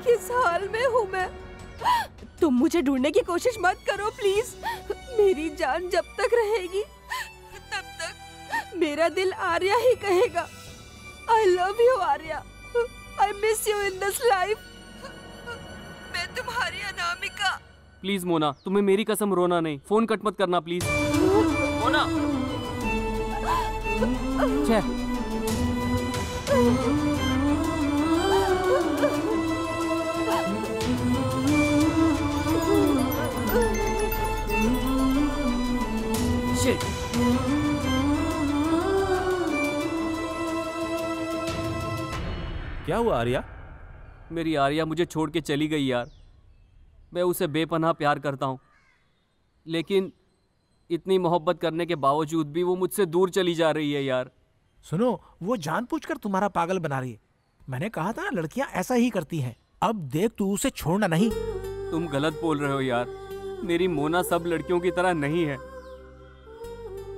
[SPEAKER 16] किस हाल में हूँ मैं? तुम मुझे ढूंढने की कोशिश मत करो प्लीज। मेरी जान जब तक रहेगी तब तक मेरा दिल आर्या ही कहेगा। I love you Arya. I miss you in this life। मैं तुम्हारी अनामिका।
[SPEAKER 2] प्लीज मोना, तुम्हें मेरी कसम रोना नहीं। फोन कट मत करना प्लीज। मोना। Shit।
[SPEAKER 9] क्या हुआ आर्या?
[SPEAKER 2] मेरी आर्या मुझे छोड़ के चली गई यार। मैं उसे बेपनाह प्यार करता हूँ, लेकिन इतनी मोहब्बत करने के बावजूद भी वो मुझसे दूर चली जा रही है यार।
[SPEAKER 3] सुनो, वो जानबूझकर तुम्हारा पागल बना रही है। मैंने कहा था ना, लड़कियां ऐसा ही करती हैं। अब देख, तू उसे छोड़ना नहीं।
[SPEAKER 2] तुम गलत बोल रहे हो यार। मेरी मोना सब लड़कियों की तरह नहीं है।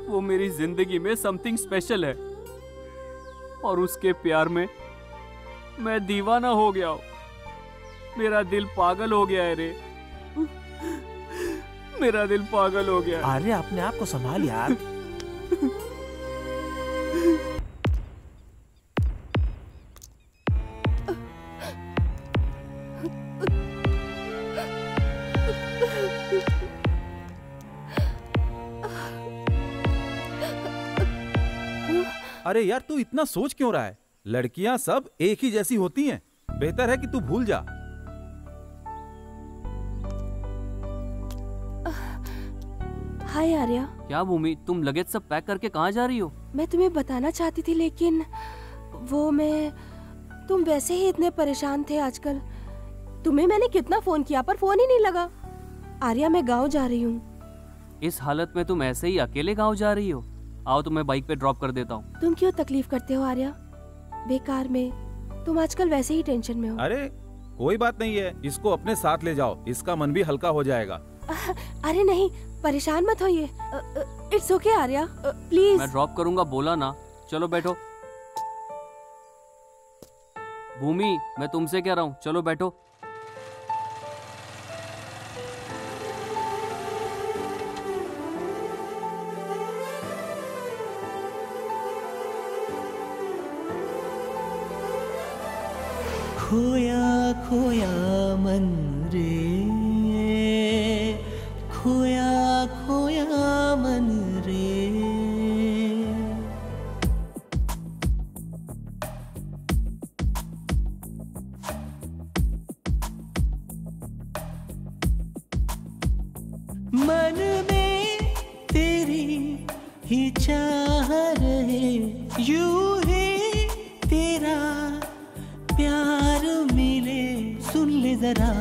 [SPEAKER 2] वो मेरी जिंदगी में समथिंग स्पेशल है, और उसके प्यार में मैं दीवाना हो गया हूँ। मेरा दिल पागल हो गया है रे। मेरा दिल पागल हो गया।
[SPEAKER 3] अरे अपने आप को संभाल यार।
[SPEAKER 9] अरे यार, तू इतना सोच क्यों रहा है? लड़कियां सब एक ही जैसी होती हैं। बेहतर है कि तू भूल जा।
[SPEAKER 16] हाय आर्या।
[SPEAKER 2] क्या भूमि, तुम लगेज सब पैक करके कहाँ जा रही हो?
[SPEAKER 16] मैं तुम्हें बताना चाहती थी लेकिन तुम वैसे ही इतने परेशान थे आजकल। तुम्हें मैंने कितना फोन किया पर फोन ही नहीं लगा। आर्या मैं गांव जा रही हूँ।
[SPEAKER 2] इस हालत में तुम ऐसे ही अकेले गाँव जा रही हो? आओ तुम्हें बाइक पे ड्रॉप कर देता हूँ।
[SPEAKER 16] तुम क्यों तकलीफ करते हो आर्या? बेकार में, तुम आजकल वैसे ही टेंशन में हो।
[SPEAKER 9] अरे कोई बात नहीं है, इसको अपने साथ ले जाओ, इसका मन भी हल्का हो जाएगा।
[SPEAKER 16] अरे नहीं, परेशान मत होइए। It's okay Arya, please.
[SPEAKER 2] मैं ड्रॉप करूंगा बोला ना। चलो बैठो। भूमि, मैं तुमसे कह रहा हूँ, चलो बैठो।
[SPEAKER 5] खोया खोया मन रे, खोया खोया मन रे। मन में तेरी ही चाह रहे, यूं ही तेरा प्यार मिले। सुन ले जरा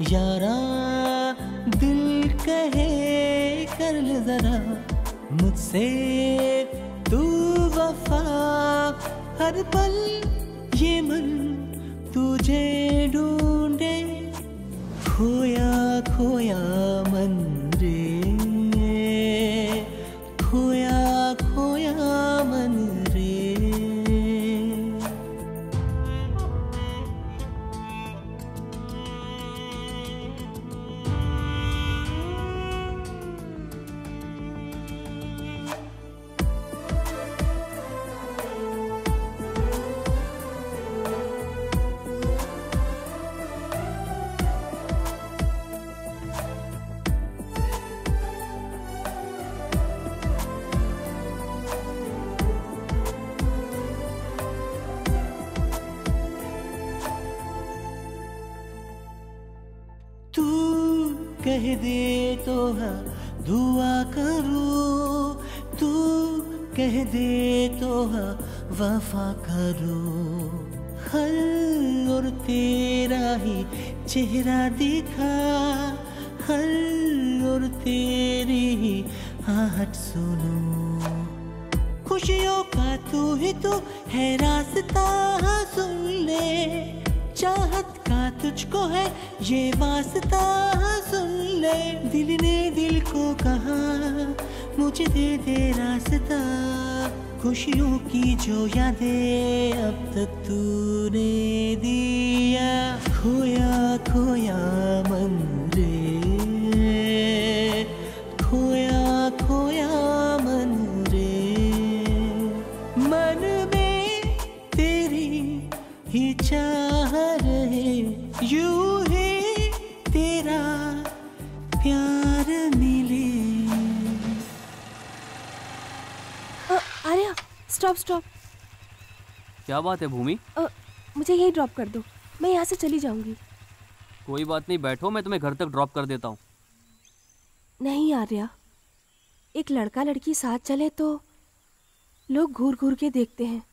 [SPEAKER 5] यारा, दिल कहे कर ले जरा मुझसे तू वफा। हर पल ये मन तुझे ढूंढे, खोया खोया मन रे, खोया खोया मन रे। कह दे तो हाँ दुआ करूं, तू कह दे तो हाँ वफा करूं। हर और तेरा ही चेहरा दिखा, हर और तेरी ही आहट सुनूं। खुशियों का तू ही तो है रास्ता, सुन ले। चाहत का तुझको है ये वास्ता, सुन ले। दिल ने दिल को कहा मुझे दे दे रास्ता। खुशियों की जो यादें अब तक तूने दिया, खोया खोया मन रे, खोया खोया मन रे। मन में तेरी ही चाह रहे, यूं ही तेरा प्यार मिले।
[SPEAKER 16] Arya stop stop.
[SPEAKER 2] क्या बात है भूमि?
[SPEAKER 16] मुझे यही ड्रॉप कर दो, मैं यहाँ से चली जाऊंगी।
[SPEAKER 2] कोई बात नहीं, बैठो, मैं तुम्हें घर तक ड्रॉप कर देता हूँ।
[SPEAKER 16] नहीं आर्या, एक लड़का लड़की साथ चले तो लोग घूर घूर के देखते हैं,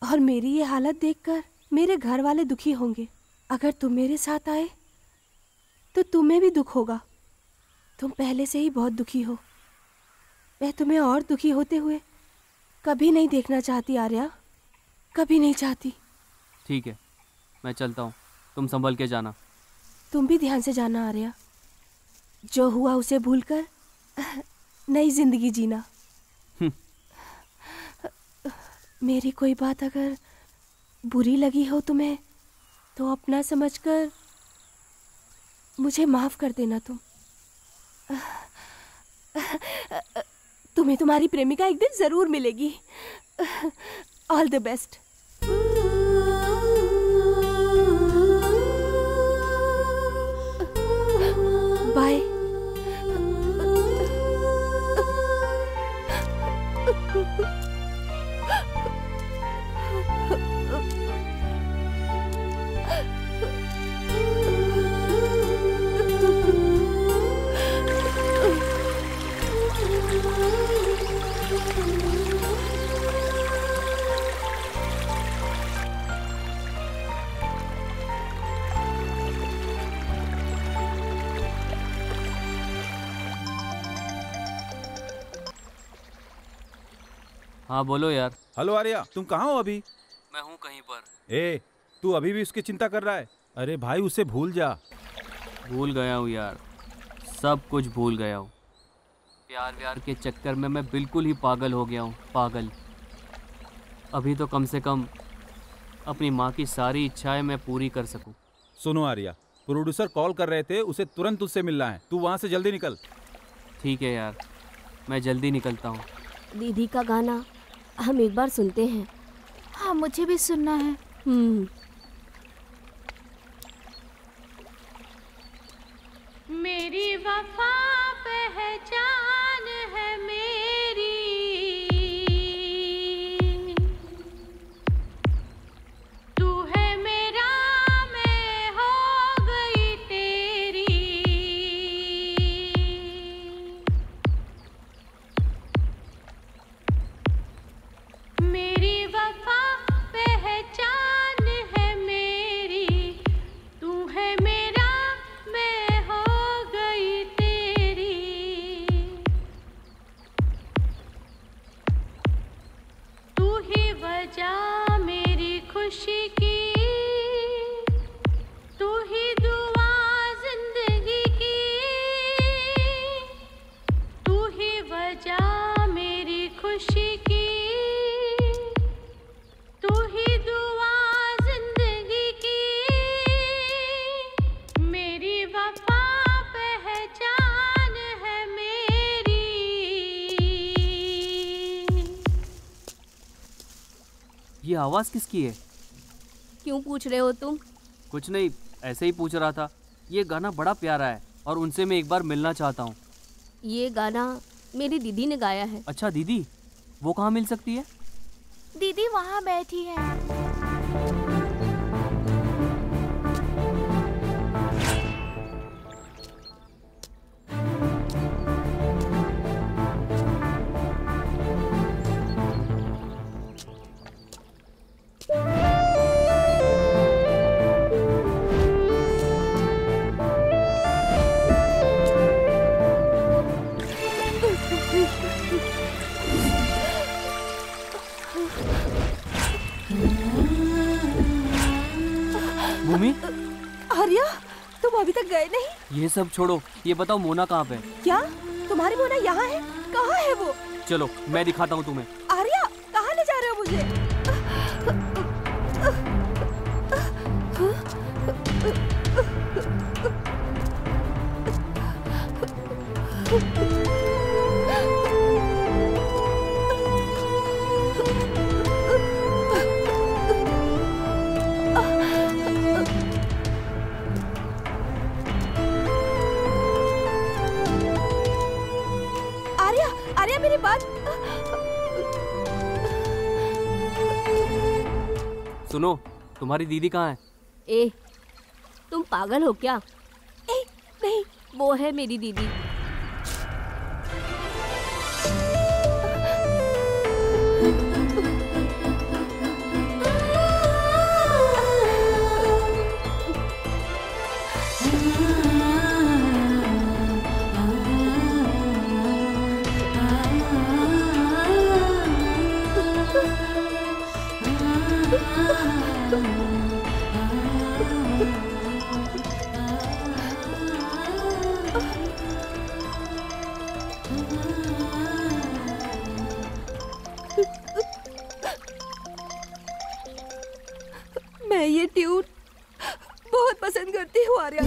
[SPEAKER 16] और मेरी ये हालत देखकर मेरे घर वाले दुखी होंगे। अगर तुम मेरे साथ आए तो तुम्हें भी दुख होगा। तुम पहले से ही बहुत दुखी हो, मैं तुम्हें और दुखी होते हुए कभी नहीं देखना चाहती आर्या, कभी नहीं चाहती।
[SPEAKER 2] ठीक है, मैं चलता हूँ, तुम संभल के जाना।
[SPEAKER 16] तुम भी ध्यान से जाना आर्या। जो हुआ उसे भूलकर नई जिंदगी जीना। मेरी कोई बात अगर बुरी लगी हो तुम्हें तो अपना समझकर मुझे माफ कर देना। तुम्हें तुम्हारी प्रेमिका एक दिन जरूर मिलेगी। All the best. बाय।
[SPEAKER 2] हाँ बोलो यार।
[SPEAKER 9] हेलो आर्या, तुम कहाँ हो अभी?
[SPEAKER 2] मैं हूँ कहीं पर।
[SPEAKER 9] ए, तू अभी भी उसकी चिंता कर रहा है? अरे भाई उसे भूल जा।
[SPEAKER 2] भूल गया हूँ यार, सब कुछ भूल गया हूँ। प्यार व्यार के चक्कर में मैं बिल्कुल ही पागल हो गया हूँ, पागल। अभी तो कम से कम अपनी माँ की सारी इच्छाएं मैं पूरी कर सकूँ।
[SPEAKER 9] सुनो आर्या, प्रोड्यूसर कॉल कर रहे थे, उसे तुरंत उससे मिलना है। तू वहाँ से जल्दी निकल।
[SPEAKER 2] ठीक है यार, मैं जल्दी निकलता हूँ।
[SPEAKER 1] दीदी का गाना हम एक बार सुनते हैं।
[SPEAKER 11] हाँ, मुझे भी सुनना है।
[SPEAKER 15] मेरी वफा पहचान है मेरी, तू है मेरा, मैं हो गई तेरी। मेरी वफा पहचान है मेरी, तू है मेरा, मैं हो गई तेरी। तू ही वजह मेरी खुशी की, तू ही दुआ जिंदगी की, तू ही वजह मेरी खुशी की, तू ही दुआ जिंदगी की। मेरी वफा पहचान है मेरी।
[SPEAKER 2] ये आवाज़ किसकी है?
[SPEAKER 1] क्यों पूछ रहे हो तुम?
[SPEAKER 2] कुछ नहीं, ऐसे ही पूछ रहा था। ये गाना बड़ा प्यारा है और उनसे मैं एक बार मिलना चाहता हूँ।
[SPEAKER 1] ये गाना मेरी दीदी ने गाया है।
[SPEAKER 2] अच्छा दीदी, वो कहाँ मिल सकती है?
[SPEAKER 11] दीदी वहाँ बैठी है।
[SPEAKER 2] भूमि,
[SPEAKER 16] आर्या, तुम अभी तक गए नहीं?
[SPEAKER 2] ये सब छोड़ो, ये बताओ मोना कहाँ पे है?
[SPEAKER 16] क्या तुम्हारी मोना यहाँ है? कहाँ है वो?
[SPEAKER 2] चलो मैं दिखाता हूँ तुम्हें।
[SPEAKER 16] आर्या, कहाँ ले जा रहे हो मुझे? आर्या, आर्या मेरी बात
[SPEAKER 2] सुनो, तुम्हारी दीदी कहाँ है?
[SPEAKER 1] ए, तुम पागल हो क्या?
[SPEAKER 16] ए, नहीं,
[SPEAKER 1] वो है मेरी दीदी।
[SPEAKER 16] मैं ये ट्यून बहुत पसंद करती हूँ आर्या।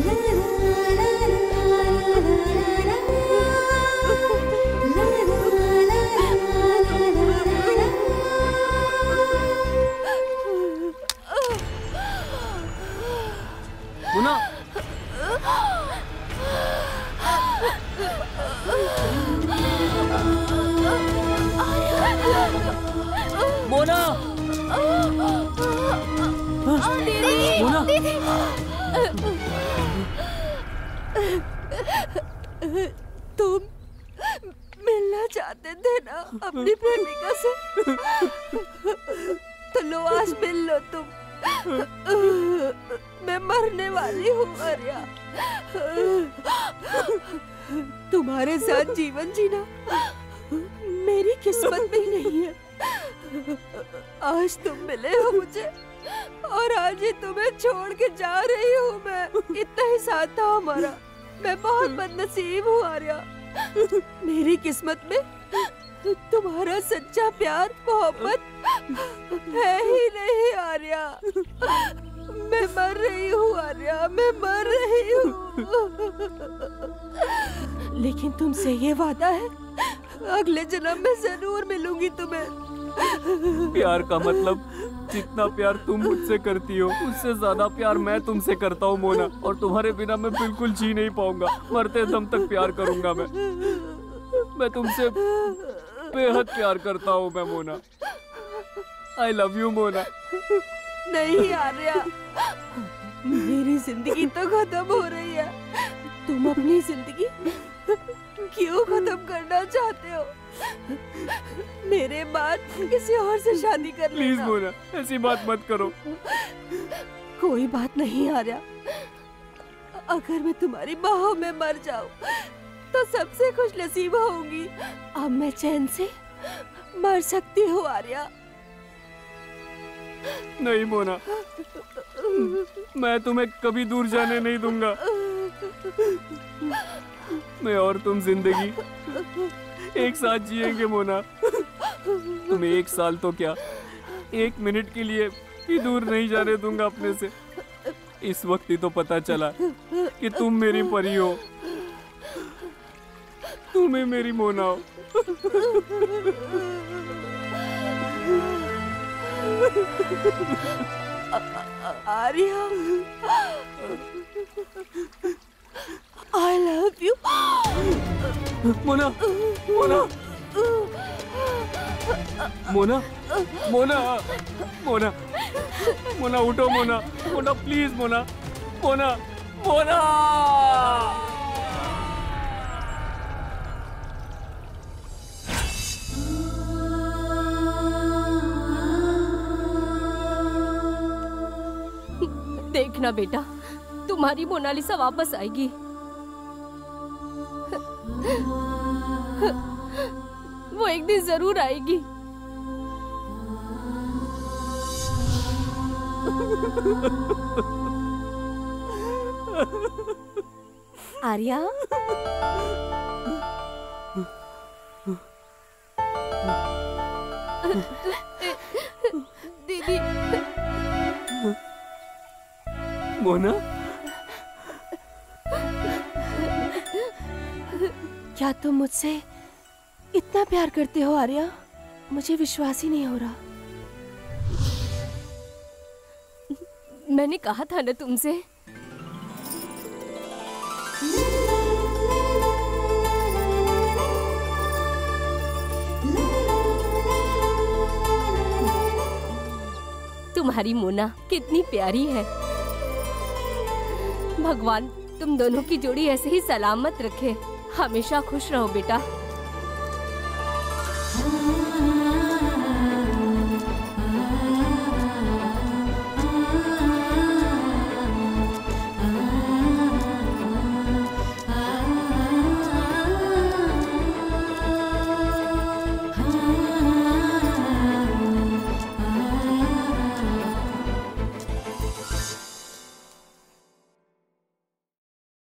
[SPEAKER 2] मोना, मोना, मोना,
[SPEAKER 16] तुम मिलना चाहते थे ना अपनी प्रेमिका से? तो लो आज मिल लो तुम। मैं मरने वाली हूँ आर्या। तुम्हारे साथ जीवन जीना मेरी किस्मत में ही नहीं है। आज तुम मिले हो मुझे और आज ही तुम्हें छोड़ के जा रही हूँ मैं। इतना ही साथ था हमारा। मैं बहुत बदनसीब हूँ आर्या। मेरी किस्मत में तुम्हारा सच्चा प्यार मोहब्बत है ही नहीं आर्या। मैं मर रही हूँ आर्या, मैं मर रही हूँ। लेकिन तुमसे ये वादा है, अगले जन्म में जरूर मिलूंगी तुम्हें।
[SPEAKER 2] प्यार का मतलब जितना प्यार तुम मुझसे करती हो उससे ज्यादा प्यार मैं तुमसे करता हूँ मोना, और तुम्हारे बिना मैं बिल्कुल जी नहीं पाऊंगा। मरते दम तक प्यार करूंगा मैं तुमसे बेहद प्यार करता हूँ मैं मोना। आई लव यू मोना।
[SPEAKER 16] नहीं आर्या, मेरी जिंदगी तो खत्म हो रही है। तुम अपनी जिंदगी क्यों खत्म करना चाहते हो? मेरे बाद किसी और से शादी कर लेना।
[SPEAKER 2] प्लीज मोना, ऐसी बात मत करो।
[SPEAKER 16] कोई बात नहीं आर्या, अगर मैं तुम्हारी बाहों में मर जाऊं तो सबसे खुश नसीब होंगी। अब मैं चैन से मर सकती हूँ आर्या।
[SPEAKER 2] नहीं मोना, मैं तुम्हें कभी दूर जाने नहीं दूंगा। मैं और तुम जिंदगी एक साथ जिएंगे मोना। तुम्हें 1 साल तो क्या, 1 मिनट के लिए भी दूर नहीं जाने दूंगा अपने से। इस वक्त ही तो पता चला कि तुम मेरी परी हो, तुम्हें मेरी मोना हो।
[SPEAKER 16] Arya, I love you.
[SPEAKER 2] Mona, Mona, Mona, Mona, Mona, Mona उठो मोना, मोना प्लीज मोना, मोना, मोना।
[SPEAKER 1] देखना बेटा, तुम्हारी मोनालिसा वापस आएगी। वो एक दिन जरूर आएगी।
[SPEAKER 16] आर्या,
[SPEAKER 1] दीदी।
[SPEAKER 2] मोना,
[SPEAKER 16] क्या तुम मुझसे इतना प्यार करते हो आर्या? मुझे विश्वास ही नहीं हो रहा।
[SPEAKER 1] मैंने कहा था ना तुमसे। तुम्हारी मोना कितनी प्यारी है। भगवान तुम दोनों की जोड़ी ऐसे ही सलामत रखे। हमेशा खुश रहो बेटा।